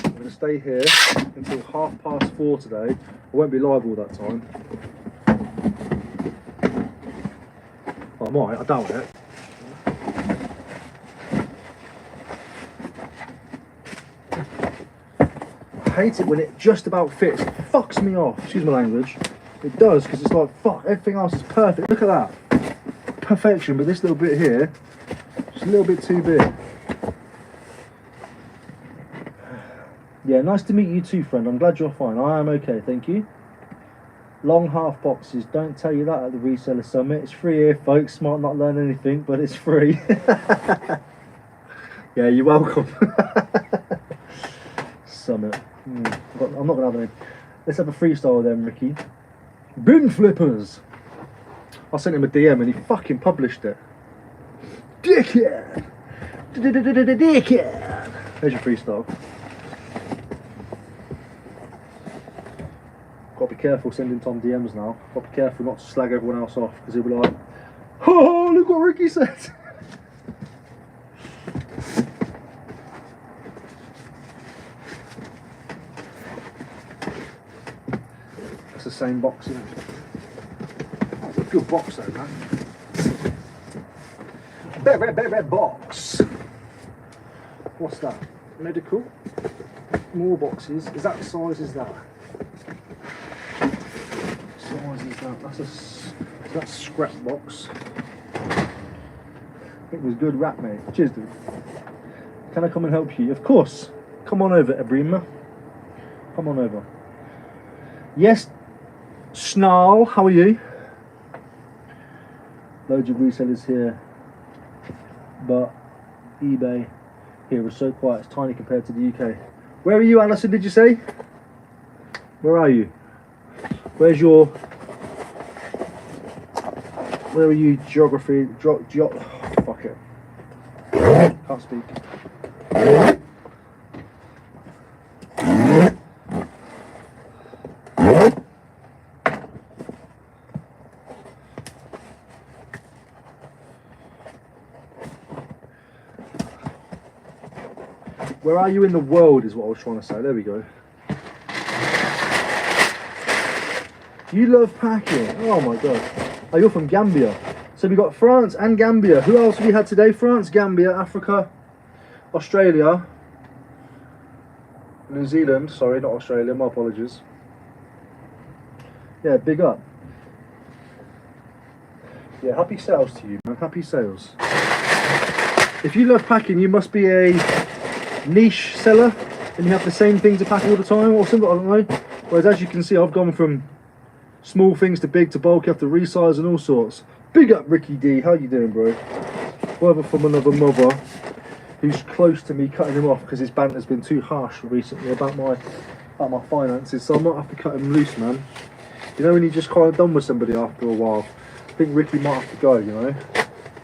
I'm going to stay here until 4:30 today. I won't be live all that time. I might, I doubt it. I hate it when it just about fits. It fucks me off, excuse my language. It does, because it's like, fuck, everything else is perfect. Look at that. Perfection, but this little bit here, just a little bit too big. Yeah, nice to meet you too, friend. I'm glad you're fine. I am okay, thank you. Long half boxes, don't tell you that at the Reseller Summit. It's free here, folks. Might not learn anything, but it's free. Yeah, you're welcome. Summit. I'm not going to have any. Let's have a freestyle then, Ricky. Bin flippers! I sent him a DM and he fucking published it. Dickhead! Dickhead! There's your freestyle. Got to be careful sending Tom DMs now. Got to be careful not to slag everyone else off because he'll be like, oh, look what Ricky said. That's the same box, isn't it? That's a good box though, man. Very box. What's that? Medical. More boxes. Is that the size? Is that? Size is that? That's scrap box. It was good rap, mate. Cheers, dude. Can I come and help you? Of course. Come on over, Ebrima. Come on over. Yes, Snarl. How are you? Loads of resellers here, but eBay here is so quiet, it's tiny compared to the UK. Where are you, Alison, did you say? Where are you? Where are you, geography, fuck it. Can't speak. Where are you in the world is what I was trying to say. There we go. You love packing. Oh my god. Oh, you're from Gambia. So we got France and Gambia. Who else have we had today? France, Gambia, Africa, Australia, New Zealand. Sorry, not Australia. My apologies. Yeah, big up. Yeah, happy sales to you, man. Happy sales. If you love packing, you must be a niche seller and you have the same thing to pack all the time or something, I don't know. Whereas as you can see, I've gone from small things to big to bulk, you have to resize and all sorts. Big up Ricky D, how you doing, bro? Brother from another mother who's close to me cutting him off because his banter's been too harsh recently about my finances, so I might have to cut him loose, man. You know when you're just kind of done with somebody after a while? I think Ricky might have to go, you know?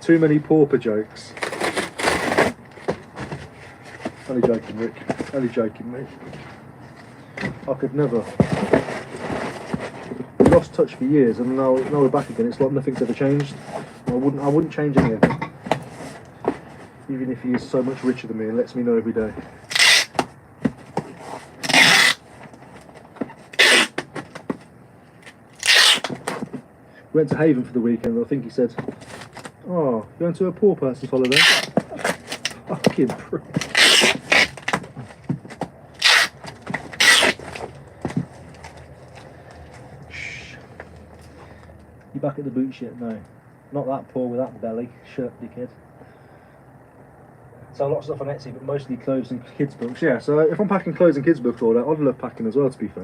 Too many pauper jokes. Only joking, Rick. Only joking, mate. I could never. We lost touch for years, and now we're back again. It's like nothing's ever changed. I wouldn't change anything. Even if he is so much richer than me and lets me know every day. We went to Haven for the weekend. I think he said, "Oh, going to a poor person's holiday." Fucking prick. You back at the boot shit? No. Not that poor with that belly. Shirt, dickhead. So lots of stuff on Etsy, but mostly clothes and kids books. Yeah, so if I'm packing clothes and kids books all that, I'd love packing as well, to be fair.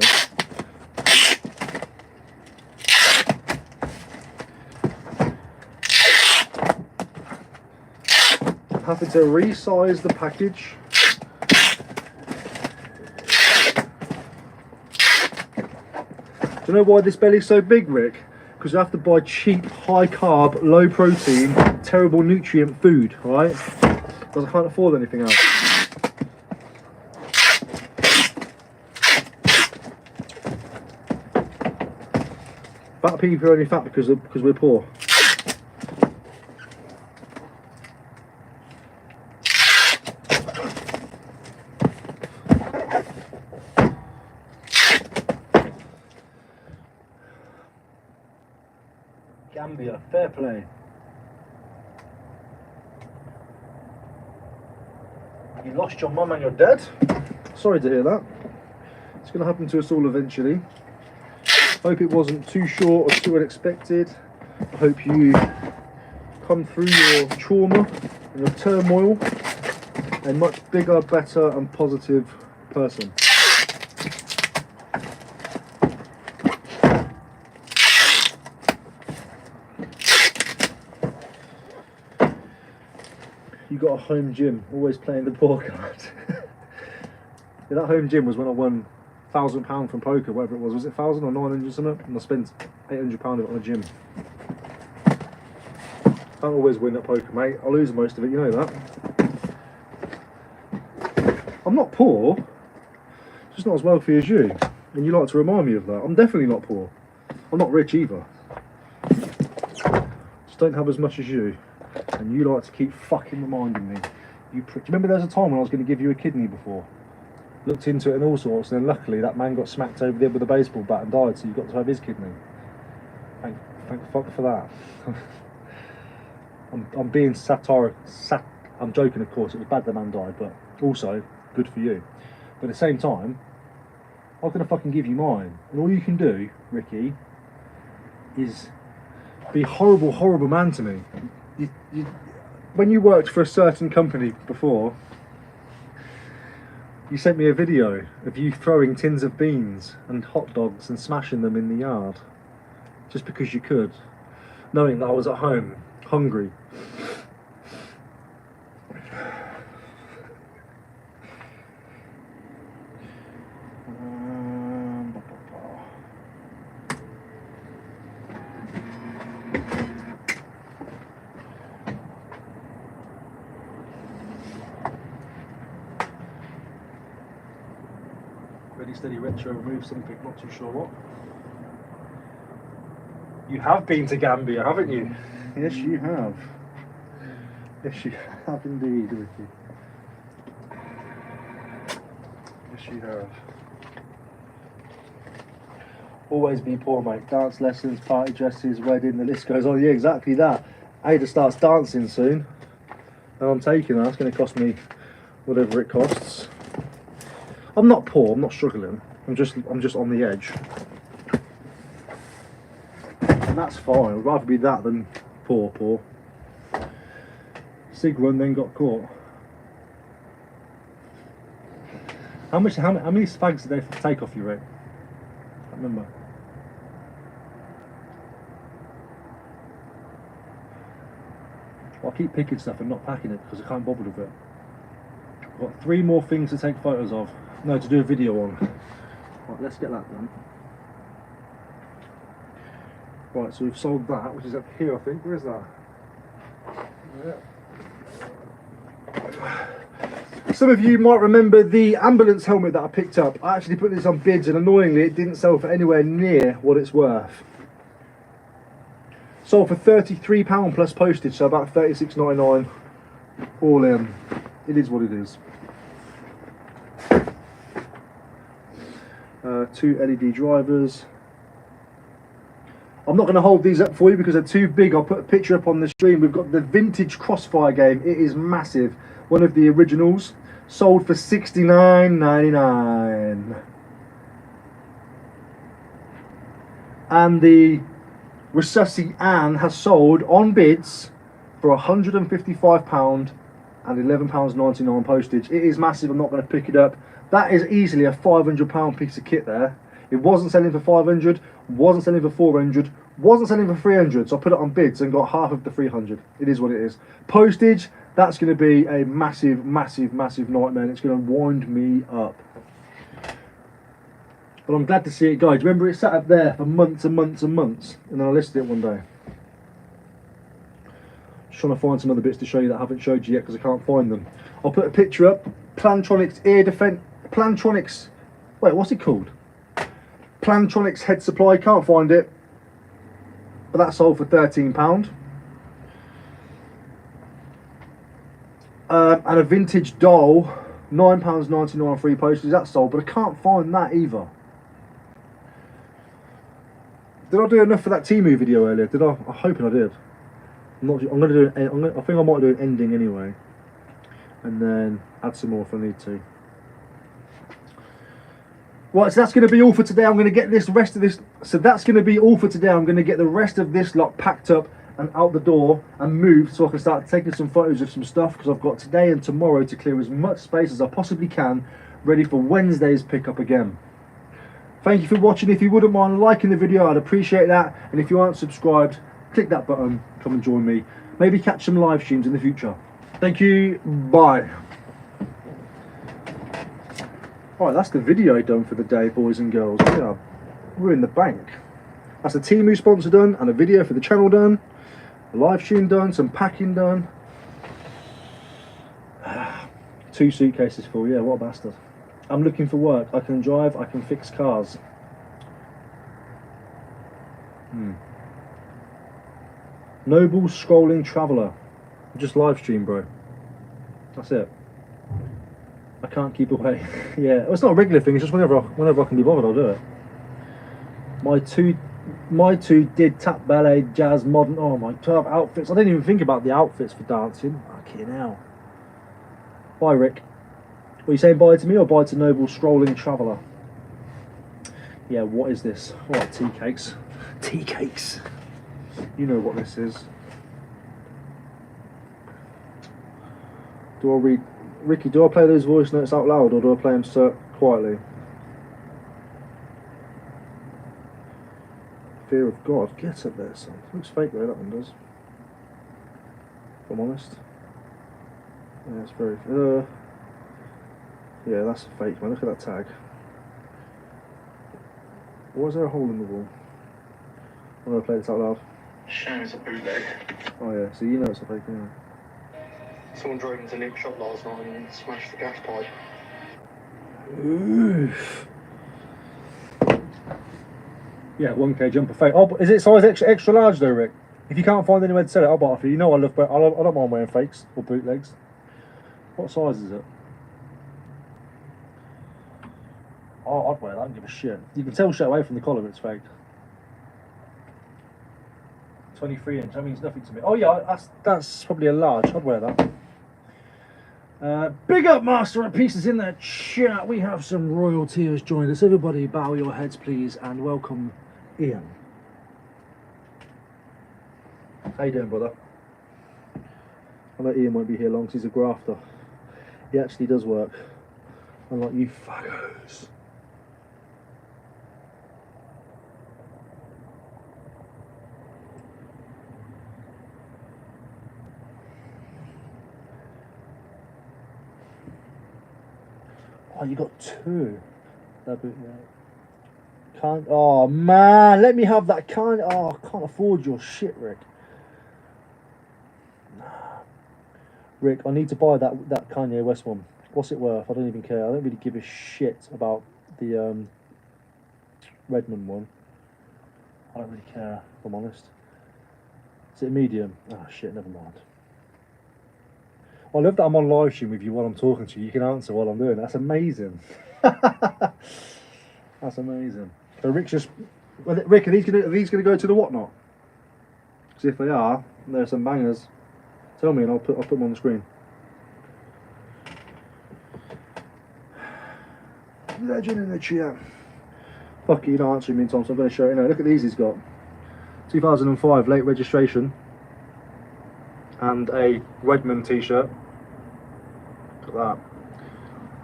I'm having to resize the package. Do you know why this belly's so big, Rick? Because you have to buy cheap, high carb, low protein, terrible nutrient food, right? Because I can't afford anything else. Fat people are only fat because we're poor. Gambia, fair play. You lost your mum and your dad? Sorry to hear that. It's going to happen to us all eventually. Hope it wasn't too short or too unexpected. I hope you come through your trauma and your turmoil a much bigger, better and positive person. You got a home gym, always playing the poor card. Yeah, that home gym was when I won £1,000 from poker, whatever it was. Was it 1,000 or 900 something? And I spent £800 of it on a gym. I don't always win at poker, mate. I lose most of it, you know that. I'm not poor, just not as wealthy as you. And you like to remind me of that. I'm definitely not poor. I'm not rich either. Just don't have as much as you. And you like to keep fucking reminding me. You prick. Do you remember there was a time when I was going to give you a kidney before? Looked into it and all sorts, and then luckily that man got smacked over the head with a baseball bat and died, so you got to have his kidney. Thank fuck for that. I'm being satiric. I'm joking, of course. It was bad the man died, but also good for you. But at the same time, I'm gonna fucking give you mine, and all you can do, Ricky, is be horrible, horrible man to me. When you worked for a certain company before, you sent me a video of you throwing tins of beans and hot dogs and smashing them in the yard just because you could, knowing that I was at home hungry. Ready, steady, retro, remove something, not too sure what. You have been to Gambia, haven't you? Yes, you have. Yes, you have indeed, Ricky. Yes, you have. Always be poor, mate. Dance lessons, party dresses, wedding, the list goes on. Yeah, exactly that. Ada starts dancing soon. And I'm taking her. That's going to cost me whatever it costs. I'm not poor. I'm not struggling. I'm just on the edge. And that's fine. I'd rather be that than poor. Sig run then got caught. How many fags did they take off you, Rick? I can't remember. Well, I keep picking stuff and not packing it because I can't bother with it. I've got 3 more things to take photos of. No, to do a video on. Right, let's get that done. Right, so we've sold that, which is up here, I think. Where is that? Yeah. Some of you might remember the ambulance helmet that I picked up. I actually put this on bids, and annoyingly, it didn't sell for anywhere near what it's worth. Sold for £33 plus postage, so about £36.99 all in. It is what it is. 2 LED drivers. I'm not going to hold these up for you because they're too big. I'll put a picture up on the stream. We've got the vintage Crossfire game. It is massive. One of the originals. Sold for $69.99. And the Resizing Anne has sold on bids for £155 and £11.99 postage. It is massive. I'm not going to pick it up. That is easily a £500 piece of kit there. It wasn't selling for 500, wasn't selling for 400, wasn't selling for 300, so I put it on bids and got half of the 300. It is what it is. Postage, that's going to be a massive nightmare, and it's going to wind me up. But I'm glad to see it go. Do you remember it sat up there for months and months and months, and then I listed it one day. Just trying to find some other bits to show you that I haven't showed you yet because I can't find them. I'll put a picture up. Plantronics ear defense. Plantronics. Wait, what's it called? Plantronics head supply. Can't find it. But that sold for £13. And a vintage doll, £9.99 free postage. That sold, but I can't find that either. Did I do enough for that Temu video earlier? Did I? I'm hoping I did. I'm not. I'm gonna do. I think I might do an ending anyway, and then add some more if I need to. Right, so that's going to be all for today. I'm going to get this rest of this. So that's going to be all for today. I'm going to get the rest of this lot packed up and out the door and moved so I can start taking some photos of some stuff because I've got today and tomorrow to clear as much space as I possibly can, ready for Wednesday's pickup again. Thank you for watching. If you wouldn't mind liking the video, I'd appreciate that. And if you aren't subscribed, click that button, come and join me. Maybe catch some live streams in the future. Thank you. Bye. Right, that's the video done for the day, boys and girls. Yeah, we're in the bank. That's a Temu sponsor done, and a video for the channel done, a live stream done, some packing done. 2 suitcases full, yeah, what a bastard. I'm looking for work. I can drive, I can fix cars. Noble Scrolling Traveller. Just live stream, bro. That's it. I can't keep away. Yeah, well, it's not a regular thing. It's just whenever I can be bothered, I'll do it. My two did tap, ballet, jazz, modern. Oh my, 12 outfits. I didn't even think about the outfits for dancing. Fucking hell. Bye, Rick. Were you saying bye to me or bye to Noble Scrolling Traveller? Yeah, what is this? Oh, tea cakes. Tea cakes. You know what this is. Do I read? Ricky, do I play those voice notes out loud or do I play them so quietly? Fear of God. Get up there, son. Looks fake though, that one does. if I'm honest. Yeah, it's very. Yeah, that's fake, man. Look at that tag. Why is there a hole in the wall? I'm gonna play this out loud. Shame it's a bootleg. Oh yeah, so you know it's a fake, anyway. Someone drove into Nick's shop last night and smashed the gas pipe. Oof. Yeah, 1K jumper fake. Oh, but is it size extra large though, Rick? If you can't find anywhere to sell it, I'll buy it for you. You know I love, I don't mind wearing fakes or bootlegs. What size is it? Oh, I'd wear that, I don't give a shit. You can tell straight away from the collar it's fake. 23 inch, that means nothing to me. Oh yeah, that's probably a large, I'd wear that. Big up Master of Pieces in the chat. We have some royalty has joined us. Everybody bow your heads please and welcome Ian. How you doing, brother? I know Ian won't be here long because he's a grafter. He actually does work. Unlike you fuckers. Oh, you got two. Can't. Oh man, let me have that. Can't. Oh, I can't afford your shit, Rick. Rick, I need to buy that Kanye West one. What's it worth? I don't even care. I don't really give a shit about the Redmond one. I don't really care, if I'm honest. Is it a medium? Oh shit, never mind. I love that I'm on live stream with you while I'm talking to you. You can answer while I'm doing it. That's amazing. That's amazing. So Rick's just... Well, Rick, are these gonna go to the whatnot? Because if they are, there's some bangers. Tell me and I'll put them on the screen. Legend in the chat. Fuck it, you're not answering me in time, so I'm going to show you now. Look at these he's got. 2005 late registration. And a Redmond t-shirt. Look at that.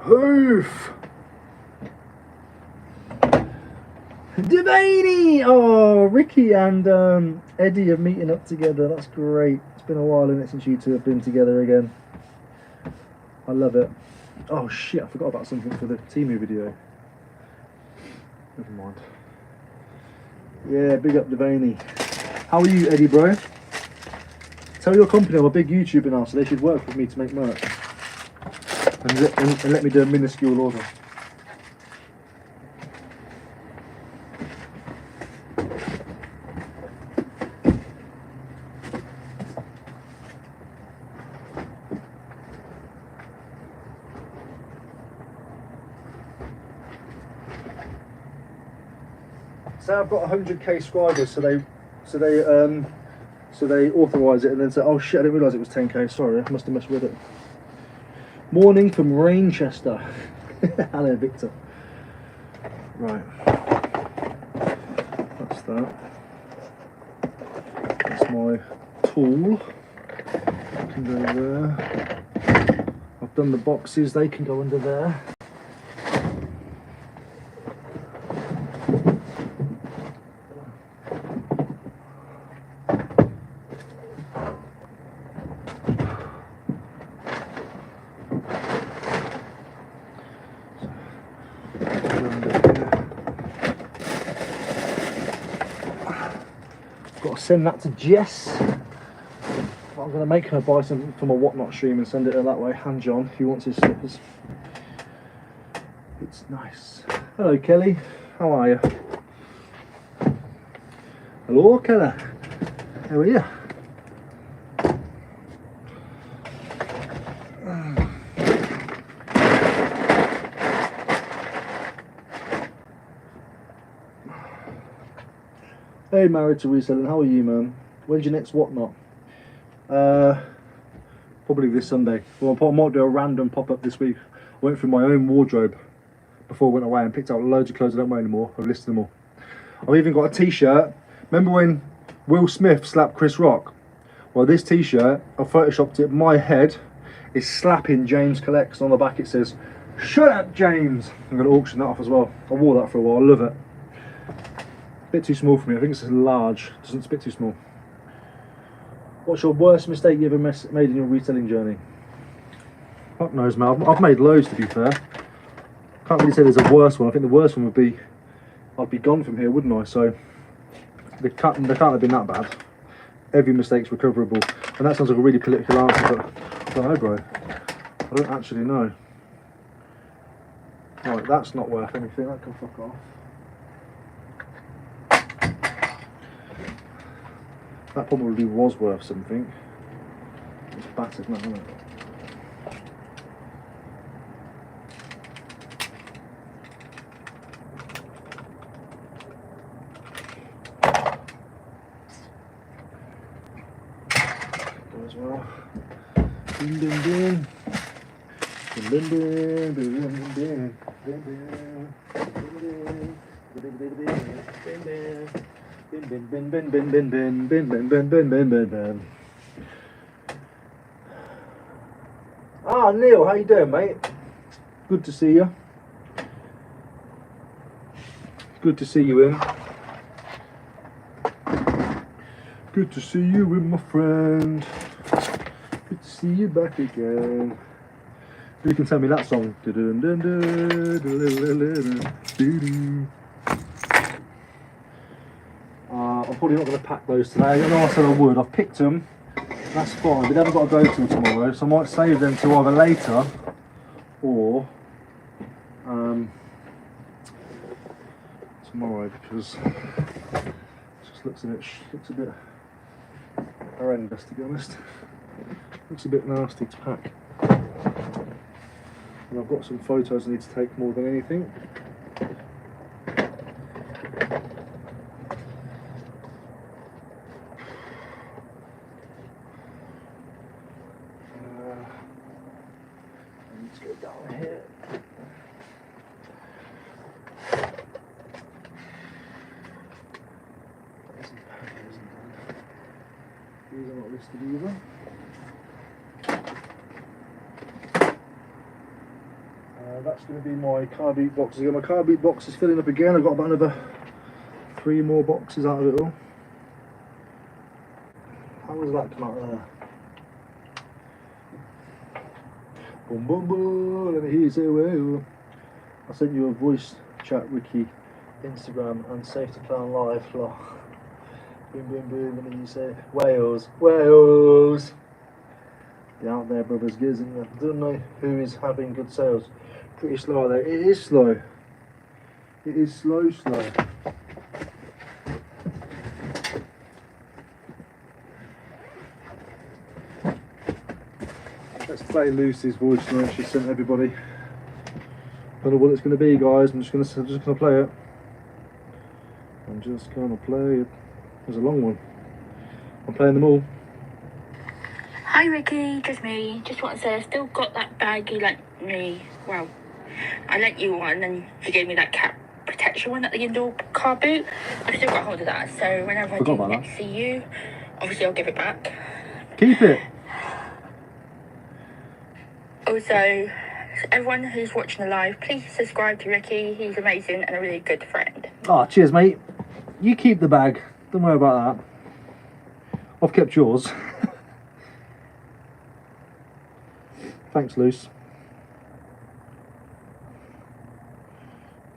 Hoof! Devaney! Oh, Ricky and Eddie are meeting up together. That's great. It's been a while, isn't it, since you two have been together again. I love it. Oh shit, I forgot about something for the Temu video. Never mind. Yeah, big up Devaney. How are you, Eddie, bro? Tell your company I'm a big YouTuber now, so they should work with me to make merch. And let me do a minuscule order. Say I've got 100k subscribers, so they authorise it and then say, oh shit, I didn't realise it was 10k. Sorry, I must have messed with it. Morning from Rainchester. Hello, Victor. Right, that's that. That's my tool. Can go there. I've done the boxes; they can go under there. Got to send that to Jess. I'm going to make her buy some from a whatnot stream and send it her that way. Hand John, if he wants his slippers. It's nice. Hello, Kelly. How are you? Hello, Kelly. How are you? Hey, married to Reselling, how are you, man? When's your next whatnot? Probably this Sunday. Well, I might do a random pop-up this week. I went through my own wardrobe before I went away and picked out loads of clothes I don't wear anymore. I've listed them all. I've even got a t-shirt. Remember when Will Smith slapped Chris Rock? Well, this t-shirt, I photoshopped it. My head is slapping James Collects. On the back it says, "Shut up, James." I'm going to auction that off as well. I wore that for a while. I love it. Bit too small for me. I think it's a large. It's a bit too small. What's your worst mistake you ever made in your reselling journey? Fuck knows, man. I've made loads, to be fair. Can't really say there's a worst one. I think the worst one would be I'd be gone from here, wouldn't I? So they can't have been that bad. Every mistake's recoverable. And that sounds like a really political answer, but I don't know, bro. I don't actually know. Right, that's not worth anything. That can fuck off. That probably was worth something. It's battered now, isn't it? As well. Ding ding ding. Ding ding ding ding ding ding. Ah, Neil, how you doing, mate? Good to see you. Good to see you in. Good to see you in, my friend. Good to see you back again. You can tell me that song. I'm probably not going to pack those today. I know I said I would. I've picked them. That's fine. But they haven't got to go till tomorrow, so I might save them till either later or tomorrow, because it just looks a bit horrendous, to be honest. Looks a bit nasty to pack. And I've got some photos I need to take more than anything. Let's go down here. These are not listed either. That's going to be my carbide boxes. My carbide box is filling up again. I've got about another 3 more boxes out of it all. How does that come out there? Boom, boom, boom. Let me hear you say well. I sent you a voice chat, Ricky, Instagram, and Safe to Plan Live. Boom, boom, boom. Let me hear you say Wales, Wales. Get out there, brothers, isn't it? I don't know who is having good sales. Pretty slow there. It is slow. It is slow. Let's play Lucy's voice note she sent everybody. Don't know what it's going to be, guys. I'm just going to play it. I'm just going to play it. There's a long one. I'm playing them all. Hi Ricky, just me. Just want to say I still got that bag you lent me. Well, I lent you one and you gave me that cat protection one at the indoor car boot. I've still got hold of that, so whenever I do next see you, obviously I'll give it back. Keep it. Also, everyone who's watching the live, please subscribe to Ricky. He's amazing and a really good friend. Oh, cheers, mate. You keep the bag. Don't worry about that. I've kept yours. Thanks, Luce.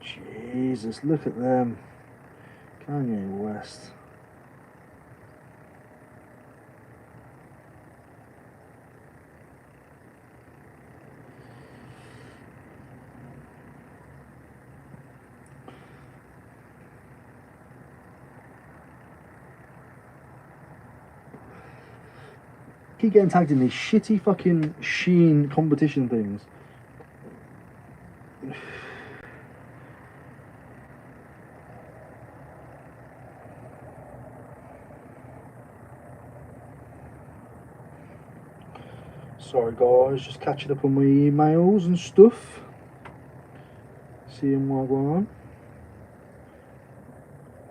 Jesus, look at them. Kanye West. Keep getting tagged in these shitty fucking Sheen competition things. Sorry guys, just catching up on my emails and stuff. Seeing what I'm on.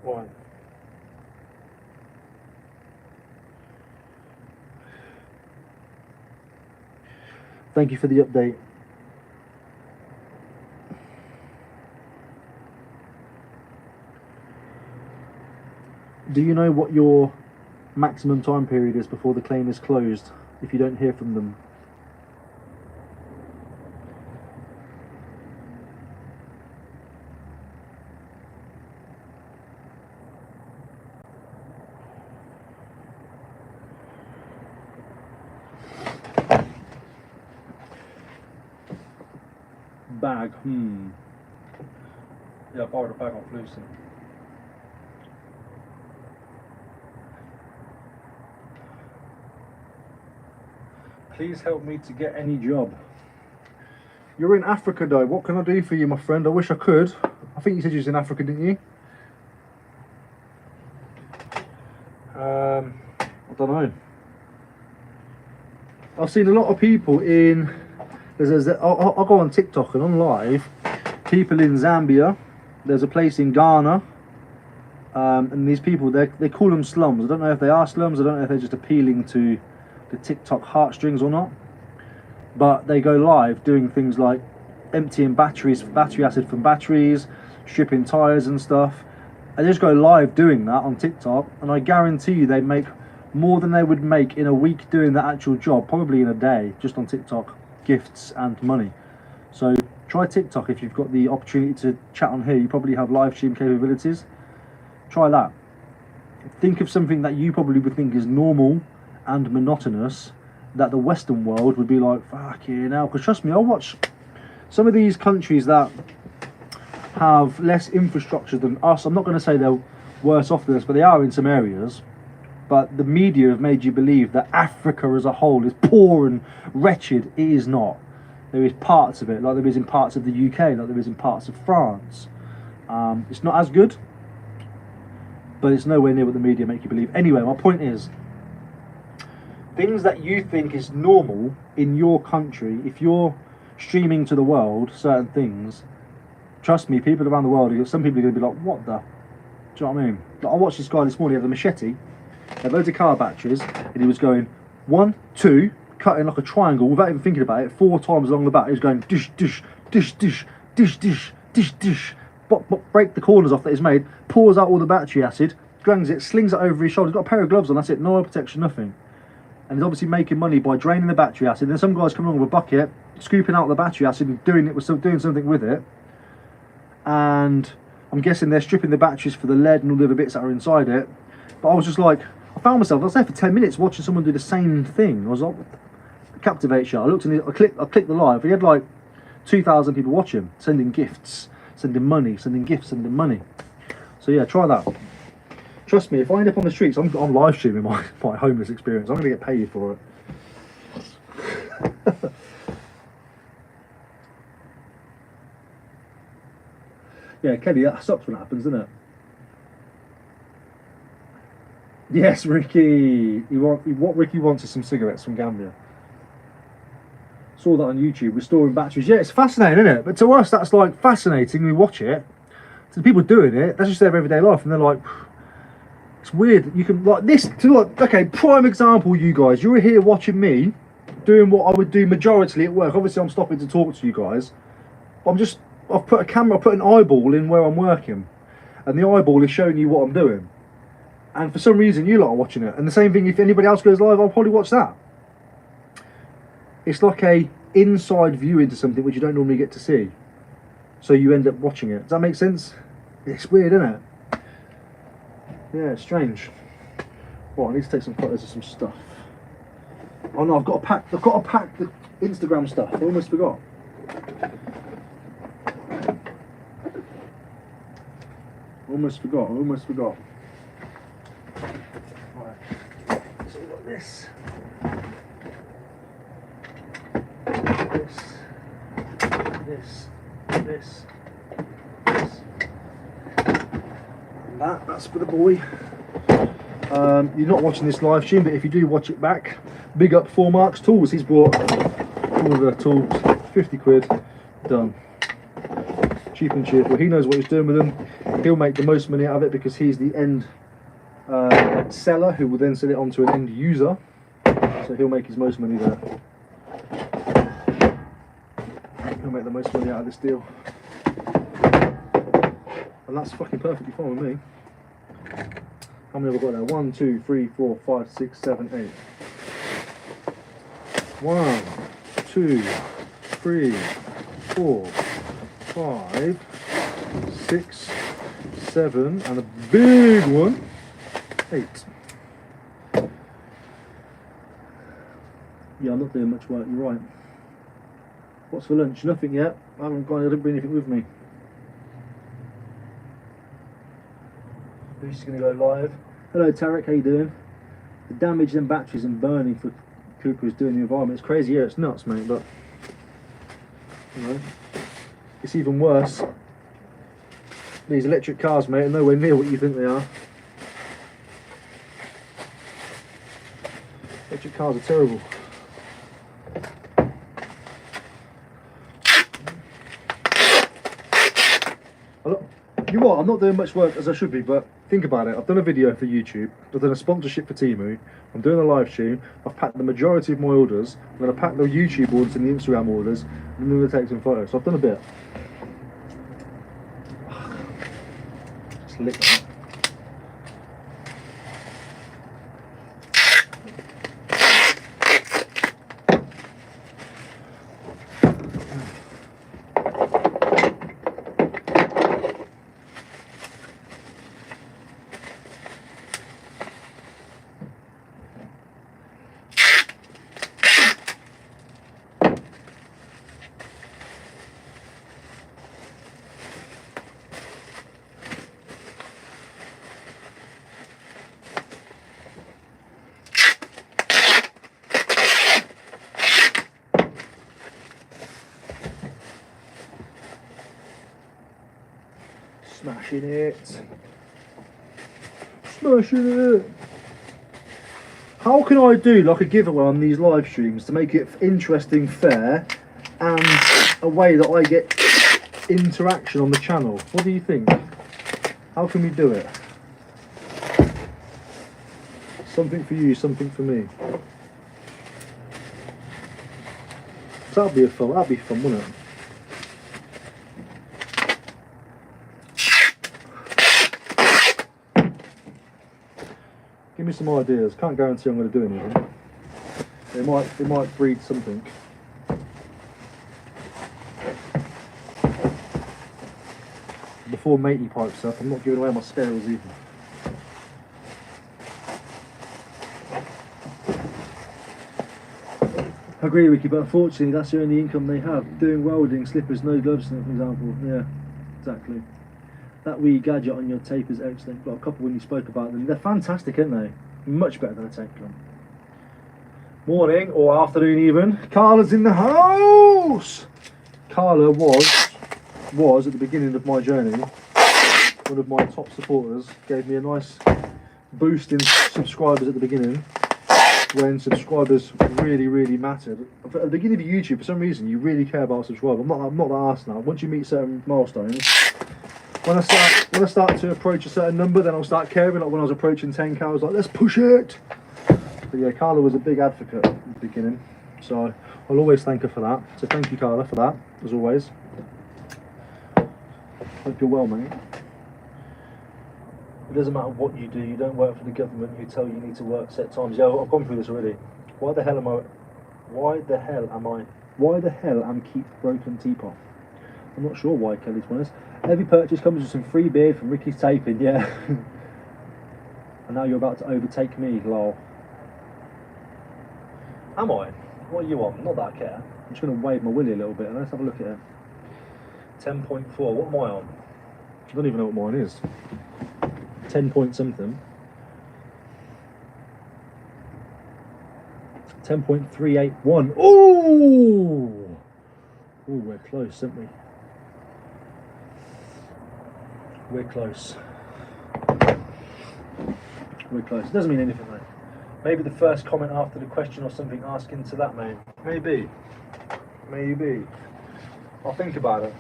Right. Thank you for the update. Do you know what your maximum time period is before the claim is closed if you don't hear from them. Bag, yeah, I borrowed a bag off Lucy. Please help me to get any job. You're in Africa though, what can I do for you, my friend? I wish I could. I think you said you was in Africa, didn't you? I don't know. I've seen a lot of people in, I'll go on TikTok and on live, people in Zambia, there's a place in Ghana, and these people, they call them slums. I don't know if they are slums, I don't know if they're just appealing to the TikTok heartstrings or not, but they go live doing things like emptying battery acid from batteries, stripping tires and stuff. They just go live doing that on TikTok, and I guarantee you they make more than they would make in a week doing the actual job, probably in a day, just on TikTok, gifts and money. So try TikTok if you've got the opportunity to chat on here. You probably have live stream capabilities. Try that. Think of something that you probably would think is normal and monotonous, that the Western world would be like, fucking hell. Because trust me, I watch some of these countries that have less infrastructure than us. I'm not going to say they're worse off than us, but they are in some areas. But the media have made you believe that Africa as a whole is poor and wretched. It is not. There is parts of it, like there is in parts of the UK, like there is in parts of France. It's not as good, but it's nowhere near what the media make you believe. Anyway, my point is, things that you think is normal in your country, if you're streaming to the world certain things, trust me, people around the world, some people are going to be like, what the? Do you know what I mean? Like, I watched this guy this morning, he had a machete, had loads of car batteries, and he was going 1, 2, cutting like a triangle without even thinking about it, 4 times along the back. He was going dish, dish, dish, dish, dish, dish, dish, dish, break the corners off that he's made, pours out all the battery acid, grangs it, slings it over his shoulder. He's got a pair of gloves on, that's it, no oil protection, nothing. And he's obviously making money by draining the battery acid. And then some guys come along with a bucket, scooping out the battery acid and doing something with it. And I'm guessing they're stripping the batteries for the lead and all the other bits that are inside it. But I was just like, I found myself, I was there for 10 minutes watching someone do the same thing. I was like, it captivates you. I looked and I clicked the live. He had like 2,000 people watching, sending gifts, sending money, sending gifts, sending money. So yeah, try that. Trust me, if I end up on the streets, I'm live streaming my homeless experience. I'm going to get paid for it. Yeah, Kelly, that sucks when it happens, doesn't it? Yes, Ricky. What Ricky wants is some cigarettes from Gambia. Saw that on YouTube, restoring batteries. Yeah, it's fascinating, isn't it? But to us, that's like fascinating. We watch it. To the people doing it, that's just their everyday life, and they're like, it's weird. You can like this. Okay, prime example. You guys, you're here watching me doing what I would do majority at work. Obviously, I'm stopping to talk to you guys. I've put a camera, I put an eyeball in where I'm working, and the eyeball is showing you what I'm doing. And for some reason, you lot are watching it. And the same thing, if anybody else goes live, I'll probably watch that. It's like a inside view into something which you don't normally get to see. So you end up watching it. Does that make sense? It's weird, isn't it? Yeah, it's strange. Right, I need to take some photos of some stuff. Oh no, I've got to pack the Instagram stuff. I almost forgot. Almost forgot. Right. So we've got this. This. And that's for the boy. You're not watching this live stream, but if you do watch it back, big up 4 Marks Tools. He's brought all of the tools, 50 quid, done. Cheap and cheerful. He knows what he's doing with them. He'll make the most money out of it because he's the end seller who will then sell it on to an end user. So he'll make his most money there. He'll make the most money out of this deal. And that's fucking perfectly fine with me. How many have I got there? 1, 2, 3, 4, 5, 6, 7, 8. 1, 2, 3, 4, 5, 6, 7, and a big one, 8. Yeah, I'm not doing much work, you're right. What's for lunch? Nothing yet. I didn't bring anything with me. Who's going to go live? Hello Tarek, how you doing? The damage in batteries and burning for Cooper is doing the environment. It's crazy, yeah, it's nuts, mate, but you know, it's even worse. These electric cars, mate, are nowhere near what you think they are. Electric cars are terrible. You know what, I'm not doing much work as I should be, but think about it. I've done a video for YouTube, I've done a sponsorship for Temu, I'm doing a live stream, I've packed the majority of my orders, I'm going to pack the YouTube orders and the Instagram orders, and I'm going to take some photos. So I've done a bit. Just lick that. Smashing it. Smashing it. How can I do like a giveaway on these live streams to make it interesting, fair, and a way that I get interaction on the channel? What do you think? How can we do it? Something for you, something for me. That'd be fun, wouldn't it? Give me some ideas. Can't guarantee I'm going to do anything. It might breed something. Before matey pipes up, I'm not giving away my spares either. I agree, Ricky, but unfortunately that's the only income they have. Doing welding, slippers, no gloves, for example. Yeah, exactly. That wee gadget on your tape is excellent. Got a couple when you spoke about them. They're fantastic, aren't they? Much better than a tape gun. Morning or afternoon even. Carla's in the house. Carla was at the beginning of my journey one of my top supporters. Gave me a nice boost in subscribers at the beginning when subscribers really mattered. At the beginning of YouTube, for some reason, you really care about subscribers. I'm not that arsed now. Once you meet certain milestones. When I start to approach a certain number, then I'll start caring. Like when I was approaching 10k, I was like, let's push it. But yeah, Carla was a big advocate at the beginning, so I'll always thank her for that. So thank you, Carla, for that, as always. Hope you're well, mate. It doesn't matter what you do. You don't work for the government who tell you need to work set times. Yeah, I've gone through this already. Why the hell am keep broken teapot? I'm not sure why, Kelly, to be honest. Every purchase comes with some free beer from Ricky's Taping, yeah. And now you're about to overtake me, lol. Am I? What are you on? Not that I care. I'm just going to wave my willy a little bit and let's have a look at it. 10.4, what am I on? I don't even know what mine is. 10 point something. 10.381. Ooh! Ooh, we're close, aren't we? We're close. We're close. It doesn't mean anything, though. Maybe the first comment after the question or something asking to that, mate. Maybe. Maybe. I'll think about it.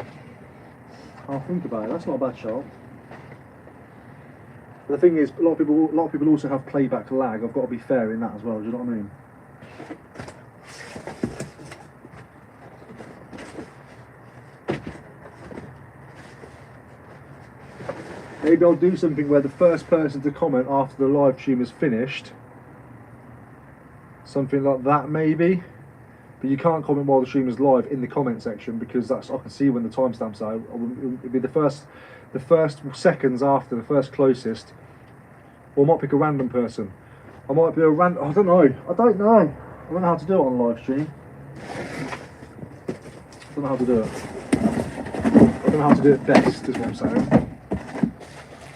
That's not a bad shot. But the thing is, a lot of people also have playback lag. I've got to be fair in that as well. Do you know what I mean? Maybe I'll do something where the first person to comment after the live stream is finished. Something like that, maybe. But you can't comment while the stream is live in the comment section, because that's, I can see when the timestamps are. It'll be the first seconds after, the first closest. Or I might pick a random person. I might be a random. I don't know. I don't know how to do it on live stream. I don't know how to do it. I don't know how to do it best, is what I'm saying.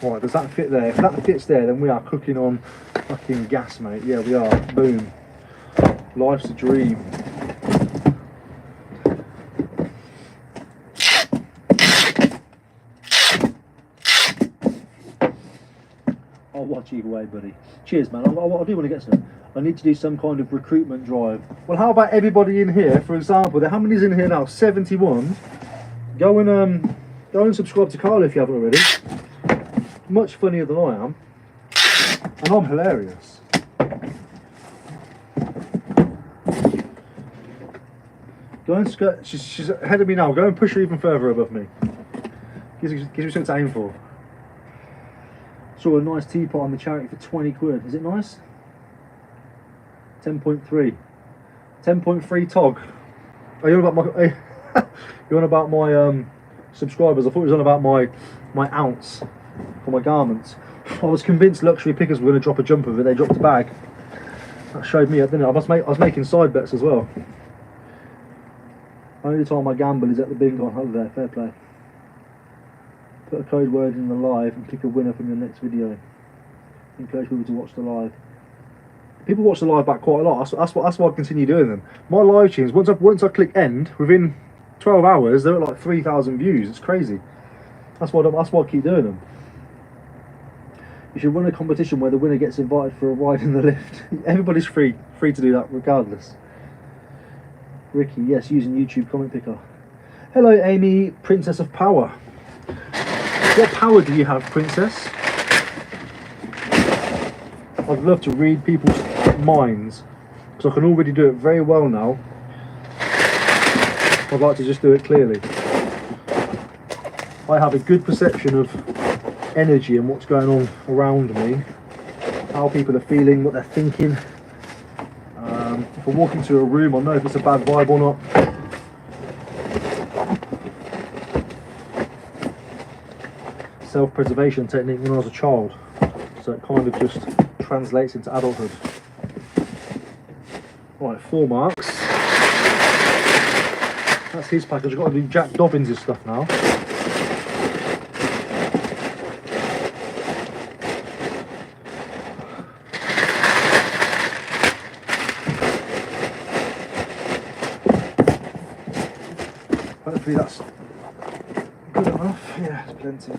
Right, does that fit there? If that fits there, then we are cooking on fucking gas, mate. Yeah, we are. Boom. Life's a dream. I'll watch either way, buddy. Cheers, man. I do want to get some. I need to do some kind of recruitment drive. Well, how about everybody in here, for example? How many's in here now? 71. Go and subscribe to Carl if you haven't already. Much funnier than I am. And I'm hilarious. Go and skirt. She's ahead of me now. Go and push her even further above me. Gives me something to aim for. Saw a nice teapot on the charity for 20 quid. Is it nice? 10.3. 10.3 tog. Are you on about my? You're on about my subscribers? I thought it was on about my ounce for my garments. I was convinced luxury pickers were going to drop a jumper, but they dropped a bag. That showed me, didn't it? I was making side bets as well. Only time I gamble is at the bingo on holiday. Fair play. Put a code word in the live and pick a winner from your next video. Encourage people to watch the live. People watch the live back quite a lot. That's why I continue doing them. My live streams, once I click end, within 12 hours they're at like 3,000 views. It's crazy. That's why I keep doing them. You should run a competition where the winner gets invited for a ride in the lift. Everybody's free to do that regardless. Ricky, yes, using YouTube comment picker. Hello, Amy, Princess of Power. What power do you have, Princess? I'd love to read people's minds, because I can already do it very well now. I'd like to just do it clearly. I have a good perception of energy and what's going on around me, how people are feeling, what they're thinking. If I walk into a room, I know if it's a bad vibe or not. Self-preservation technique when I was a child, so it kind of just translates into adulthood. Right, 4 marks. That's his package. I've got to do Jack Dobbins' stuff now. Hopefully that's good enough. Yeah, it's plenty.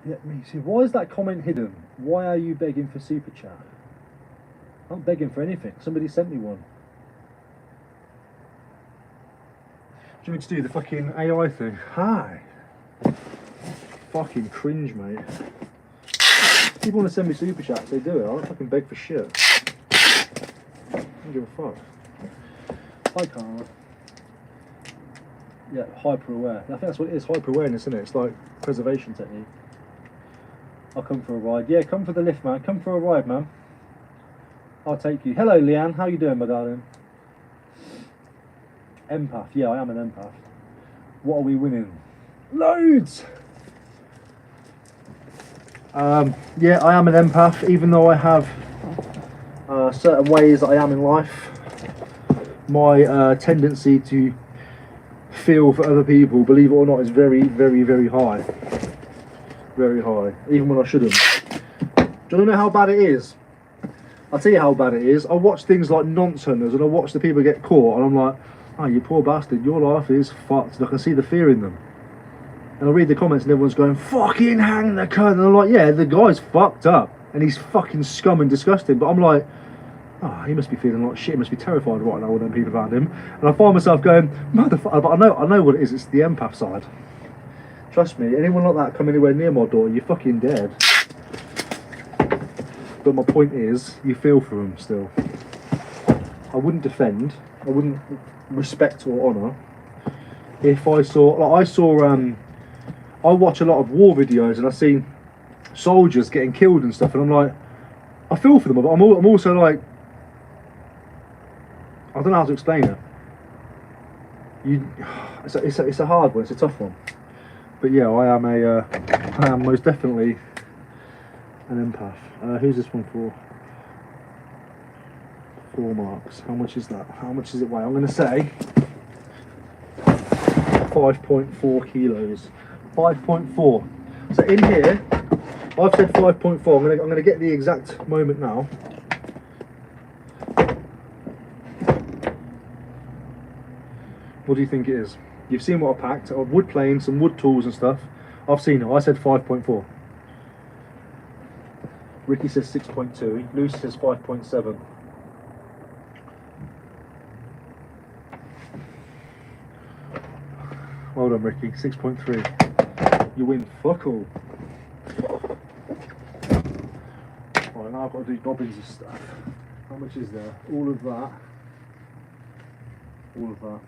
Let me see. Why is that comment hidden? Why are you begging for super chat? I'm not begging for anything. Somebody sent me one. Do you want me to do the fucking AI thing? Hi. Fucking cringe, mate. If people want to send me super chats, they do it. I don't fucking beg for shit. I don't give a fuck. Hi, Carl. Yeah, hyper aware. I think that's what it is. Hyper awareness, isn't it? It's like preservation technique. I'll come for a ride. Yeah, come for the lift, man. Come for a ride, man. I'll take you. Hello, Leanne. How you doing, my darling? Empath. Yeah, I am an empath. What are we winning? Loads! Yeah, I am an empath, even though I have certain ways that I am in life. My tendency to feel for other people, believe it or not, is very, very, very high. Very high, even when I shouldn't. Do you want to know how bad it is? I'll tell you how bad it is. I watch things like Nonce Hunters and I watch the people get caught and I'm like, oh, you poor bastard, your life is fucked. And I can see the fear in them. And I read the comments and everyone's going, fucking hang the cunt. And I'm like, yeah, the guy's fucked up and he's fucking scum and disgusting. But I'm like, oh, he must be feeling like shit. He must be terrified right now with them people around him. And I find myself going, motherfucker, but I know what it is. It's the empath side. Trust me, anyone like that come anywhere near my daughter, you're fucking dead. But my point is, you feel for them still. I wouldn't defend. I wouldn't respect or honour. If I saw, I watch a lot of war videos and I see soldiers getting killed and stuff, and I'm like, I feel for them, but I'm also like, I don't know how to explain it. It's a hard one. It's a tough one. But yeah, I am most definitely an empath. Who's this one for? 4 marks. How much is that? How much does it weigh? I'm going to say 5.4 kilos. 5.4. So in here, I've said 5.4. I'm going to get the exact moment now. What do you think it is? You've seen what I packed. Wood planes, some wood tools and stuff. I've seen it. I said 5.4. Ricky says 6.2. Lucy says 5.7. Well done, Ricky. 6.3. You win fuck all. Right, now I've got to do bobbins and stuff. How much is there? All of that. All of that.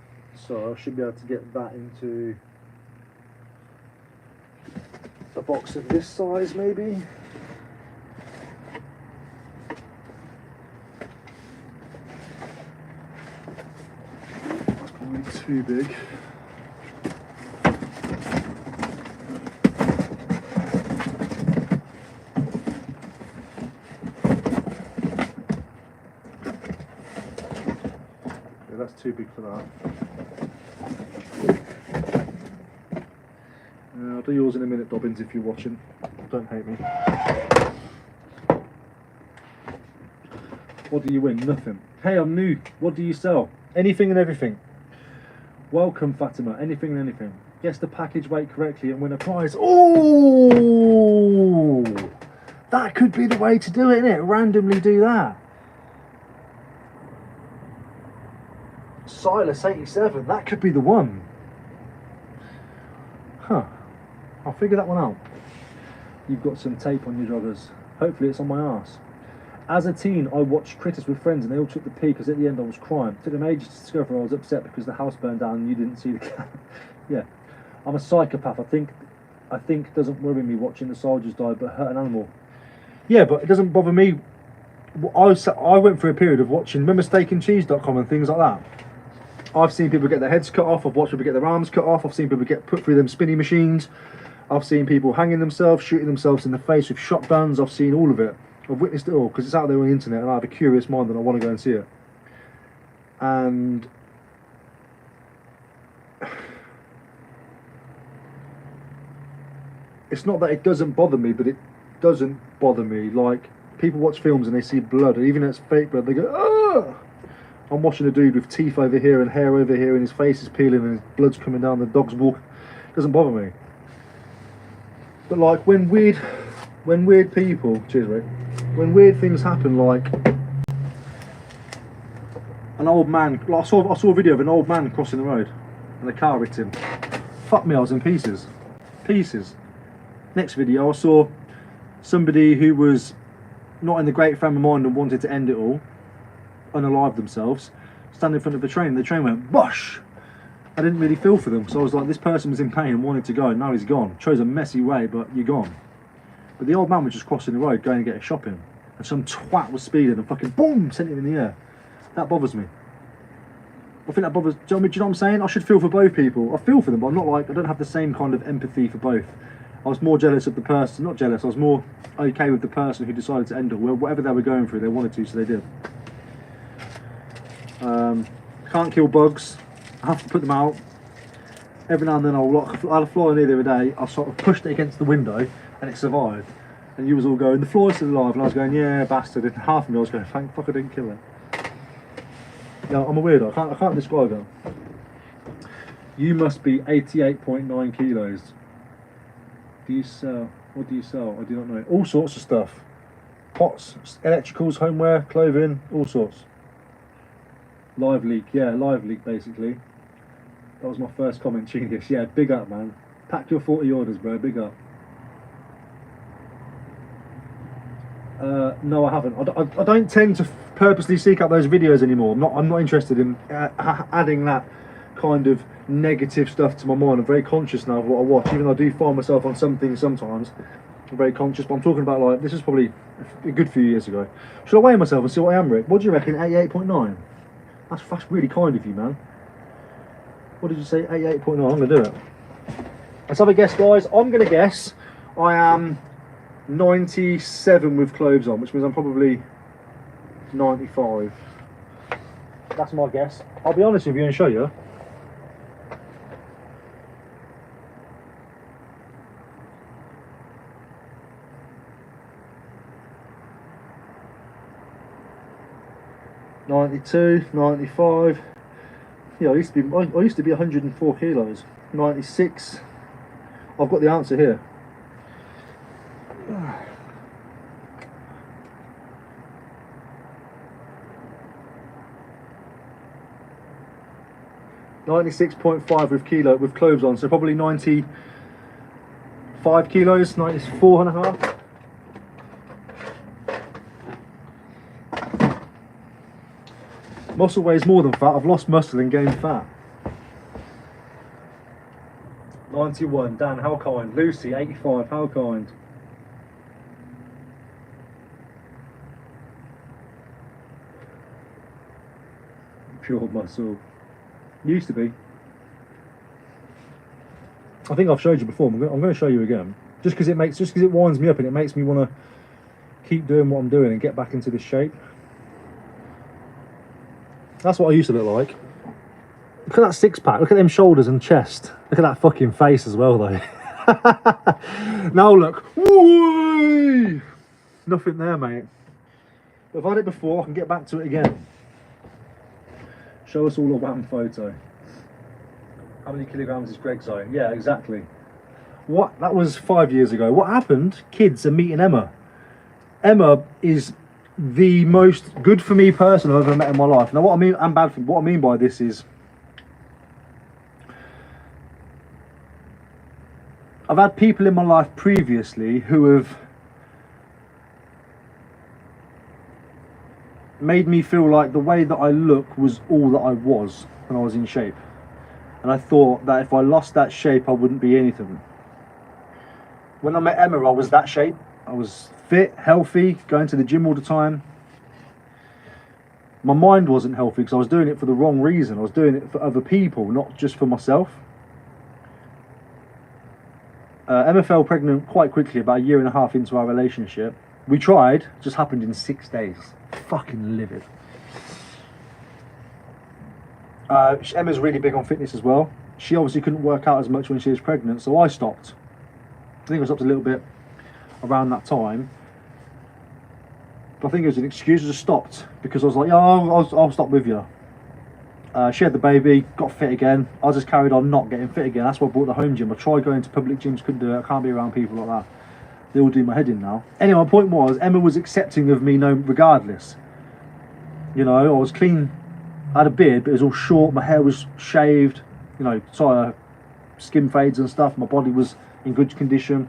So I should be able to get that into a box of this size, maybe. That's probably too big. Yeah, that's too big for that. I'll do yours in a minute, Dobbins, if you're watching. Don't hate me. What do you win? Nothing. Hey, I'm new. What do you sell? Anything and everything. Welcome, Fatima. Anything and anything. Guess the package weight correctly and win a prize. Oh, that could be the way to do it, innit? Randomly do that. Silas 87. That could be the one. Huh. I'll figure that one out. You've got some tape on your joggers. Hopefully it's on my arse. As a teen, I watched Critters with friends and they all took the pee because at the end I was crying. It took them ages to discover I was upset because the house burned down and you didn't see the cat. Yeah. I'm a psychopath. I think it doesn't worry me watching the soldiers die but hurt an animal. Yeah, but it doesn't bother me. I went through a period of watching, remember steakandcheese.com and things like that? I've seen people get their heads cut off, I've watched people get their arms cut off, I've seen people get put through them spinning machines, I've seen people hanging themselves, shooting themselves in the face with shotguns, I've seen all of it. I've witnessed it all because it's out there on the internet and I have a curious mind and I want to go and see it. And it's not that it doesn't bother me, but it doesn't bother me. Like, people watch films and they see blood, and even if it's fake blood, they go, ah! I'm watching a dude with teeth over here and hair over here and his face is peeling and his blood's coming down, the dog's walking. It doesn't bother me. But like when weird people, cheers Rick, when weird things happen, like an old man, like I saw a video of an old man crossing the road and the car hit him. Fuck me, I was in pieces. Pieces. Next video I saw somebody who was not in the great frame of mind and wanted to end it all, unalive themselves, stand in front of the train. The train went bosh. I didn't really feel for them, so I was like, this person was in pain and wanted to go, and now he's gone. Chose a messy way, but you're gone. But the old man was just crossing the road going to get a shopping, and some twat was speeding and fucking boom, sent him in the air. That bothers me. I think that bothers. Do you know what I'm saying? I should feel for both people. I feel for them, but I'm not like, I don't have the same kind of empathy for both. I was more jealous of the person, not jealous, I was more okay with the person who decided to end it. Whatever they were going through, they wanted to, so they did. Can't kill bugs. I have to put them out. Every now and then I had a fly near the other day. I sort of pushed it against the window and it survived. And you was all going, the fly's still alive. And I was going, yeah, bastard. And half of me I was going, thank fuck I didn't kill it. Yeah, I'm a weirdo. I can't describe it. You must be 88.9 kilos. Do you sell? What do you sell? I do not know. All sorts of stuff. pots, electricals, homeware, clothing, all sorts. Live leak, yeah, live leak basically. That was my first comment, genius. Yeah, big up, man. Pack your 40 orders, bro, big up. No, I haven't. I don't tend to purposely seek out those videos anymore. I'm not interested in adding that kind of negative stuff to my mind. I'm very conscious now of what I watch, even though I do find myself on some things sometimes. I'm very conscious, but I'm talking about, like, this is probably a good few years ago. Should I weigh myself and see what I am, Rick? What do you reckon? 88.9? That's really kind of you, man. What did you say? 88.9. I'm going to do it. Let's have a guess, guys. I'm going to guess I am 97 with clothes on, which means I'm probably 95. That's my guess. I'll be honest with you and show you. (92, 95). Yeah, I used to be 104 kilos. 96. I've got the answer here. (96.5) with clothes on, so probably 95 kilos, 94 and a half. Muscle weighs more than fat. I've lost muscle and gained fat. 91. Dan, how kind. Lucy, 85. How kind. Pure muscle. Used to be. I think I've showed you before. I'm going to show you again. Just because it winds me up and it makes me want to keep doing what I'm doing and get back into this shape. That's what I used to look like. Look at that six pack. Look at them shoulders and chest. Look at that fucking face as well, though. Now look. Whoo! Nothing there, mate. I've had it before. I can get back to it again. Show us all a wham photo. How many kilograms is Greg saying? Yeah, exactly. What? That was 5 years ago. What happened? Kids are meeting Emma. Emma is the most good for me person I've ever met in my life. Now, what I mean, and bad for me, what I mean by this is, I've had people in my life previously who have made me feel like the way that I look was all that I was when I was in shape. And I thought that if I lost that shape, I wouldn't be anything. When I met Emma, I was that shape. I was fit, healthy, going to the gym all the time. My mind wasn't healthy because I was doing it for the wrong reason. I was doing it for other people, not just for myself. Emma fell pregnant quite quickly, about 1.5 years into our relationship. We tried, just happened in 6 days. Fucking livid. Emma's really big on fitness as well. She obviously couldn't work out as much when she was pregnant, so I stopped. I think I stopped a little bit around that time. But I think it was an excuse. I just stopped because I was like, yeah, I'll stop with you. She had the baby, got fit again. I just carried on not getting fit again. That's why I bought the home gym. I tried going to public gyms, couldn't do it. I can't be around people like that. They all do my head in now. Anyway, my point was, Emma was accepting of me regardless. You know, I was clean. I had a beard, but it was all short. My hair was shaved. You know, so skin fades and stuff. My body was in good condition.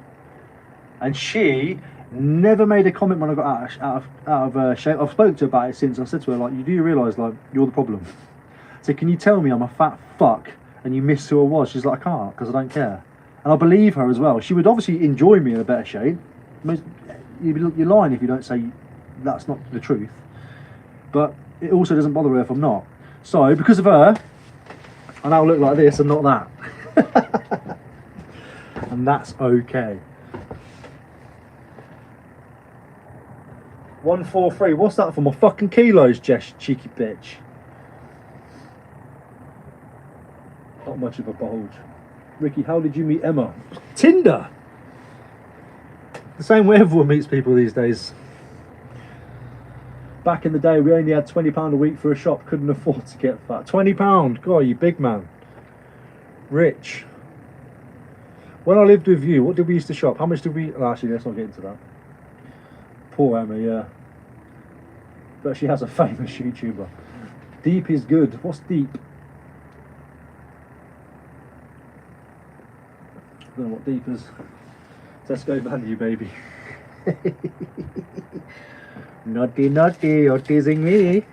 And she never made a comment when I got out of shape. I've spoken to her about it since. I said to her, like, do you realise, like, you're the problem? I said, can you tell me I'm a fat fuck and you miss who I was? She's like, I can't, because I don't care. And I believe her as well. She would obviously enjoy me in a better shape. You're lying if you don't say that's not the truth. But it also doesn't bother her if I'm not. So, because of her, I now look like this and not that. And that's okay. 143. What's that for? My fucking kilos, Jess, cheeky bitch. Not much of a bulge. Ricky, how did you meet Emma? Tinder! The same way everyone meets people these days. Back in the day, we only had £20 a week for a shop, couldn't afford to get fat. £20? God, you big man. Rich. When I lived with you, what did we used to shop? How much did we... Oh, actually, let's not get into that. Poor Emma, yeah. But she has a famous YouTuber. Deep is good. What's deep? I don't know what deep is. Tesco value, baby. Naughty, naughty, you're teasing me.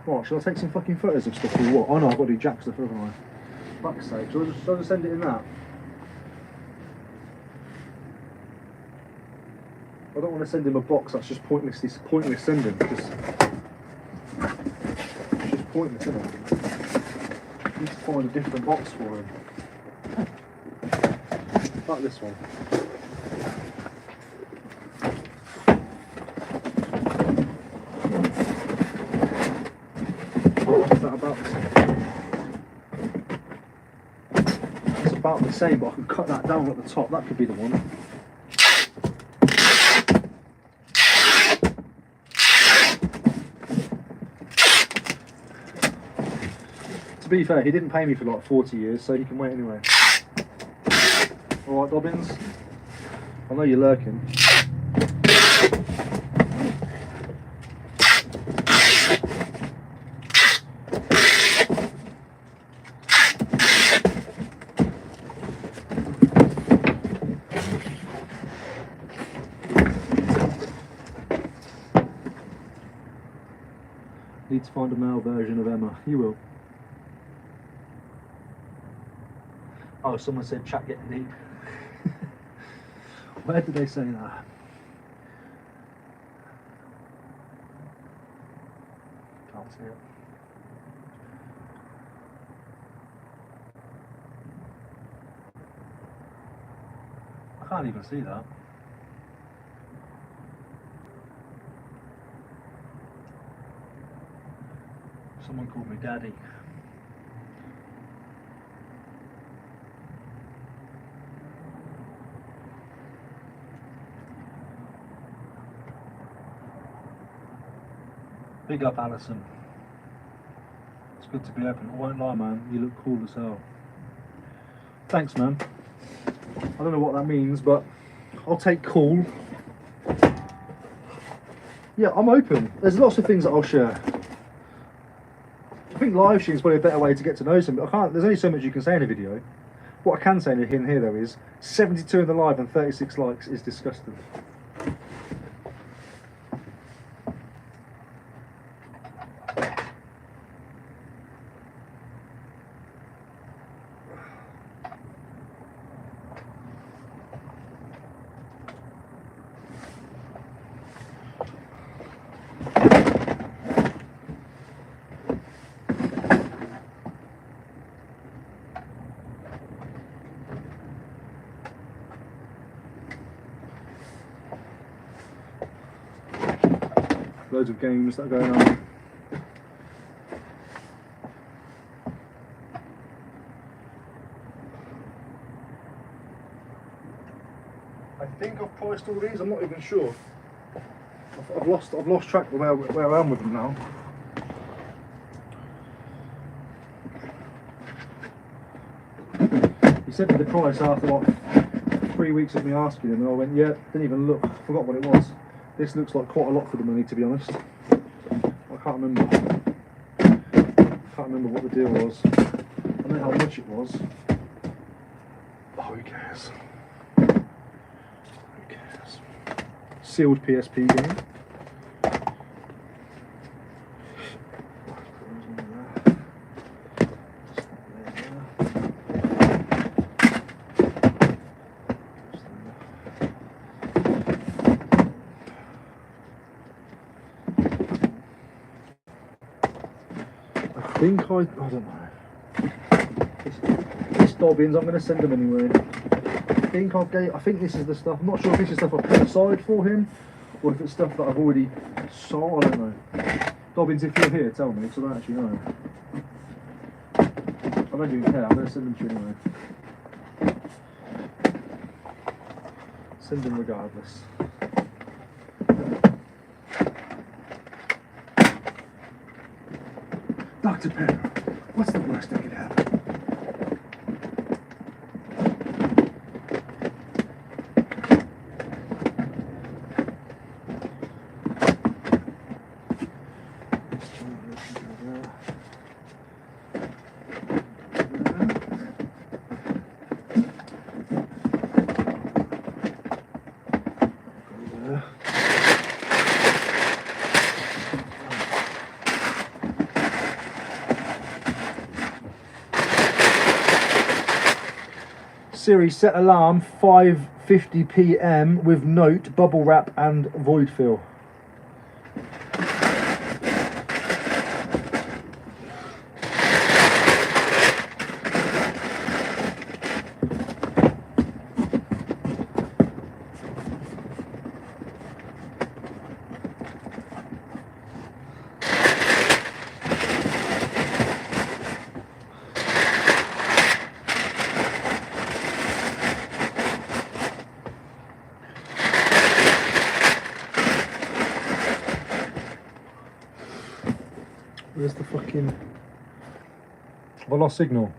What, shall I take some fucking photos of stuff or what? Oh no, I've got to do Jack stuff, haven't I? Fuck's sake, shall I just send it in that? I don't want to send him a box, that's just pointless. It's pointless sending. It's just pointless, isn't it? I need to find a different box for him. Like this one. What's that about? It's about the same, but I can cut that down at the top. That could be the one. To be fair, he didn't pay me for like 40 years, so he can wait anyway. Alright, Dobbins. I know you're lurking. Need to find a male version of Emma. You will. Oh, someone said chat getting deep. Where did they say that? Can't see it. I can't even see that. Someone called me daddy. Big up, Alison. It's good to be open. I won't lie, man. You look cool as hell. Thanks, man. I don't know what that means, but I'll take cool. Yeah, I'm open. There's lots of things that I'll share. I think live stream is probably a better way to get to know somebody. There's only so much you can say in a video. What I can say in here though is 72 in the live and 36 likes is disgusting. Loads of games that are going on. I think I've priced all these. I'm not even sure. I've lost track of where I am with them now. He sent me the price after like 3 weeks of me asking him, and I went, yeah, didn't even look. Forgot what it was. This looks like quite a lot for the money, to be honest. I can't remember. Can't remember what the deal was. I know how much it was. Oh, who cares? Who cares? Sealed PSP game. I don't know. This Dobbins, I'm going to send him anyway. I think this is the stuff. I'm not sure if this is stuff I put aside for him or if it's stuff that I've already saw. I don't know. Dobbins, if you're here, tell me, because I don't actually know. I don't even care. I'm going to send them to you anyway. Send them regardless. Dr. Penn, what's the worst that could happen? Siri, set alarm 5:50 p.m. with note, bubble wrap and void fill. Where's the fucking... Have I lost signal?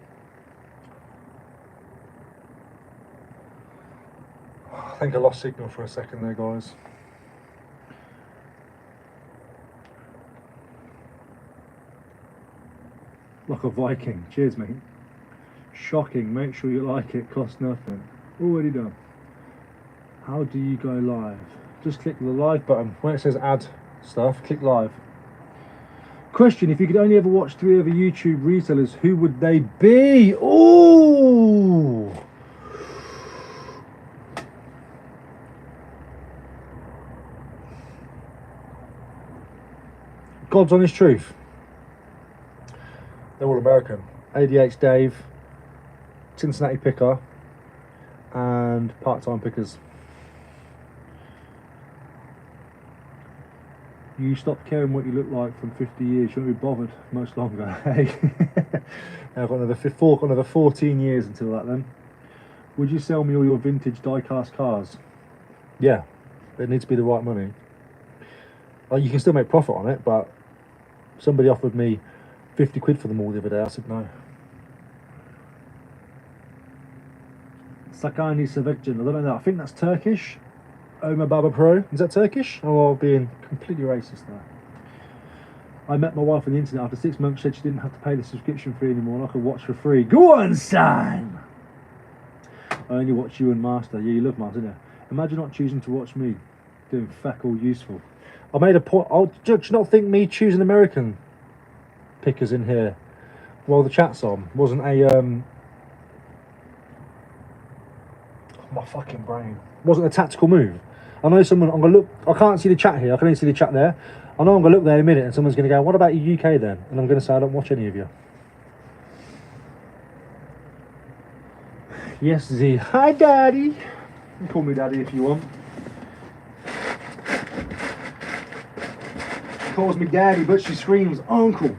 I think I lost signal for a second there, guys. Like a Viking. Cheers, mate. Shocking. Make sure you like it. Costs nothing. Already done. How do you go live? Just click the live button. When it says add stuff, click live. Question, if you could only ever watch 3 other YouTube resellers, who would they be? Ooh! God's honest truth. They're all American. ADH Dave, Cincinnati Picker, and part-time pickers. You stop caring what you look like from 50 years, you won't be bothered much longer. Hey, I've got another 14 years until that then. Would you sell me all your vintage die-cast cars? Yeah, it needs to be the right money. You can still make profit on it, but somebody offered me 50 quid for them all the other day. I said no. Sakani Savekjan, I don't know, I think that's Turkish. Omar Baba Pro, is that Turkish? Oh, I'm being completely racist there. I met my wife on the internet. After 6 months, she said she didn't have to pay the subscription fee anymore and I could watch for free. Go on, son! I only watch you and Master. Yeah, you love Master, don't you? Imagine not choosing to watch me doing feck all useful. I made a point. Do you not think me choosing American pickers in here while the chat's on wasn't a my fucking brain, wasn't a tactical move? I know someone, I'm gonna look, I can't see the chat here, I can only see the chat there. I know I'm gonna look there in a minute and someone's gonna go, what about you UK then? And I'm gonna say, I don't watch any of you. Yes, Z. Hi, Daddy. You can call me Daddy if you want. She calls me Daddy, but she screams, Uncle.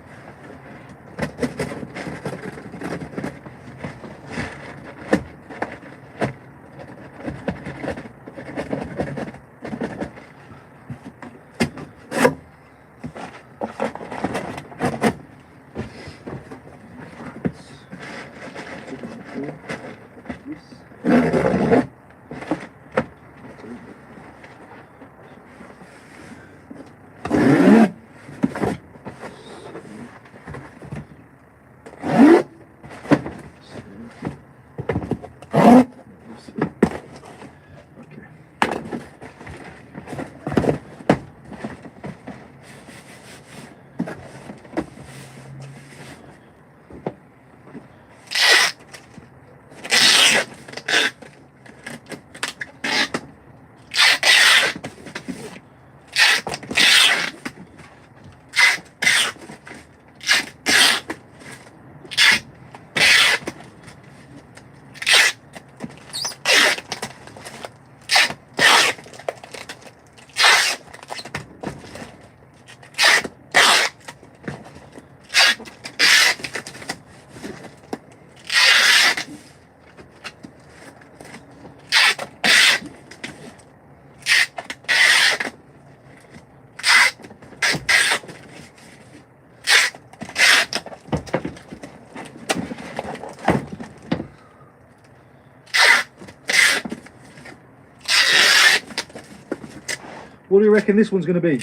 What do you reckon this one's going to be?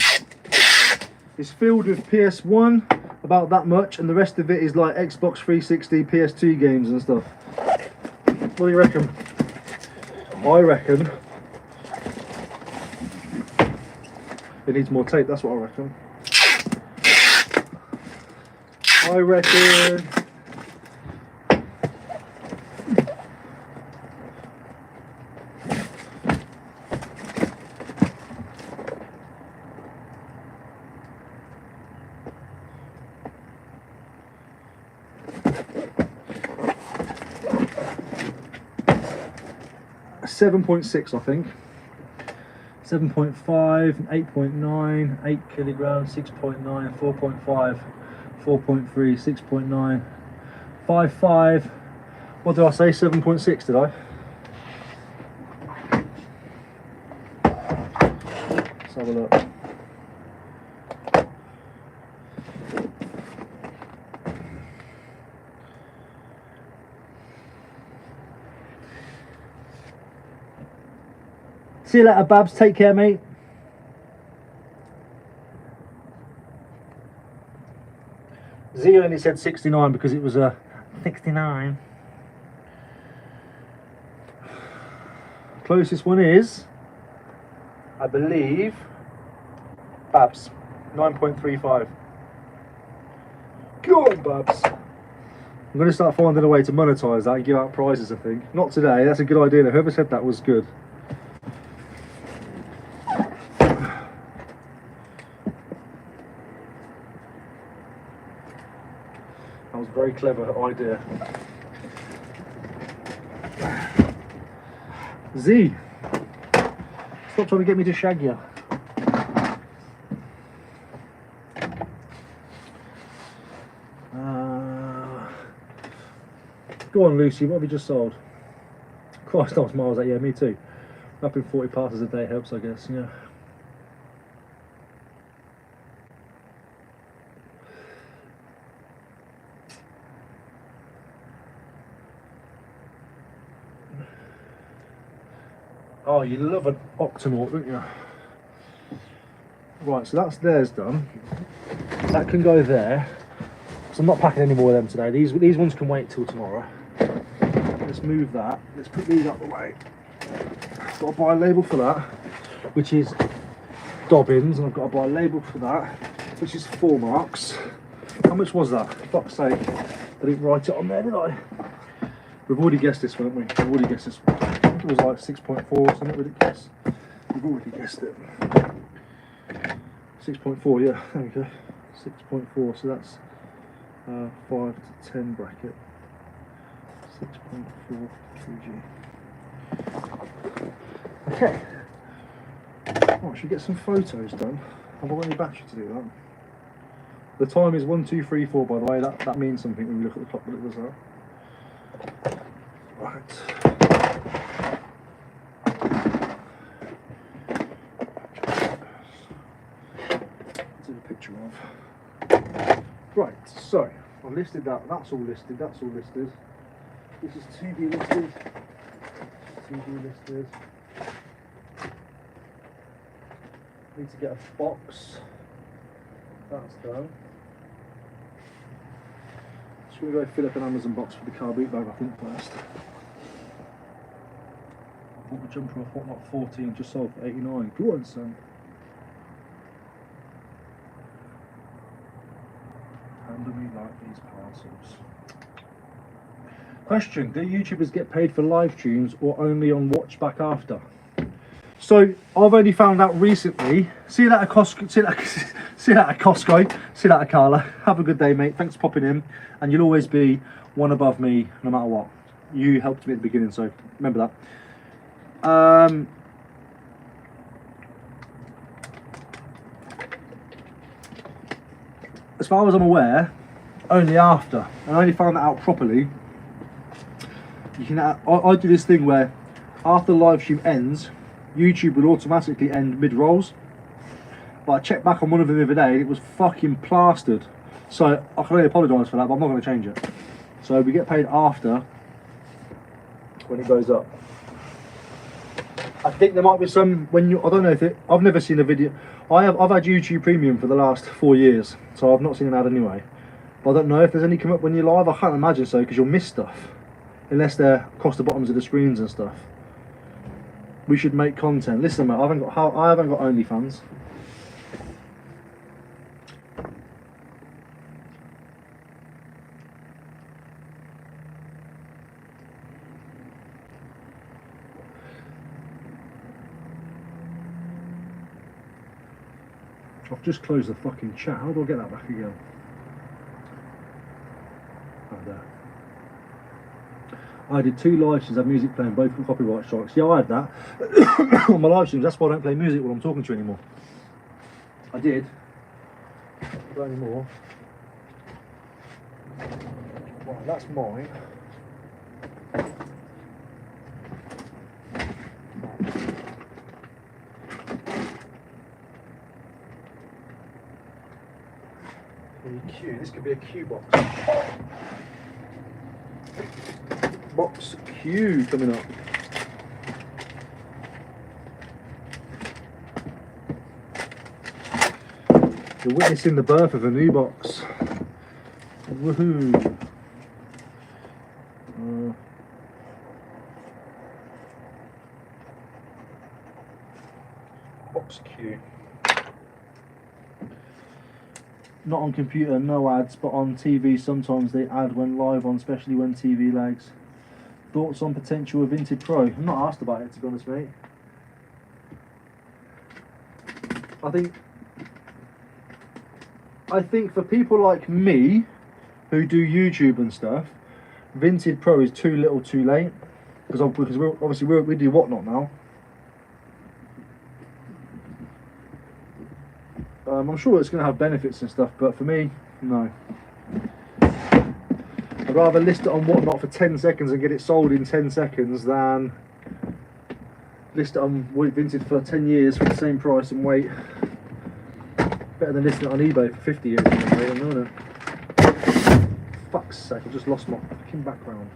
It's filled with PS1, about that much, and the rest of it is like Xbox 360, PS2 games and stuff. What do you reckon? I reckon it needs more tape, that's what I reckon. I reckon 7.6, I think. 7.5, 8.9, 8 kilograms, 6.9, 4.5, 4.3, 6.9, 5.5. What did I say? 7.6, did I? Let's have a look. See you later, Babs. Take care, mate. Z only said 69 because it was a 69. Closest one is, I believe, Babs. 9.35. Go on, Babs. I'm going to start finding a way to monetize that and give out prizes, I think. Not today. That's a good idea. Whoever said that was good. That was a very clever idea. Z, stop trying to get me to shag you. Go on, Lucy, what have you just sold? Christ, I was miles out. Yeah, me too. Up in 40 passes a day helps, I guess, yeah. Oh, you love an Octonaut, don't you? Right, so that's theirs done. That can go there. So I'm not packing any more of them today. These ones can wait till tomorrow. Let's move that. Let's put these out the way. Got to buy a label for that, which is Dobbins, and I've got to buy a label for that, which is 4 marks. How much was that? For fuck's sake. I didn't write it on there, did I? We've already guessed this one, haven't we? We've already guessed this one. I think it was like 6.4 or something ridiculous. We've already guessed it. 6.4, yeah, there we go. 6.4, so that's 5 to 10 bracket. 6.4 kg. Okay. Oh, I should get some photos done. Have I got any battery to do that? The time is 1:2:34, by the way. That means something when you look at the clock that it was at. Right. Let's do a picture of. Right, so I've listed that. That's all listed. That's all listed. This is to be listed. To be listed. Need to get a box. That's done. Just going to go fill up an Amazon box for the car boot bag, I think, first. Bought the jumper off Whatnot 14, just sold for 89. Go on, son. Handle me like these parcels. Question: do YouTubers get paid for live streams or only on watch back after? So I've only found out recently. See you later, Costco. See you later, Costco. See you later, Carla. Have a good day, mate. Thanks for popping in. And you'll always be one above me, no matter what. You helped me at the beginning, so remember that. As far as I'm aware, only after. And I only found that out properly. You can. I do this thing where after the live stream ends, YouTube will automatically end mid-rolls. But I checked back on one of them the other day and it was fucking plastered. So I can only apologise for that, but I'm not going to change it. So we get paid after when it goes up. I think there might be some when you. I don't know if it. I've never seen a video. I've had YouTube Premium for the last 4 years, so I've not seen an ad anyway. But I don't know if there's any come up when you're live. I can't imagine so because you'll miss stuff, unless they're across the bottoms of the screens and stuff. We should make content. Listen, mate, I haven't got OnlyFans. I've just closed the fucking chat. How do I get that back again? Oh, there. I did 2 live streams, had music playing, both from copyright strikes. Yeah, I had that on my live streams. That's why I don't play music when I'm talking to you anymore. I did. Not anymore. Right, that's mine. Q. This could be a Q box. Box Q coming up. You're witnessing the birth of a new box. Woohoo! Box Q. Not on computer, no ads, but on TV sometimes they add when live on, especially when TV lags. Thoughts on potential of Vinted Pro? I'm not asked about it, to be honest, mate. I think for people like me who do YouTube and stuff, Vinted Pro is too little too late, because we do Whatnot now. I'm sure it's going to have benefits and stuff, but for me, no. I'd rather list it on Whatnot for 10 seconds and get it sold in 10 seconds than list it on Vinted for 10 years for the same price and wait. Better than listing it on eBay for 50 years and wait, isn't it? Fuck's sake, I just lost my fucking background.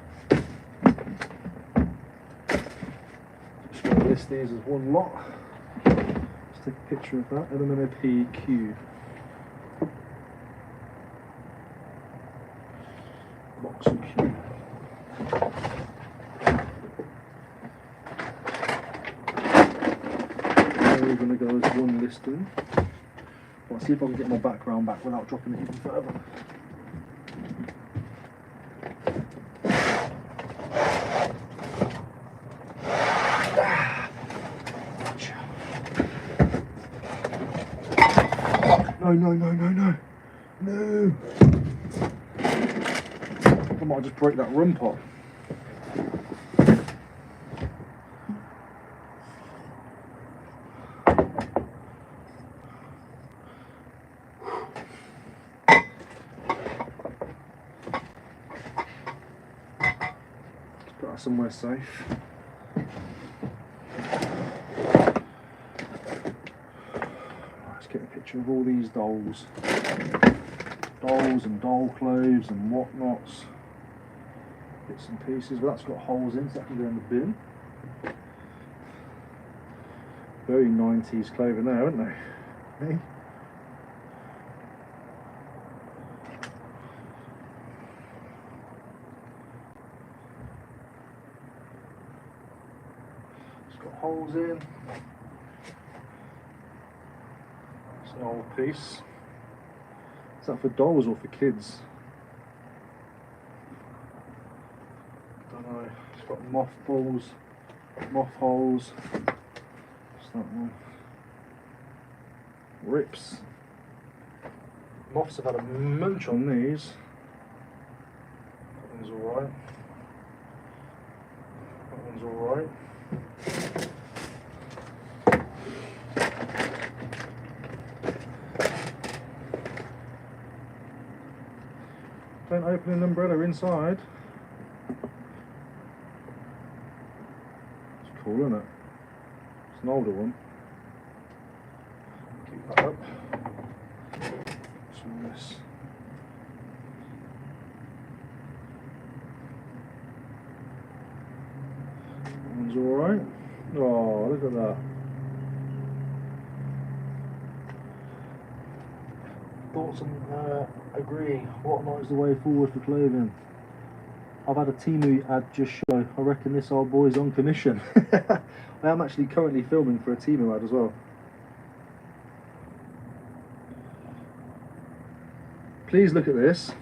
Just going to list these as one lot. Let's take a picture of that. LMNOP box of Q. Now we're going to go as one listing. I'll see if I can get my background back without dropping it even further. No. I might just break that rum pot. Let's put that somewhere safe. Let's get a picture of all these dolls. Dolls and doll clothes and whatnots. Bits and pieces, but that's got holes in, so that can go in the bin. Very 90s clothing there, aren't they? Hey? It's got holes in. It's an old piece. Is that for dolls or for kids? Don't know. It's got mothballs, moth holes. What's that one? Rips. Moths have had a munch on these. That one's alright. That one's alright. Don't open an umbrella inside. It's cool, isn't it? It's an older one. Keep that up. What's all this? That one's alright. Oh, look at that. Thoughts on agree. Whatnot is the way forward for clothing. I've had a Temu ad just show. I reckon this old boy's on commission. I am actually currently filming for a Temu ad as well. Please look at this.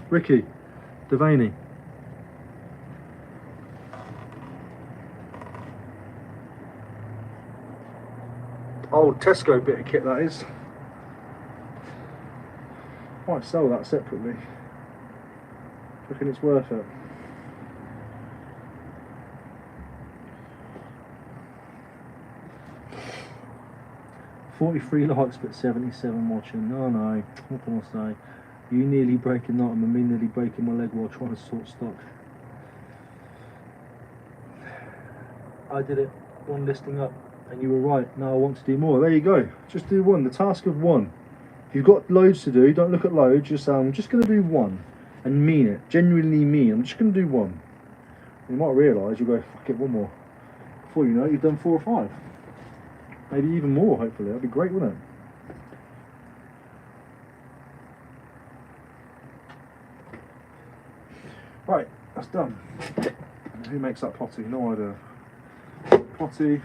Ricky Devaney. Old Tesco bit of kit that is. Might sell that separately. Reckon it's worth it. "43 likes but 77 watching. Oh no, what can I say? You nearly breaking that and me nearly breaking my leg while trying to sort stock. I did it one listing up and you were right. Now I want to do more." There you go. Just do one. The task of one. If you've got loads to do, don't look at loads. Just say, I'm just going to do one. And mean it. Genuinely mean. I'm just going to do one. You might realise you'll go, fuck it, one more. Before you know it, you've done 4 or 5. Maybe even more, hopefully. That'd be great, wouldn't it? Right, that's done. Who makes that potty? No idea. Potty.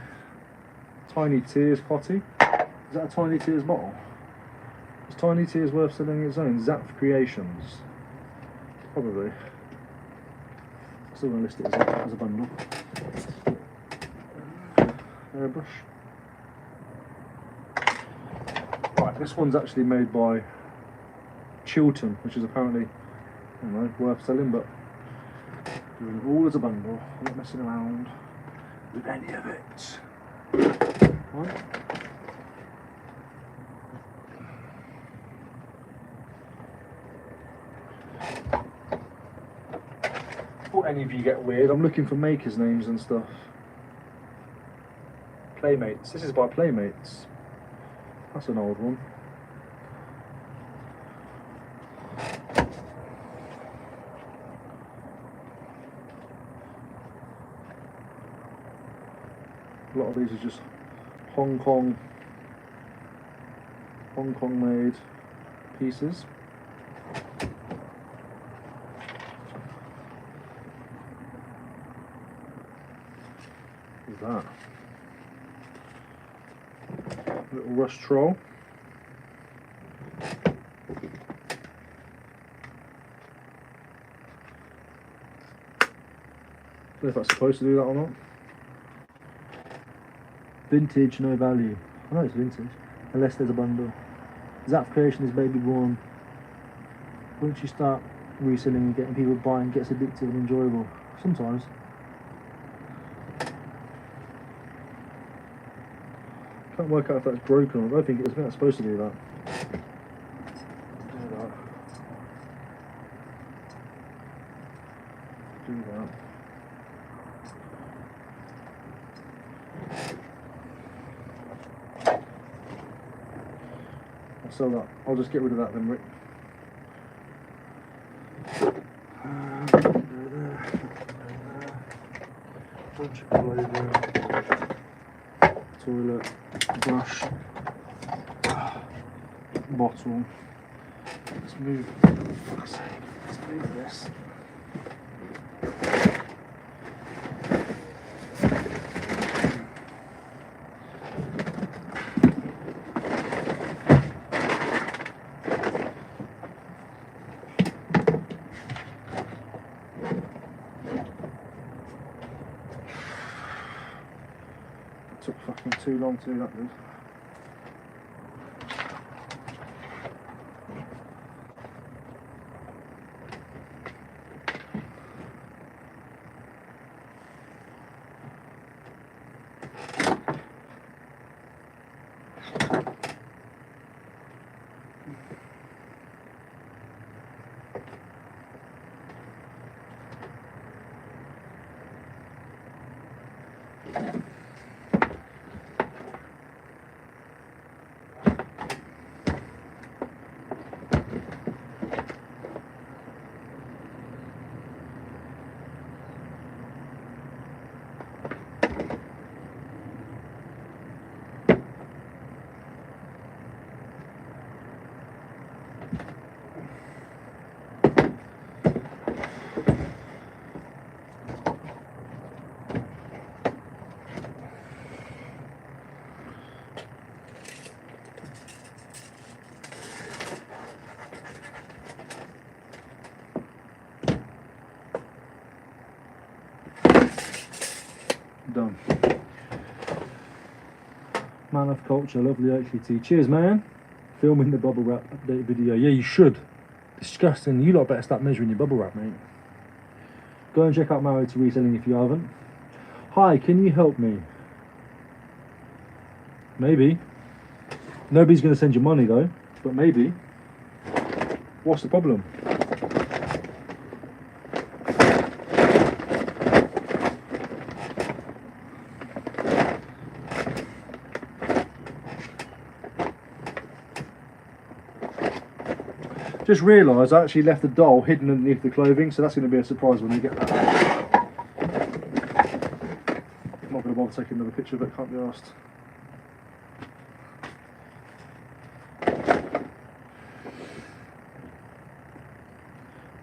Tiny Tears potty. Is that a Tiny Tears bottle? Is Tiny Tears worth selling its own? Zap Creations. Probably. Still going to list it as a bundle. Airbrush. Right, this one's actually made by Chilton, which is apparently, I don't know, worth selling, but doing it all as a bundle. I'm not messing around with any of it. Right. Before any of you get weird, I'm looking for makers' names and stuff. Playmates. This is by Playmates. That's an old one. A lot of these are just Hong Kong made pieces. What's that? Little Rush Troll. I don't know if that's supposed to do that or not. Vintage, no value. I know it's vintage, unless there's a bundle. Zap Creation is baby born. Once you start reselling and getting people buying, it gets addictive and enjoyable. Sometimes. Can't work out if that's broken or not. I don't think it's not supposed to do that. Do that. I'll sell that. I'll just get rid of that then, Rick. Bunch of clothing, toilet, brush, bottle. Let's move. For fuck's sake, let's move this. Took fucking too long to do that, dude. Done. Man of culture, lovely HVT. Cheers, man. Filming the bubble wrap update video. Yeah, you should. Disgusting. You lot better start measuring your bubble wrap, mate. Go and check out Married to Reselling if you haven't. Hi, can you help me? Maybe. Nobody's going to send you money though, but maybe. What's the problem? Just realised I actually left the doll hidden underneath the clothing, so that's going to be a surprise when they get that. I'm not going to bother taking another picture of it, can't be asked.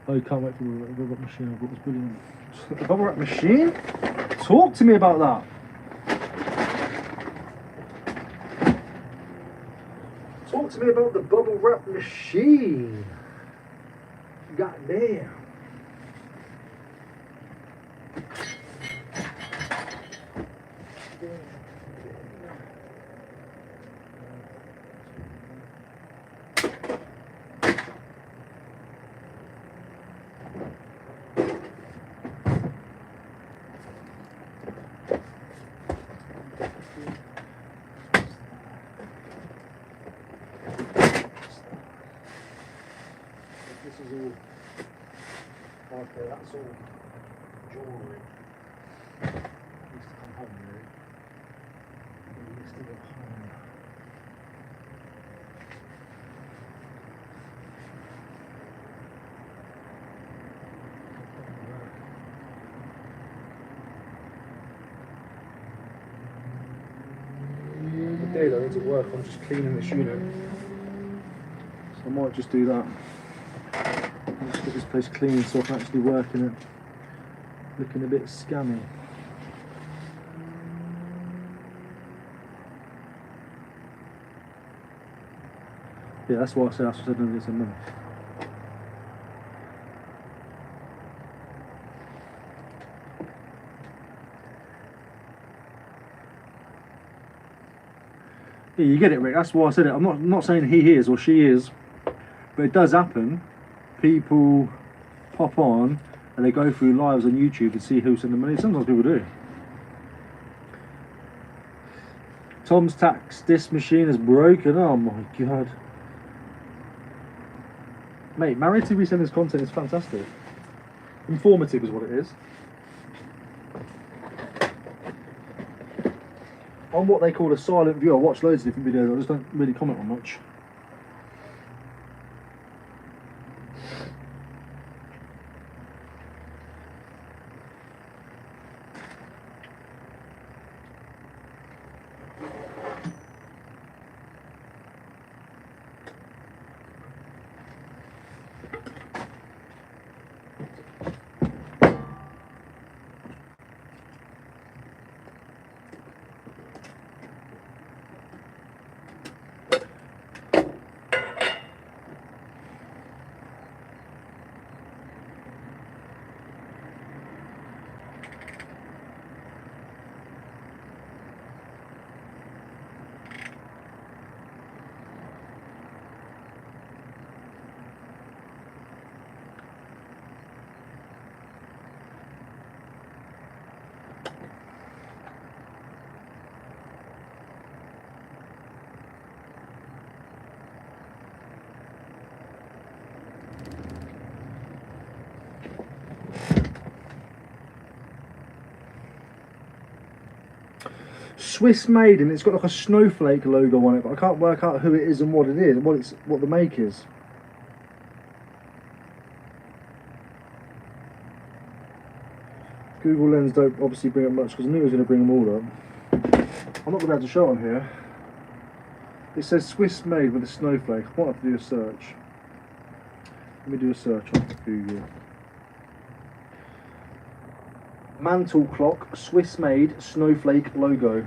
Oh, you can't wait for the bubble wrap machine. I've got this brilliant. The bubble wrap machine? Talk to me about that. Talk to me about the bubble wrap machine. God damn. This is all, okay, that's all jewellery. Needs to come home, really. It needs to go home. The day that I need to work, I'm just cleaning this unit. So I might just do that. Just get this place clean so I can actually work in it. Looking a bit scammy. Yeah, that's why I said it's a month. Yeah, you get it, Rick. That's why I said it. I'm not saying he is or she is, but it does happen. People pop on and they go through lives on YouTube and see who sent them money. Sometimes people do. Tom's tax disc machine is broken. Oh my god. Mate, Married to Reselling's content is fantastic. Informative is what it is. I'm what they call a silent viewer. I watch loads of different videos, I just don't really comment on much. Swiss made, and it's got like a snowflake logo on it, but I can't work out who it is and what it is, what the make is. Google Lens don't obviously bring up much because I knew it was going to bring them all up. I'm not going to be able to show on here. It says Swiss made with a snowflake. I might have to do a search. Let me do a search on Google. Mantle clock, Swiss made, snowflake logo.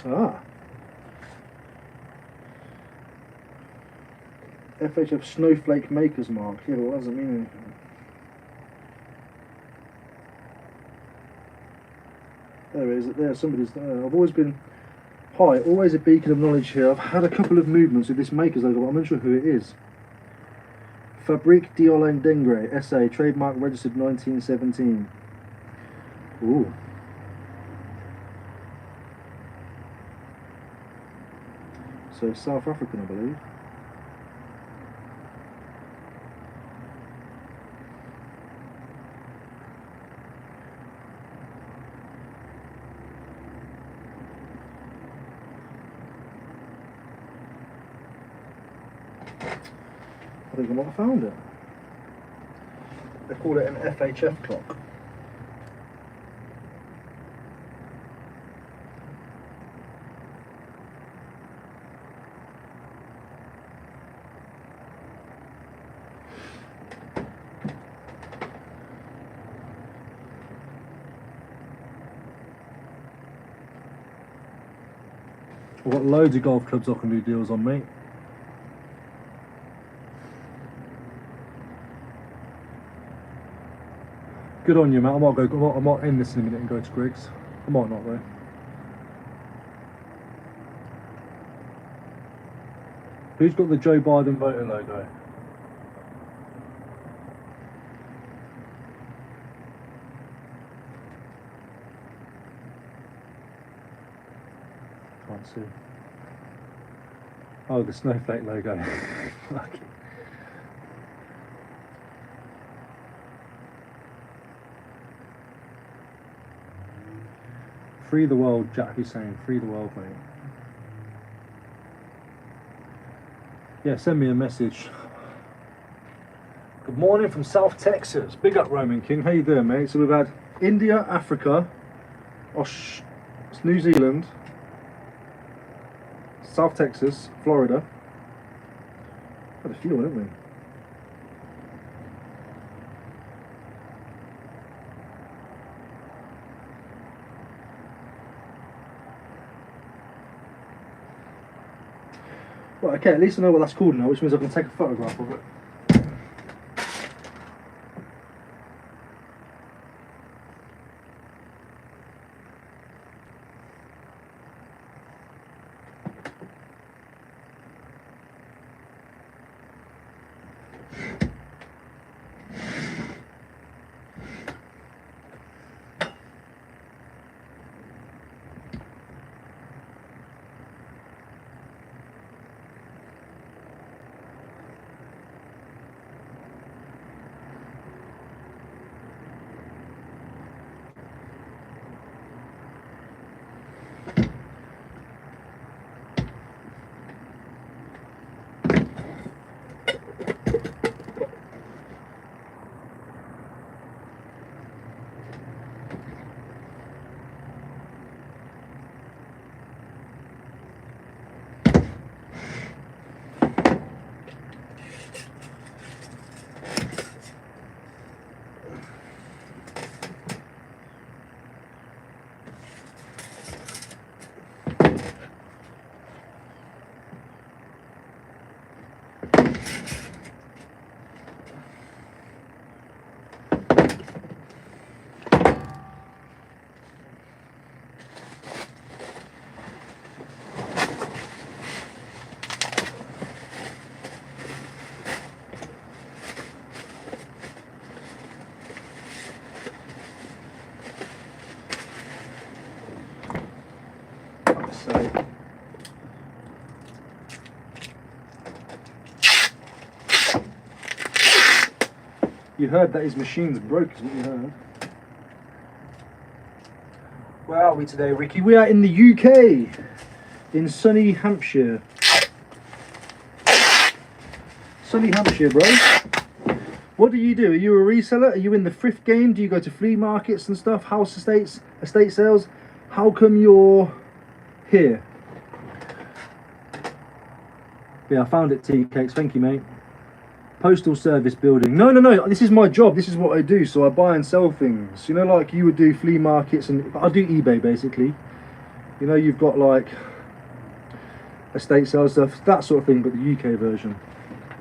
Ah. FHF snowflake maker's mark. Yeah, but what does it mean anything? There it is. There, somebody's there. I've always been... Hi, always a beacon of knowledge here. I've had a couple of movements with this maker's logo, but I'm not sure who it is. Fabrique d'Olendengre, SA, trademark registered 1917. Ooh. So South African, I believe. I think I might have found it. They call it an FHF clock. I've got loads of golf clubs I can do deals on, mate. Good on you, mate. I might end this in a minute and go to Griggs. I might not though. Who's got the Joe Biden voter logo? Can't see. Oh, the snowflake logo. Fuck it. Free the world, Jack Hussein. Free the world, mate. Yeah, send me a message. Good morning from South Texas. Big up, Roman King. How you doing, mate? So we've had India, Africa, New Zealand, South Texas, Florida. Had a few, haven't we? Well, okay, at least I know what that's called now, which means I can take a photograph of it. So you heard that his machine's broke, is what you heard. Where are we today, Ricky? We are in the UK, in sunny Hampshire. Sunny Hampshire, bro. What do? Are you a reseller? Are you in the thrift game? Do you go to flea markets and stuff? House estates, estate sales? How come you're here? Yeah, I found it, tea cakes. Thank you, mate. Postal service building. No. This is my job. This is what I do. So I buy and sell things. You know, like you would do flea markets, and I do eBay basically. You know, you've got like estate sales stuff, that sort of thing, but the UK version.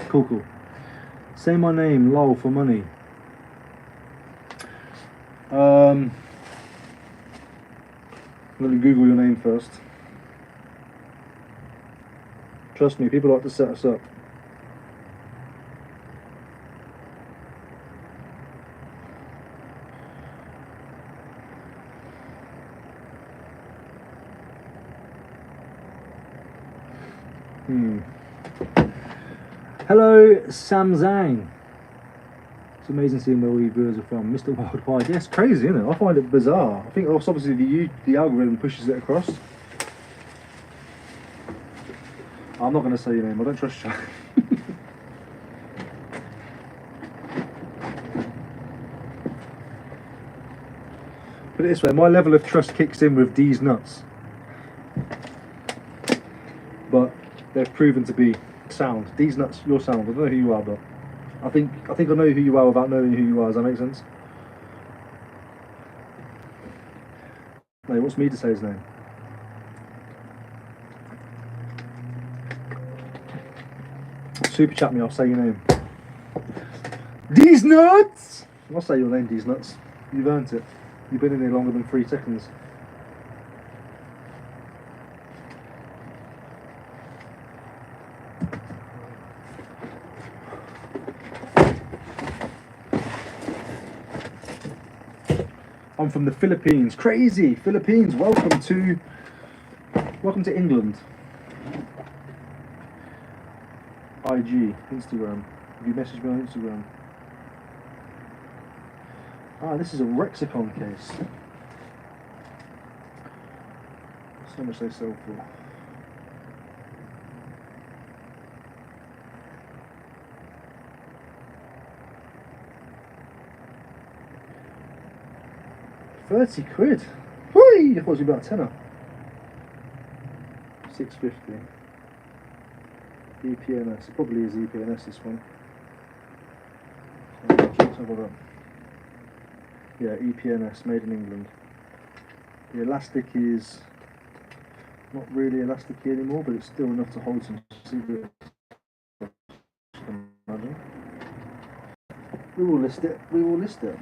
Cool. Say my name, lol, for money. Let me Google your name first. Trust me, people like to set us up. Hello, Sam Zhang. It's amazing seeing where all your viewers are from. Mr. Worldwide. Yes, crazy, isn't it? I find it bizarre. I think obviously the algorithm pushes it across. I'm not going to say your name. I don't trust you. Put it this way, my level of trust kicks in with these nuts. But they've proven to be sound. These nuts, you're sound. I don't know who you are, but I think I know who you are without knowing who you are. Does that make sense? No, he wants me to say his name. Super chat me, I'll say your name. These nuts! I'll say your name, these nuts. You've earned it. You've been in here longer than 3 seconds. I'm from the Philippines. Crazy! Philippines, welcome to England. IG, Instagram. Have you messaged me on Instagram? Ah, this is a Rexicon case. That's how much they sell for. £30. Whee! I thought it was about a tenner. £6.50. EPNS. It probably is EPNS, this one. Let's have a look. Yeah, EPNS, made in England. The elastic is not really elasticy anymore, but it's still enough to hold some cigarettes. We will list it. We will list it.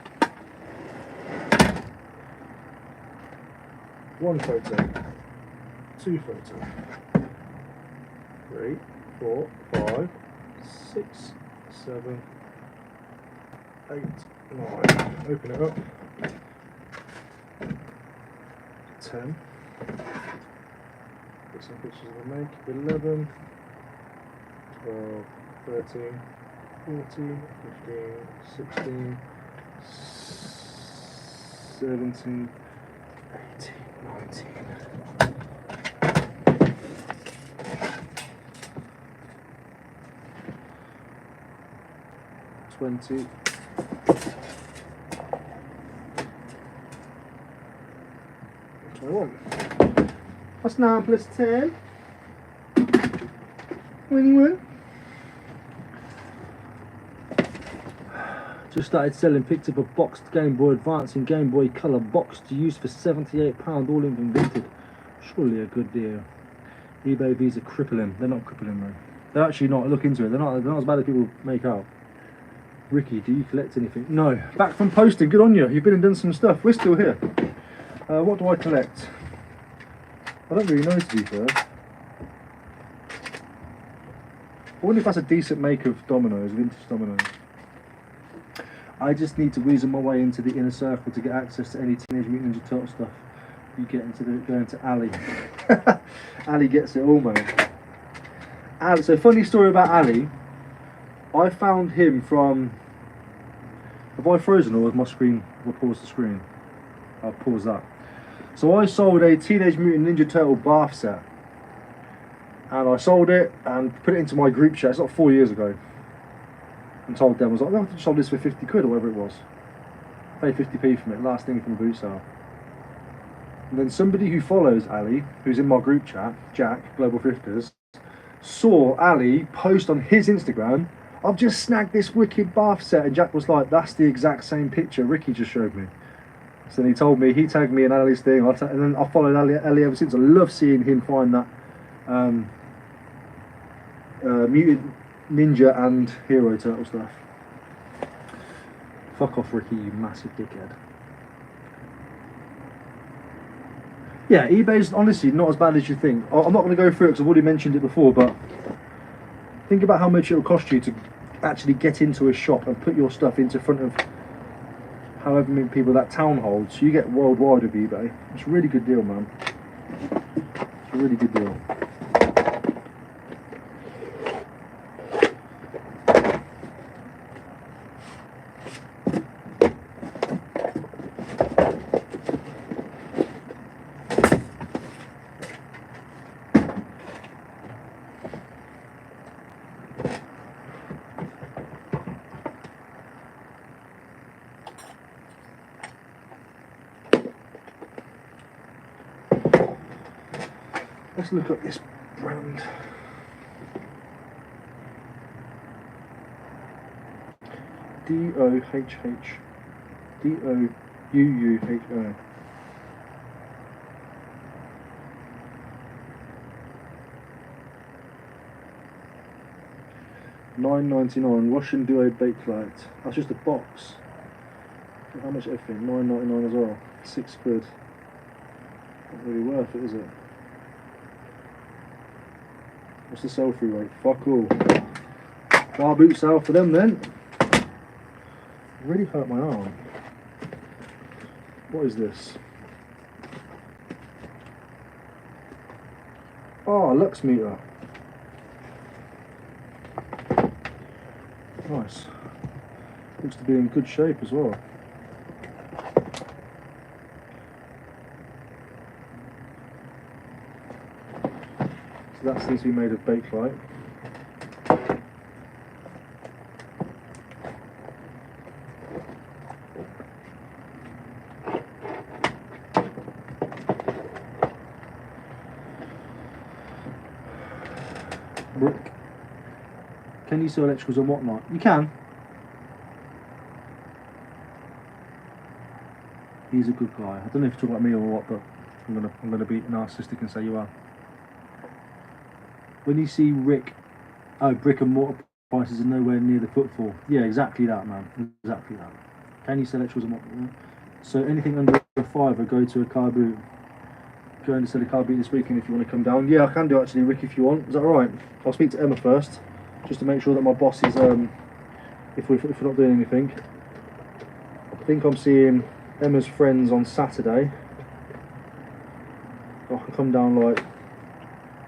1 photo. 2 photo. 3, 4, 5, 6, 7, 8, 9. Open it up. 10. Get some pictures of the make. 11, 12, 13, 14, 15, 16, 17, 18, 19. 20. 21. What's 9 plus 10? 21. Just started selling, picked up a boxed Game Boy Advance and Game Boy Color box to use for £78, all invented. Surely a good deal. eBay V's are crippling. They're not crippling though. They're actually not. Look into it. They're not as bad as people make out. Ricky, do you collect anything? No. Back from posting. Good on you. You've been and done some stuff. We're still here. What do I collect? I don't really know, to be fair. I wonder if that's a decent make of dominoes, vintage dominoes. I just need to weasel my way into the inner circle to get access to any Teenage Mutant Ninja Turtle stuff. You get into going to Ali. Ali gets it all, mate. Ali, so funny story about Ali. I found him from... Have I frozen or was my screen... Have I paused the screen? I'll pause that. So I sold a Teenage Mutant Ninja Turtle bath set. And I sold it and put it into my group chat. It's like 4 years ago. And told them, I was like, I sold this for 50 quid or whatever it was. Paid 50p from it, last thing from the boot sale. And then somebody who follows Ali, who's in my group chat, Jack, Global Thrifters, saw Ali post on his Instagram, I've just snagged this wicked bath set, and Jack was like, that's the exact same picture Ricky just showed me. So then he told me, he tagged me in Ali's thing, and then I followed Ali ever since. I love seeing him find that Mutant Ninja and Hero Turtle stuff. Fuck off, Ricky, you massive dickhead. Yeah, eBay's honestly not as bad as you think. I'm not going to go through it because I've already mentioned it before, but think about how much it will cost you to actually get into a shop and put your stuff into front of however many people that town holds. You get worldwide with eBay. It's a really good deal, man. It's a really good deal. Let's look at this brand. D-O-H-H. D-O-U-U-H-O. $9.99 Russian Duo Bakelite. That's just a box. How much everything? $9.99 as well. £6. Not really worth it, is it? What's the sell-through rate? Fuck all. Bar boot sale for them then. Really hurt my arm. What is this? Oh, Lux meter. Nice. Looks to be in good shape as well. So that seems to be made of Bakelite. Brick. Can you sell electricals and whatnot? You can. He's a good guy. I don't know if you're talking about me or what, but I'm gonna be narcissistic and say you are. When you see brick and mortar prices are nowhere near the footfall. Yeah, exactly that, man. Exactly that. Can you sell electricals and whatnot? So anything under a £5, go to a car boot. Go and sell a car boot this weekend if you want to come down. Yeah, I can do actually, Rick, if you want. Is that alright? I'll speak to Emma first, just to make sure that my boss is, if we're not doing anything. I think I'm seeing Emma's friends on Saturday. I can come down like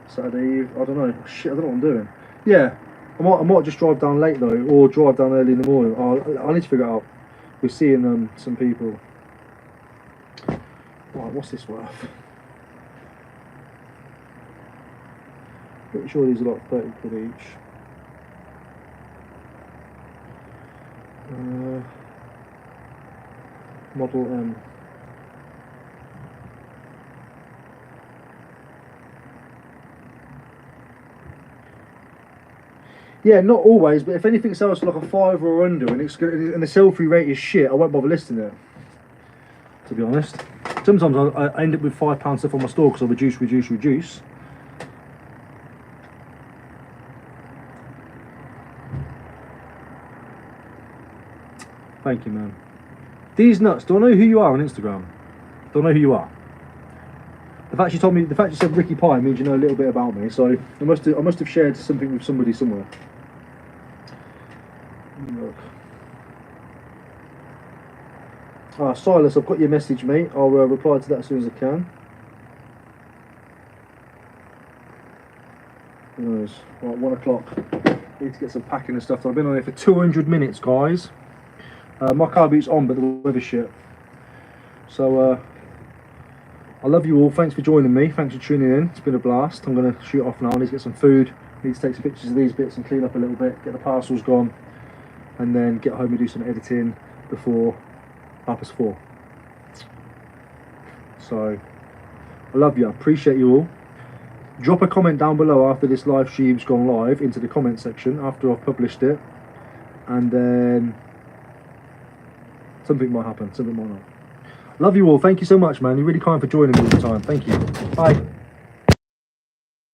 Saturday Eve. I don't know. Shit, I don't know what I'm doing. Yeah, I might just drive down late though, or drive down early in the morning. I need to figure it out. We're seeing some people. Right, what's this worth? Pretty sure these are like 30 quid each. Model M. Yeah, not always, but if anything sells for like a £5 or under and the sell-through rate is shit, I won't bother listing it. To be honest, sometimes I end up with £5 stuff on my store because I reduce. Thank you, man. These nuts. Do I know who you are on Instagram? Do I know who you are? The fact you said Ricky Pie means you know a little bit about me. So I must have shared something with somebody somewhere. Look. Ah, Silas, I've got your message, mate. I'll reply to that as soon as I can. Who knows? Right, 1 o'clock. Need to get some packing and stuff. I've been on here for 200 minutes, guys. My car boot's on, but the weather's shit. So, I love you all. Thanks for joining me. Thanks for tuning in. It's been a blast. I'm going to shoot off now. I need to get some food. I need to take some pictures of these bits and clean up a little bit. Get the parcels gone. And then get home and do some editing before 4:30. So, I love you. Appreciate you all. Drop a comment down below after this live stream's gone live into the comment section after I've published it. And then something might happen, something might not. Love you all. Thank you so much, man. You're really kind for joining me all the time. Thank you. Bye.